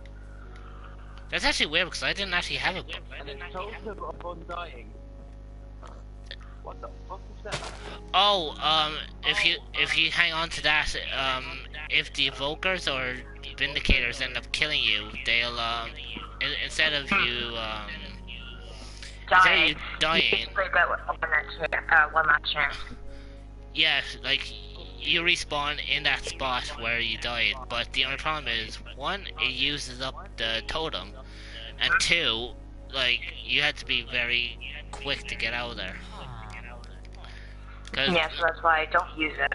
That's actually weird because I didn't actually have a. And then totem of undying. What the fuck is that? Oh, if you hang on to that, if the evokers or vindicators end up killing you, they'll instead of you Dying. dying, You get one last chance. yeah, like you respawn in that spot where you died. But the only problem is, one, it uses up the totem, and two, like you had to be very quick to get out of there. Yeah, so that's why I don't use it.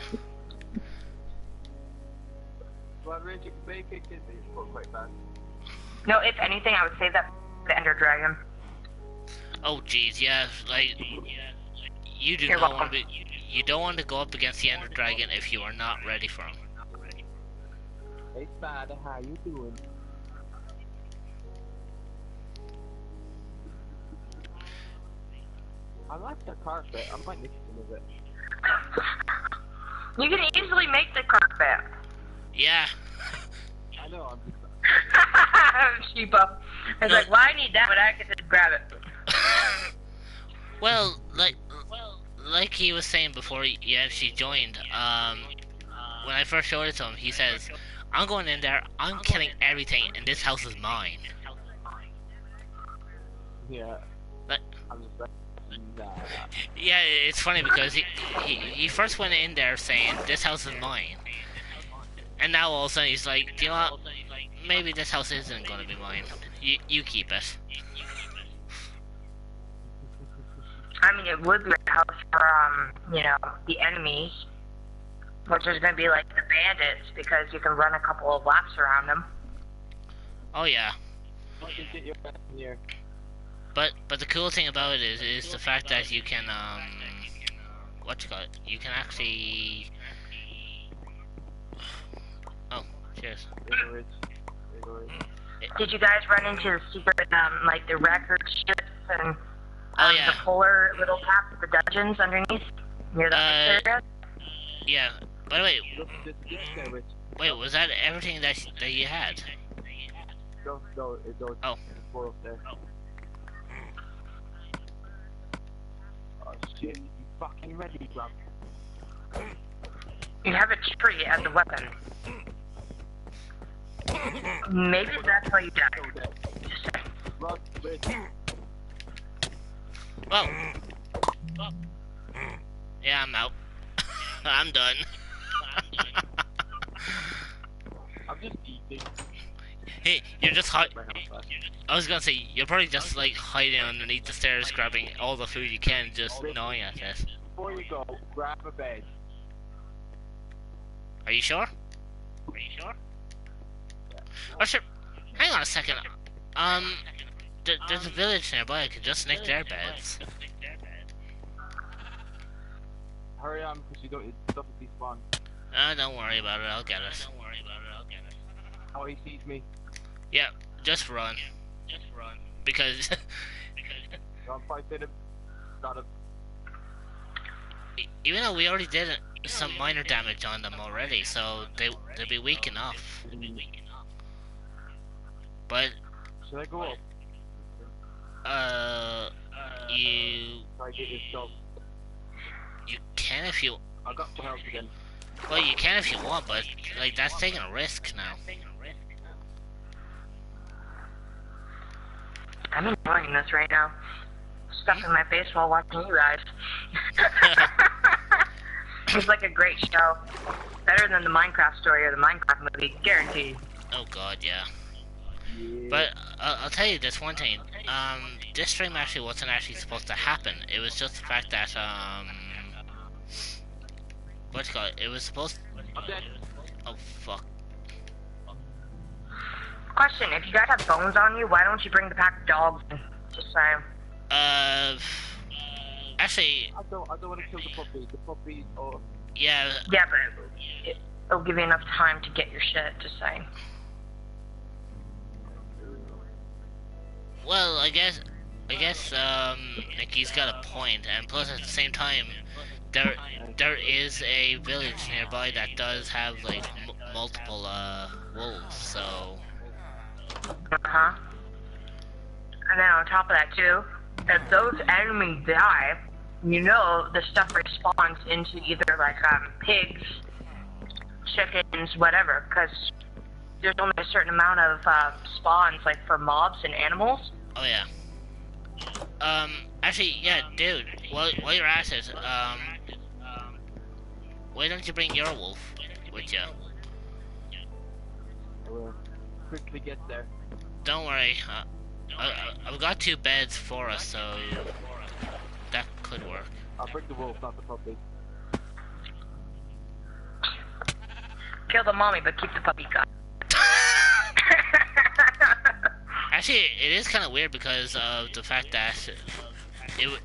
Well, Richard, they kicked in, they just fought quite bad. No, if anything, I would save that for the Ender Dragon. Oh jeez, yeah, like you do You're not welcome. want to be, you don't want to go up against the Ender Dragon if you are not ready for him. Hey, Spider, how you doing? I like the carpet. I might nick some of it. You can easily make the carpet. Yeah. I know, I'm just... Sheepa. I was like, well, I need that, but I can just grab it. Well, like he was saying before he actually joined, when I first showed it to him, he says, I'm going in there, I'm killing everything, and this house is mine. Yeah. But, I'm just like... Nah. yeah, it's funny because he first went in there saying, this house is mine. And now all of a sudden he's like, do you know what? Maybe this house isn't going to be mine. You keep it. I mean, it would be a house for, you know, the enemies, which is going to be like the bandits, because you can run a couple of laps around them. Oh yeah. What you get your ass in here? But the cool thing about it is the fact that you can what you call it? You can actually. Oh, cheers. Ignorance. Did you guys run into the secret, like the record ships and Oh yeah. the polar little paths of the dungeons underneath near the area? Yeah. By the way, Look at this again, Rich. wait, was that everything that you had? Don't, Oh. Four up there. Oh shit, you fucking ready, bro? You have a tree as a weapon. Maybe that's why you died. Run, Rich. Well. Yeah, I'm out. I'm done. I'm just eating. Hey, you're just hiding. My house back. I was gonna say, you're probably just like hiding underneath the stairs, grabbing all the food you can, just gnawing at it. Before you go, grab a bed. Are you sure? Oh, sure. Hang on a second. There's a village nearby. I could just nick their beds. Hurry on, because you don't. Stuff will despawn. Don't worry about it. I'll get it. Oh, he sees me. Yeah, just run. Because Don't fight him. Got him. even though we already did some minor damage on them already, so they'll be weak enough. But Should I go up? you Try to get your stuff. can if you. I got my health again. Well, you can if you want, but like that's taking a risk now. I'm enjoying this right now. Stuff in my face while watching you guys. It's like a great show. Better than the Minecraft story or the Minecraft movie, guaranteed. Oh god, yeah. Yeah. But I'll tell you this one thing. This stream actually wasn't actually supposed to happen. It was just the fact that what you call it? It was supposed. I'm dead. Oh fuck. Question, if you guys have bones on you, why don't you bring the pack of dogs in? Just saying. Actually, I don't want to kill the puppy. The puppy. Oh. yeah. Yeah, but it'll give you enough time to get your shit, just saying. Well, I guess I guess Nikki's got a point, and plus at the same time, there there is a village nearby that does have like multiple wolves. So Uh-huh. And then on top of that too, if those enemies die, you know the stuff respawns into either like pigs, chickens, whatever, because there's only a certain amount of spawns like for mobs and animals. oh yeah. Actually, yeah, dude. While you're at it, why don't you bring your wolf with you? I will quickly get there. Don't worry. I've got 2 beds for us, so that could work. I'll bring the wolf, not the puppy. Kill the mommy, but keep the puppy cut. Actually, it is kind of weird because of the fact that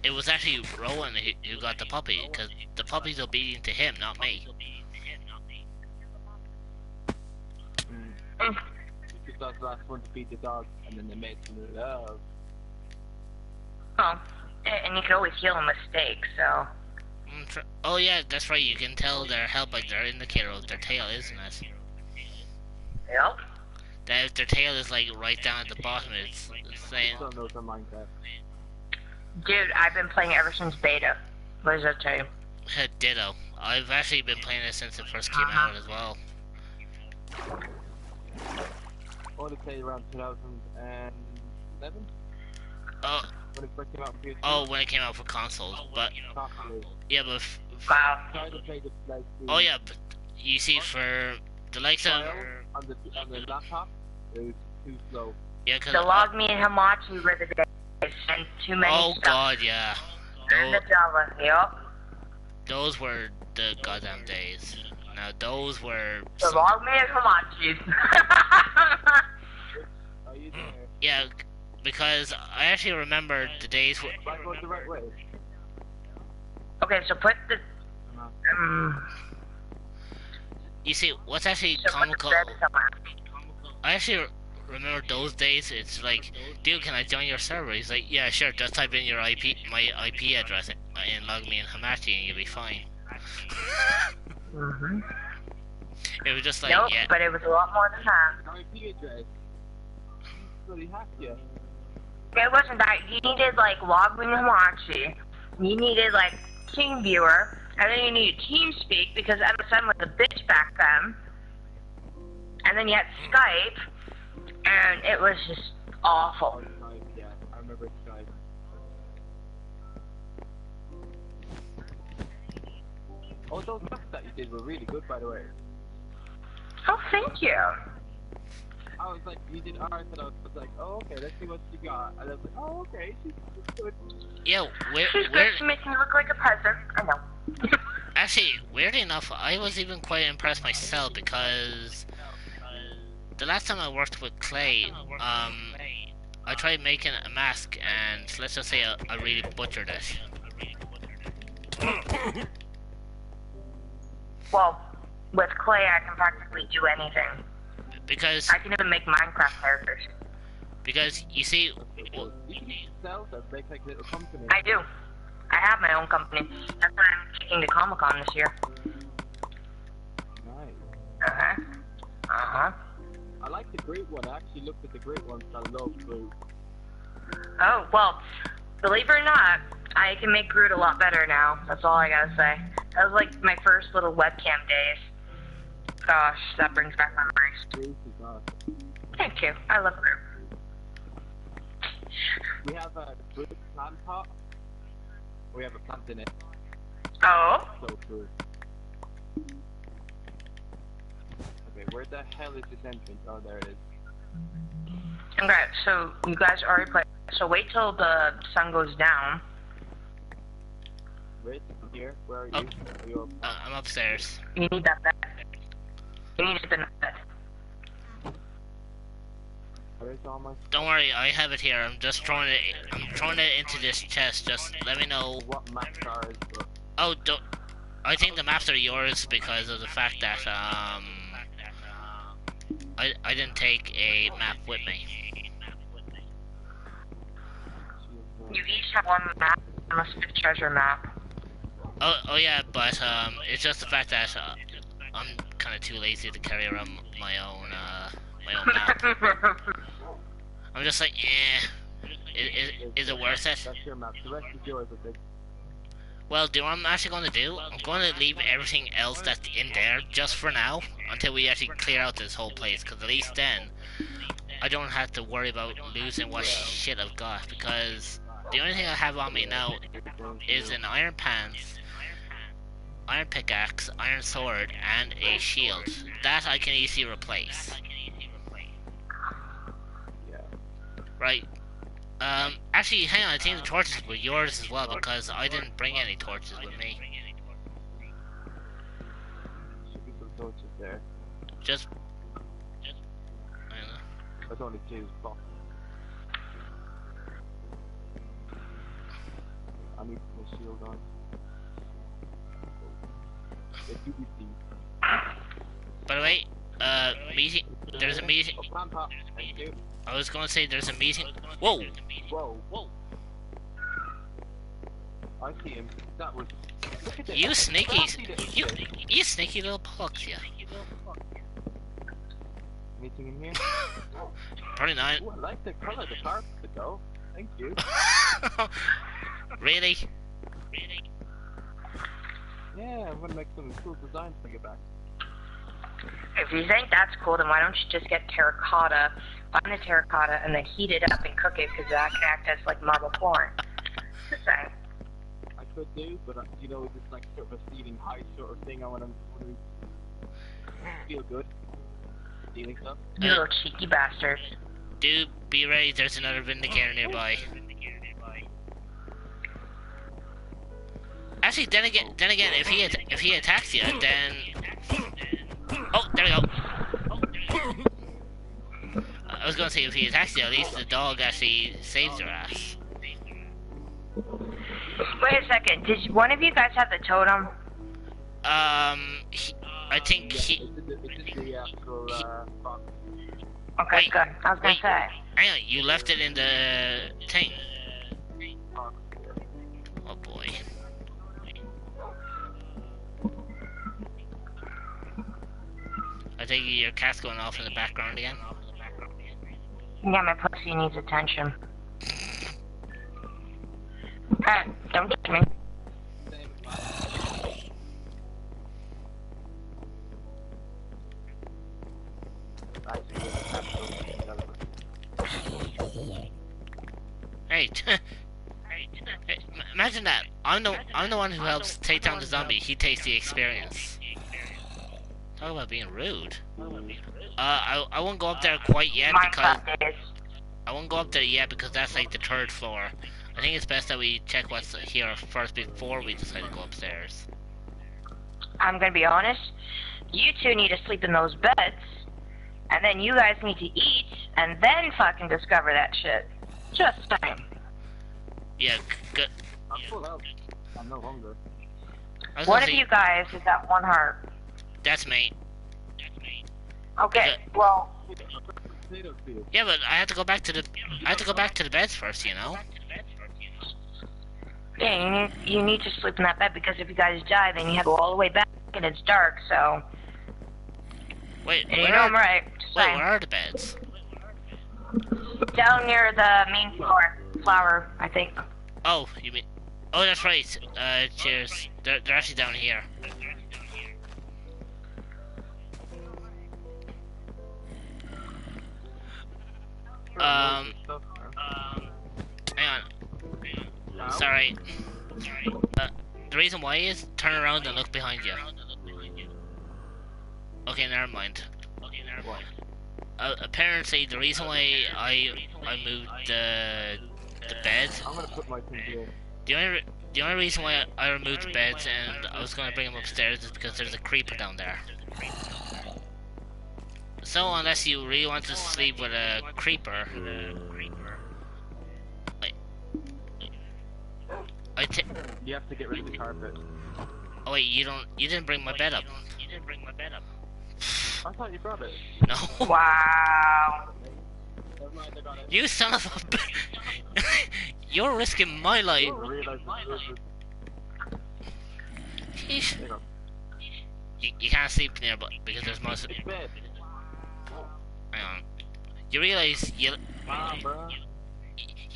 it was actually Rowan who got the puppy, because the puppy's obedient to him, not me. Because that's the last one to feed the dog, and then they made some love. Oh, and you can always heal a mistake, so. Oh yeah, that's right, you can tell their health by their indicator of their tail, isn't it? Yep. That if their tail is like right down at the bottom, it's saying... I don't know from Minecraft. Dude, I've been playing ever since beta. What does that tell you? Ditto. I've actually been playing it since it first came out as well. I want to say around 2011? Oh, When it first came out for PS2? oh, when it came out for consoles, but... Possibly. Yeah, but... Wow. Trying to play the, like, the Oh yeah, but you see, for the likes of... on the laptop, it was too slow. Yeah, cause... The log me and Hamachi were the days, and too many Oh stuff. god, yeah. And the Java, yep. Those were the goddamn days. Now, those were... The log me and Hamachi. Are you there? Yeah, because I actually remember the days where... Am I going the right way? Okay, so put the... You see, what's actually so put the comical... bed somewhere. I actually remember those days. It's like, dude, can I join your server? He's like, yeah, sure. Just type in your my IP address and log me in Hamachi, and you'll be fine. It was just like, Nope, yeah. but it was a lot more than that. IP address. Bloody hacked you. It wasn't that. You needed, like, log me and Hamachi. You needed, like, TeamViewer. And then you needed TeamSpeak, because MSN was a bitch back then. And then you had Skype. And it was just awful. Skype, yeah, I remember Skype. Oh, those maps that you did were really good, by the way. Oh, thank you. I was like, you did art, and I was like, oh, okay, let's see what you got. And I was like, oh, okay, she's good. Yeah, She's good. She makes me look like a peasant. I know. actually, weirdly enough, I was even quite impressed myself because the last time I worked with clay, I tried making a mask, and let's just say I really butchered it. Well, with clay, I can practically do anything. Because I can even make Minecraft characters. you see, You can sell them, make like a little company. I do. I have my own company. That's why I'm taking to Comic-Con this year. Nice. Uh-huh. Uh-huh. I like the great one. I actually looked at the great ones. I love Groot. Oh, well, believe it or not, I can make Groot a lot better now. That's all I gotta say. That was like my first little webcam days. Gosh, that brings back memories. Groot is awesome. Thank you. I love Groot. We have a Groot plant pot. We have a plant in it. Oh? So good. Okay, where the hell is this entrance? Oh, there it is. Okay, so you guys already played. So wait till the sun goes down. Wait, here. Where are you? Oh. Are you up? I'm upstairs. You need that bed. You need the bed. Where's all my... Don't worry, I have it here. I'm just throwing it. I'm throwing it into this chest. Just let me know. What maps are it? But Oh, don't. I think the maps are yours because of the fact that I didn't take a map with me. You each have one map, unless it's a treasure map. Oh yeah, but it's just the fact that I'm kind of too lazy to carry around my own map. I'm just like, is it worth it? That's your map. The rest is yours, I think. Well, do you know what I'm actually going to do? I'm going to leave everything else that's in there just for now, until we actually clear out this whole place, because at least then, I don't have to worry about losing what shit I've got, because the only thing I have on me now is an iron pants, iron pickaxe, iron sword, and a shield. That I can easily replace. Yeah. Right. Actually, hang on, I think the torches were yours as well, because I didn't bring any torches with me. Should be some torches there. Just I don't know. There's only 2 blocks. I need my shield on. If you see. By the way, meeting, there's a meeting. Oh, plant pot. Thank you. I was going to say there's a meeting. Whoa! Whoa. I see him. That was. Look at this. You sneaky, You. you sneaky little pucks, yeah. Anything in here? 29. Ooh, I like the color of the carpet though. Thank you. Really? Yeah, I'm gonna make some cool designs when I get back. If you think that's cool, then why don't you just get terracotta, find the terracotta, and then heat it up and cook it, because that can act as like marble flooring. Just saying. I could do, but you know, it's like sort of a ceiling height sort of thing. I want to feel good. Ceiling stuff. You little cheeky bastard. Dude, be ready, there's another vindicator nearby. Actually, then again, if he attacks you, then... Oh, there we go. I was gonna say if he attacks you, at least the dog actually saves your ass. Wait a second. Did one of you guys have the totem? I think he... It's in the actual box. Okay, Wait, good. I was gonna wait. say. Hang on, you left it in the thing. Oh boy. I think your cat's going off in the background again. Yeah, my pussy needs attention. Hey, don't touch me. Hey, hey, imagine that. I'm the one who helps take down the zombie. He takes the experience. Talk about being rude. I won't go up there quite yet because I won't go up there yet because that's like the 3rd floor. I think it's best that we check what's here first before we decide to go upstairs. I'm gonna be honest. You two need to sleep in those beds, and then you guys need to eat, and then fucking discover that shit. Just saying. Yeah, good. I'm full health. I'm no longer. One of you guys is at 1 heart. That's me. Okay, well, Yeah, but I have to go back to the beds first, you know. yeah, you need to sleep in that bed because if you guys die, then you have to go all the way back and it's dark. So, Wait, and you know I'm right. Just wait, saying. where are the beds? Down near the main flower, I think. Oh, you mean? Oh, that's right. Cheers. They're actually down here. Hang on. Sorry. The reason why is turn around and look behind you. Okay, never mind. Apparently, the reason why I moved the bed. I'm gonna put my thing here. The only reason why I removed the beds and I was gonna bring them upstairs is because there's a creeper down there. So unless you really want to sleep with a creeper, You have to get rid of the carpet. oh wait, you didn't bring my bed up. I thought you brought it. No. Wow. Never mind, I got it. You son of a You're risking my life. Sheesh. You can't sleep nearby because there's monsters. Hang on. You realize you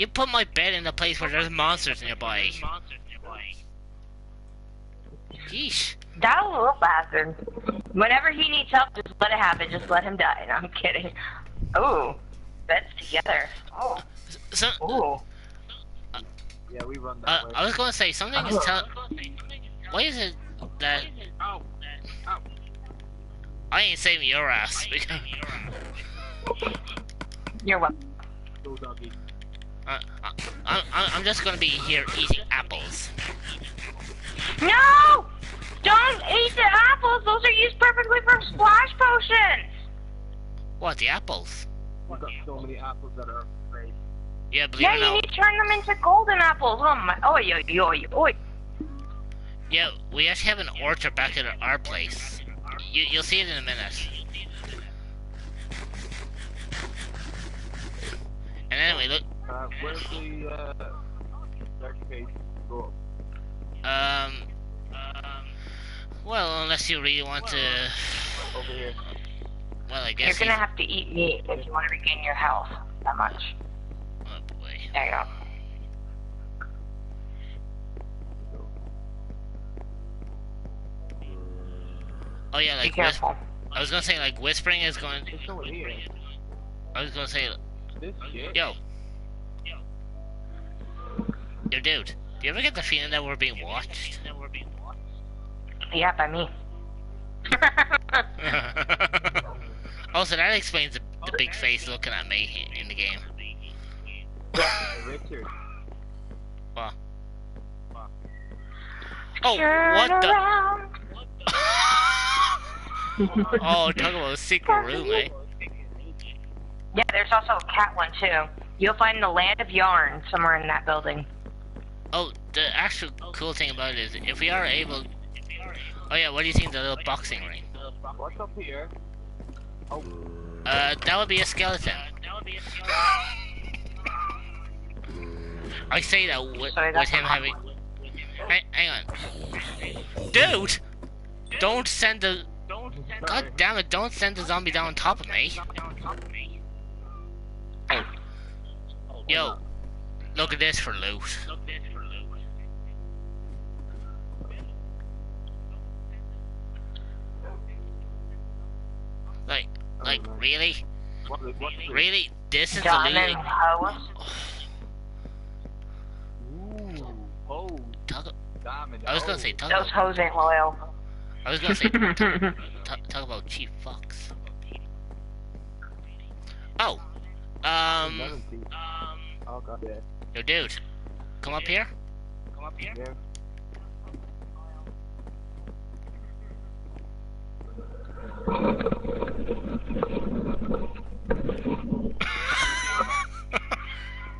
put my bed in a place where there's monsters nearby. Yeesh. That little bastard. Whenever he needs help, just let it happen. Just let him die. No, I'm kidding. Ooh, beds together. Oh. So, Ooh. Yeah, we run that way. I was gonna say something is why is it that I ain't saving your ass because You're welcome. Go doggy. I'm just gonna be here eating apples. No! Don't eat the apples. Those are used perfectly for splash potions. What, the apples? We've got so many apples that are great. Yeah, believe Yeah, it or you not. need to turn them into golden apples. Oh my! Oi, oi, oi, oi. Yeah, we actually have an orchard back at our place. You'll see it in a minute. And anyway, look. Where's the staircase go? Well, unless you really want to. Over here. Well, I You're guess gonna have to eat meat if you want to regain your health. That much. Oh boy. There you go. Oh yeah, Be like careful. I was gonna say like whispering is going. There's no one here. I was gonna say, This shit. yo, dude, do you ever get the feeling that we're being watched? Yeah, by me. Also, that explains the big face looking at me in the game. Richard. What? Oh, Turn what the? around. Oh, talk about a secret room, eh? Yeah, there's also a cat one too. You'll find the Land of Yarn somewhere in that building. Oh, the actual cool thing about it is, if we are able... Oh yeah, what do you think of the little boxing ring? What's up here? Oh. That would be a skeleton. I say that with him having... Hang on. Dude! Don't send the... God damn it, don't send the zombie down on top of me. Oh. Yo, look at this for loot. Like, really? Really? This is the Diamond loot? hose. Ooh. Oh. Diamond. I was gonna say, Those hoes ain't loyal. I was gonna say, talk about cheap fucks. Oh, Oh god, yeah. yo, dude, come up here. Yeah.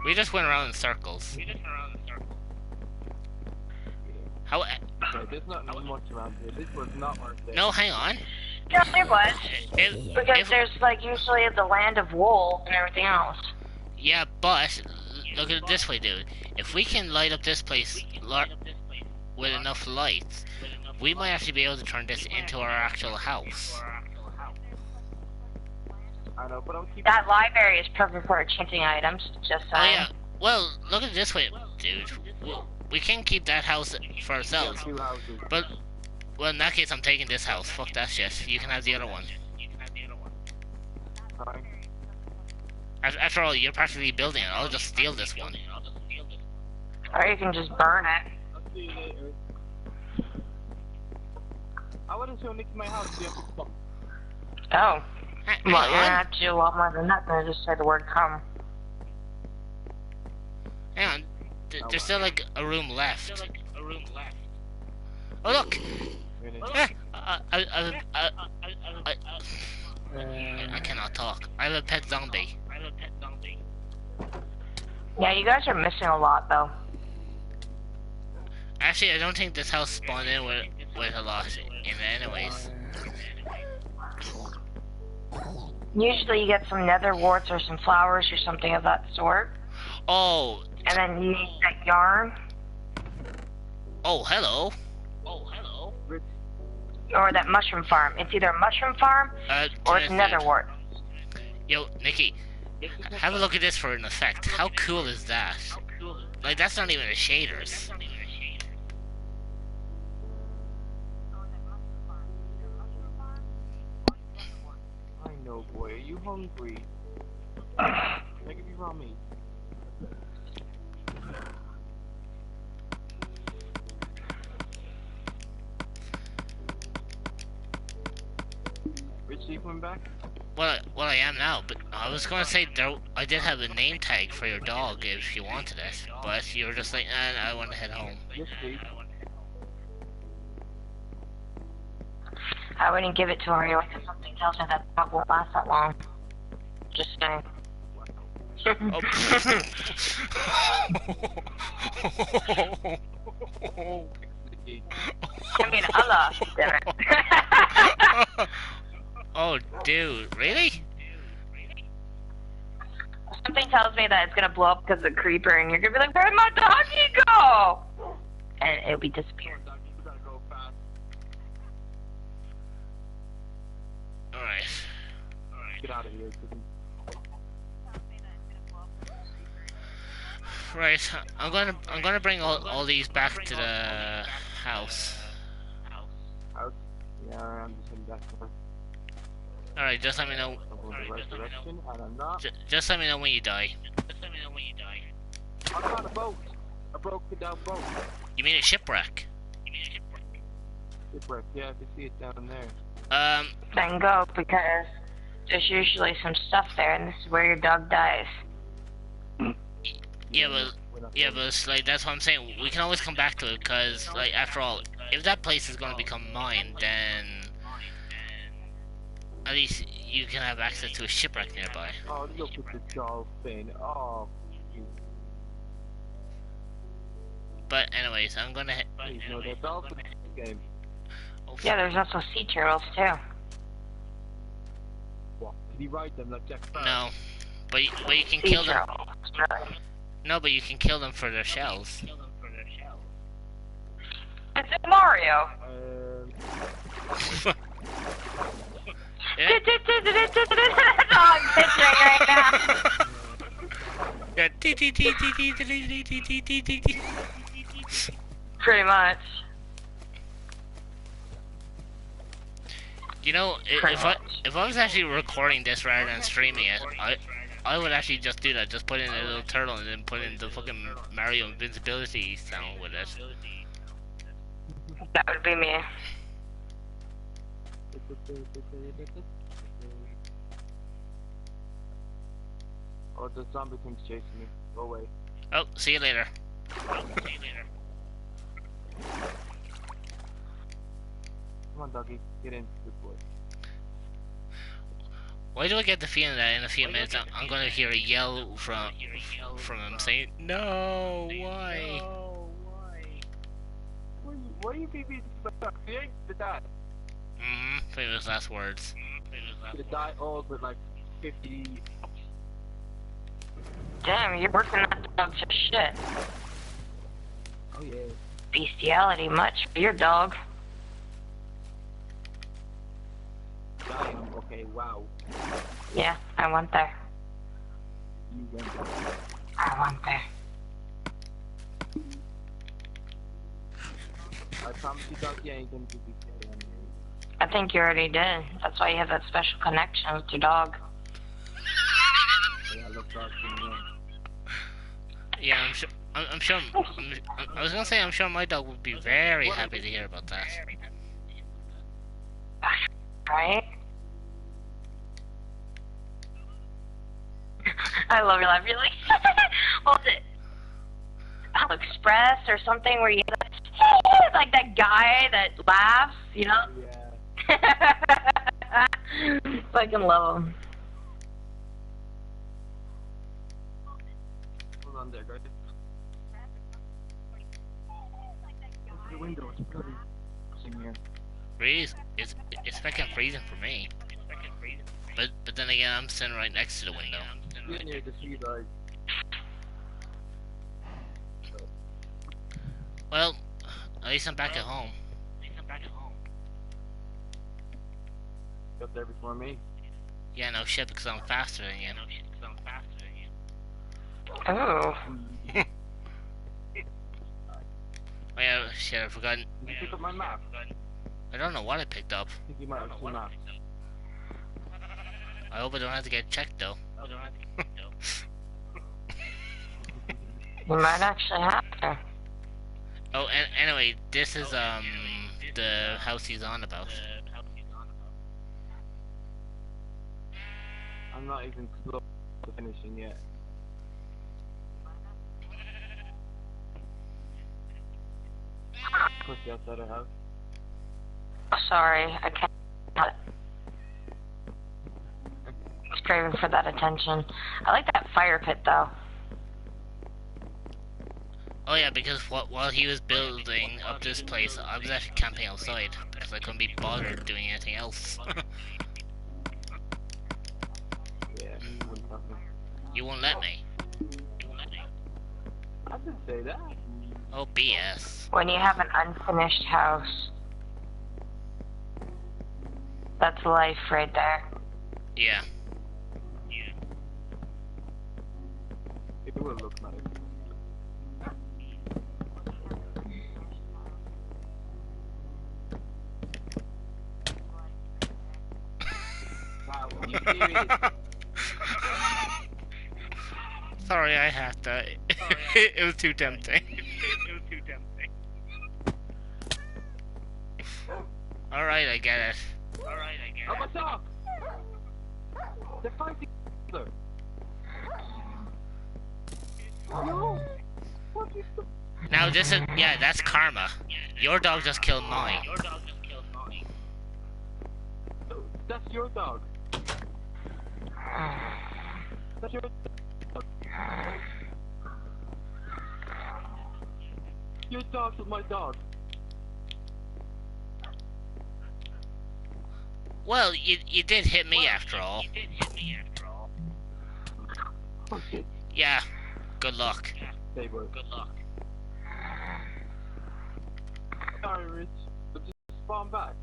We just went around in circles. How? Yeah, there's not much around here. This was not worth it. No, hang on. No, it was. Because If, there's like usually the Land of Wool and everything else. yeah, but look at it this way, dude. If we can light up this place with enough lights, we might actually be able to turn this into our actual house. I know, but I'm keeping. That library is perfect for enchanting items. Just Oh saying. yeah. Well, look at it this way, dude. We can keep that house for ourselves. 2 houses. But, well, in that case, I'm taking this house. Fuck that shit. You can have the other one. Fine. After all, you're practically building it. I'll just steal this one. Or you can just burn it. I'll see you later. I want to show Nicky my house. You have to come. Oh. Hang Well, you're gonna on. have to do a lot more than that than just say the word come. Hang on. There's still like a room left. Oh look! Really? I cannot talk. I have a pet zombie. Yeah, you guys are missing a lot though. Actually, I don't think this house spawned in with a lot in it anyways. Usually you get some nether warts or some flowers or something of that sort. Oh, And then you need that yarn. Oh, hello. Rich, Or that mushroom farm. It's either a mushroom farm or it's Timothy. netherwart. Yo, Nikki, have a look at this for an effect. How cool is that? Like, that's not even a shaders. I know, boy. Are you hungry? Can I give you raw meat? Rich, are you coming back? Well, I am now, but I was gonna say I did have a name tag for your dog if you wanted it, but you were just like, I want to head home. Yes, please. I wouldn't give it to her anyway because something tells me that dog won't last that long. Just saying. Oh. I mean, Allah, damn it. Oh, dude, really? Something tells me that it's gonna blow up because of the creeper, and you're gonna be like, "Where'd my doggy go?" And it'll be disappearing. You gotta go fast. Alright. Get out of here. Right, I'm gonna bring all these back to the house. House? Yeah, I'm just heading back to her. Alright, just let me know. I'm going the right direction, and I'm not. Just let me know when you die. I found a boat. A broken down boat. You mean a shipwreck? Shipwreck. Yeah, I can see it down there. Then go, because there's usually some stuff there, and this is where your dog dies. Yeah, but it's like, that's what I'm saying. We can always come back to it, cause like, after all, if that place is gonna become mine, then at least you can have access to a shipwreck nearby. Oh, look at the dolphin. Oh, But anyways, I'm gonna. please, no, the dolphin game. Oh, Yeah, there's also sea turtles too. What? Did he ride them like Jack Sparrow? no, but you can Sea kill them. turtles. No, but you can kill them for their shells. It's Mario. Yeah. Dog picturing right now. Yeah. Pretty much. You know, if I was actually recording this rather than streaming it, I would actually just do that. Just put in a little turtle and then put in the fucking Mario invincibility sound with it. That would be me. Oh, the zombie thing's chasing me. Go away. Oh, see you later. Come on, doggy. Get in. Good boy. Why do I get the feeling that in a few minutes I'm gonna hear a yell from him saying, "No, why?" What are you being stuck? You ain't to die. Famous last words. To die old with like 50. Damn, you're working that dog to shit. Oh yeah. Bestiality much for your dog. Damn. Okay. Wow. Yeah, I went there. You went. I went there. I promise you, doggy, I ain't gonna do this again. I think you already did. That's why you have that special connection with your dog. Yeah, I love dogs. Yeah, I'm sure. I was gonna say I'm sure my dog would be very happy to hear about that. Right? I love your laugh. You're like, what was it? Express or something where you like that guy that laughs, you know? Yeah. Fucking love him. Hold on there, guys. Open the window. It's bloody in here. Really, it's fucking freezing for me. But then again, I'm sitting right next to the window. Get near the sea, guys. Well, at least I'm back at home. Got there before me. Yeah, no shit, because I'm faster than you. Oh. Oh yeah, shit, I forgot. Did you pick up my map? I don't know what I picked up. I think you might have two maps. I hope I don't have to get checked though. You might actually have to. Oh, and anyway, this is the house he's on about. I'm not even close to finishing yet. Push you outside the house. Sorry, I can't. Just craving for that attention. I like that fire pit though. Oh yeah, because while he was building up this place, I was actually camping outside because I couldn't be bothered doing anything else. Yeah, you wouldn't have me. You won't let me. I didn't say that. Oh BS. When you have an unfinished house, that's life right there. Yeah. It will look nice. Wow, you serious? Sorry, I had to. It was too tempting. Alright, I get it. Oh, what's up? They're fighting each other. No. What is the... Now this is, yeah, that's karma. Your dog just killed mine. That's your dog. That's your dog. Your dog is my dog. Well, you did hit me after all. Oh shit. Yeah, good luck. They were. Sorry, Rich. But just spawn back.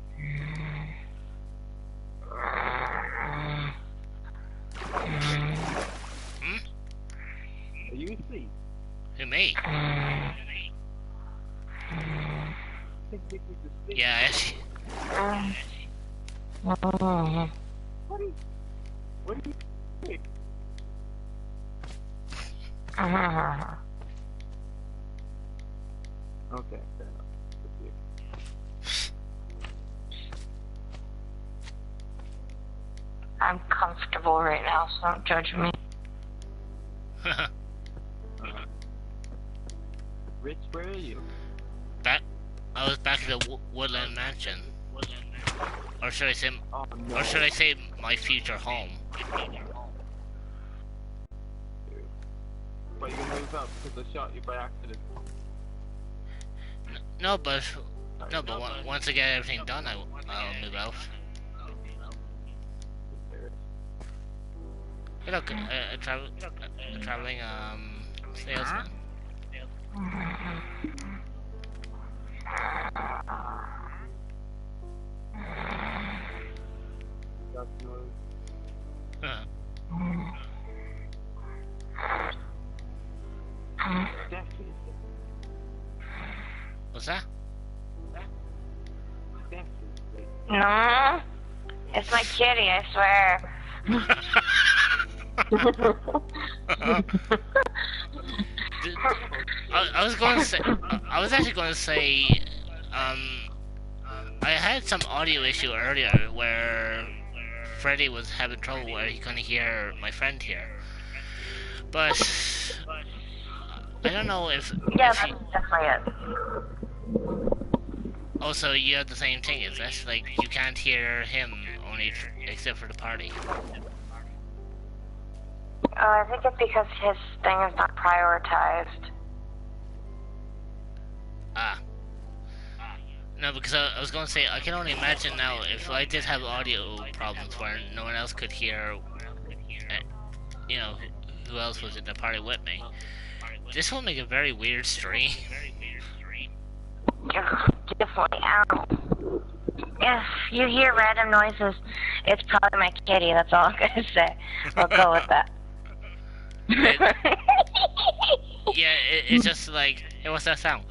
Hmm? Are you asleep? Who, me? I think Nick needs to sleep. Yeah, actually. What are you... What are you doing? Okay, fair enough. Good for you. I'm comfortable right now, so don't judge me. Rich, where are you? I was back at the Woodland Mansion. Or should I say, Oh no. or should I say my future home? But you gonna move out because I shot you by accident. No, but once I get everything done, I'll move out. Hey, look, a traveling salesman. That's noise. Huh. Definitely. What's that? Definitely. No, it's my kitty, I swear. I was going to say, I was actually going to say, I had some audio issue earlier where Freddy was having trouble where he couldn't hear my friend here, but I don't know if. Yeah, if that's definitely it. also, you have the same thing. Is that like you can't hear him only except for the party? Oh, I think it's because his thing is not prioritized. Ah. No, because I was going to say, I can only imagine now if I did have audio problems where no one else could hear, you know, who else was in the party with me. This will make a very weird stream. definitely. Ow. If you hear random noises, it's probably my kitty. That's all I'm gonna say. We'll go with that. Yeah, it's just like, hey, what's that sound?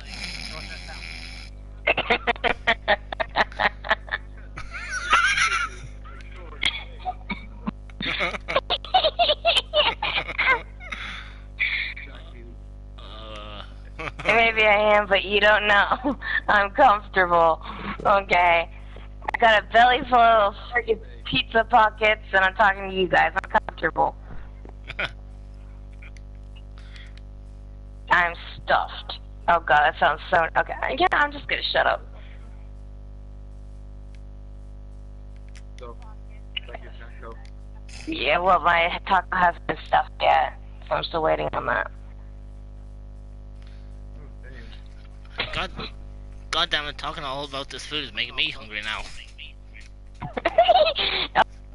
Maybe I am, but you don't know. I'm comfortable. Okay. I got a belly full of freaking pizza pockets, and I'm talking to you guys. I'm comfortable. I'm stuffed. Oh god, that sounds so... Okay, yeah, I'm just gonna shut up. So, like your taco. Yeah, well, my taco hasn't been stuffed yet, so I'm still waiting on that. God damn it, talking all about this food is making me hungry now.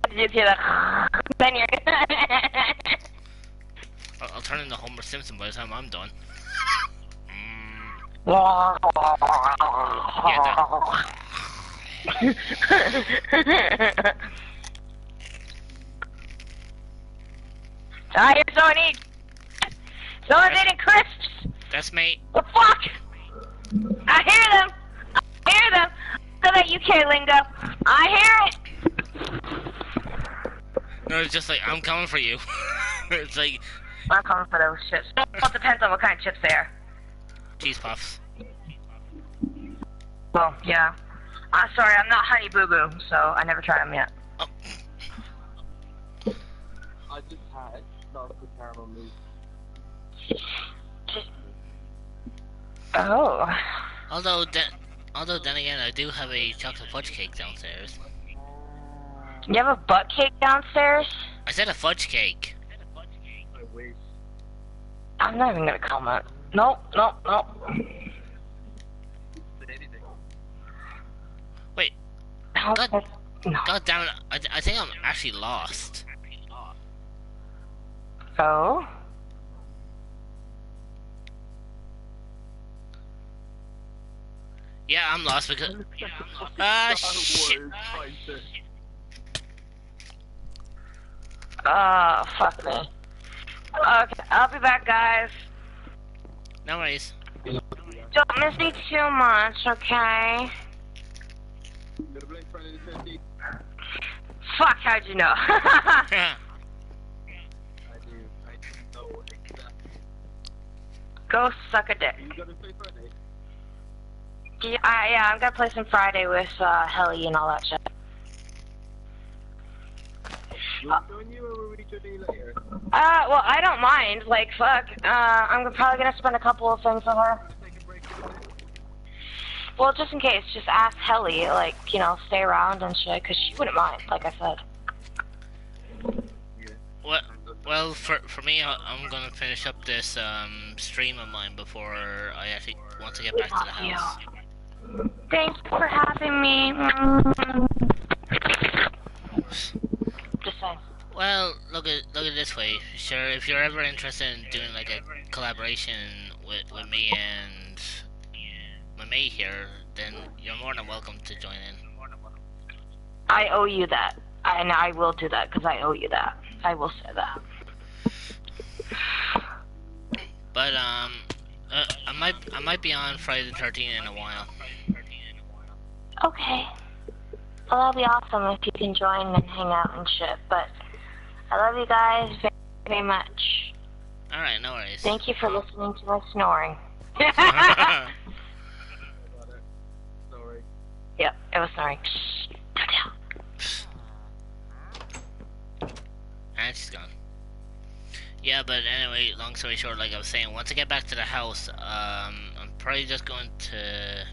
Did you hear that? Then you're... I'll turn into Homer Simpson by the time I'm done. I hear someone eat. Someone's eating crisps. That's me. The fuck? I hear them. I hear them. Look at that UK lingo. I hear it. No, it's just like, I'm coming for you. It's like... I'm coming for those chips. Well, it depends on what kind of chips they are. Cheese puffs. Well, yeah. I'm sorry, I'm not Honey Boo Boo, so I never tried them yet. Oh. I just had chocolate caramel mousse. Oh. Although then again, I do have a chocolate fudge cake downstairs. You have a butt cake downstairs? I said a fudge cake. I wish. I'm not even gonna comment. Nope. Wait. God damn it! I think I'm actually lost. Oh? Yeah, I'm lost because... shit. Oh, fuck me. Okay, I'll be back, guys. No worries. Don't miss me too much, okay? Fuck, how'd you know? Yeah. I know exactly. Go suck a dick. You gonna play Friday? Yeah, I'm gonna play some Friday with Helly and all that shit. Will we join you or will we join you later? Well, I don't mind. Like, fuck. I'm probably gonna spend a couple of things on her. Take a break for a bit? Well, just in case, just ask Helly, like, you know, stay around and shit, because she wouldn't mind, like I said. Well, for me, I'm gonna finish up this stream of mine before I actually want to get back to the house. Thanks for having me. Just saying. Well, look at it this way. Sure, if you're ever interested in doing like a collaboration with me and my mate here, then you're more than welcome to join in. I owe you that. And I will do that, because I owe you that. I will say that. But I might be on Friday the 13th in a while. Okay. Well, that'll be awesome if you can join and hang out and shit, but I love you guys very, very much. Alright, no worries. Thank you for listening to my snoring. Sorry. Yep, it was snoring. Go down. And she's gone. Yeah, but anyway, long story short, like I was saying, once I get back to the house, I'm probably just going to...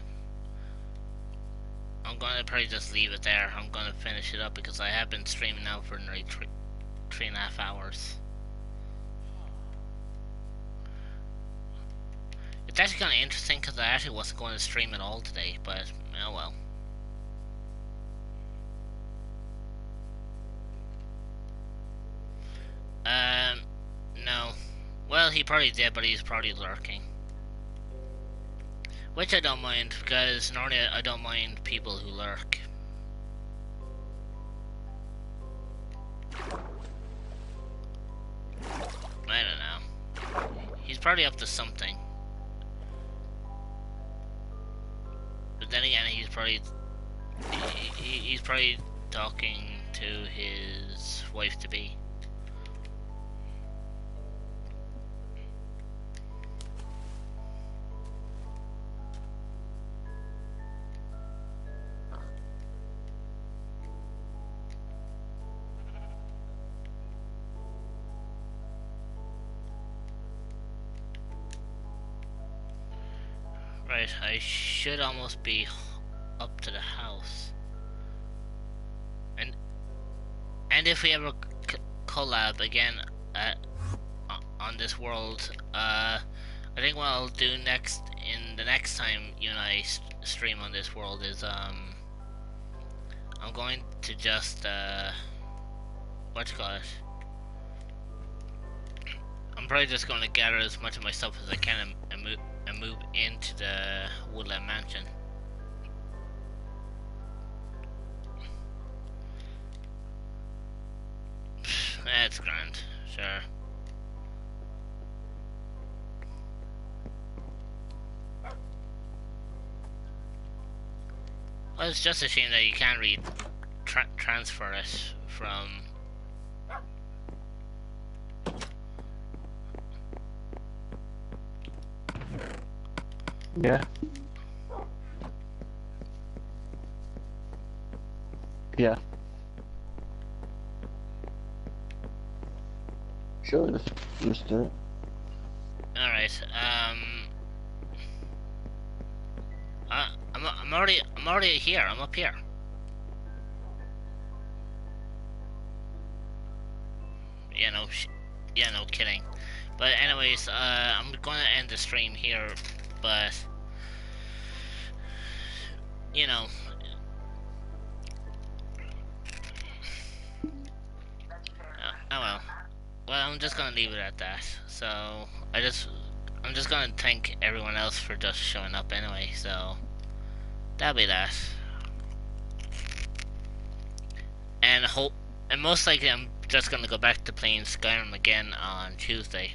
I'm going to probably just leave it there. I'm going to finish it up because I have been streaming now for nearly 3.5 hours. It's actually kind of interesting because I actually wasn't going to stream at all today, but oh well. No. Well, he probably did, but he's probably lurking. Which I don't mind, because normally I don't mind people who lurk. I don't know. He's probably up to something. But then again, he's probably he's probably talking to his wife to be. Right, I should almost be up to the house. And if we ever collab again on this world, I think what I'll do next in the next time you and I stream on this world is I'm going to just what you call it? I'm probably just going to gather as much of my stuff as I can and move into the Woodland Mansion. That's grand, sure. Well, it's just a shame that you can't really transfer it from. Yeah. Yeah. Sure, let's do it. Alright, I'm already here, I'm up here. Yeah, no kidding. But anyways, I'm gonna end the stream here, but you know, oh well. Well, I'm just gonna leave it at that. So I'm just gonna thank everyone else for just showing up anyway. So that'll be that. And most likely I'm just gonna go back to playing Skyrim again on Tuesday.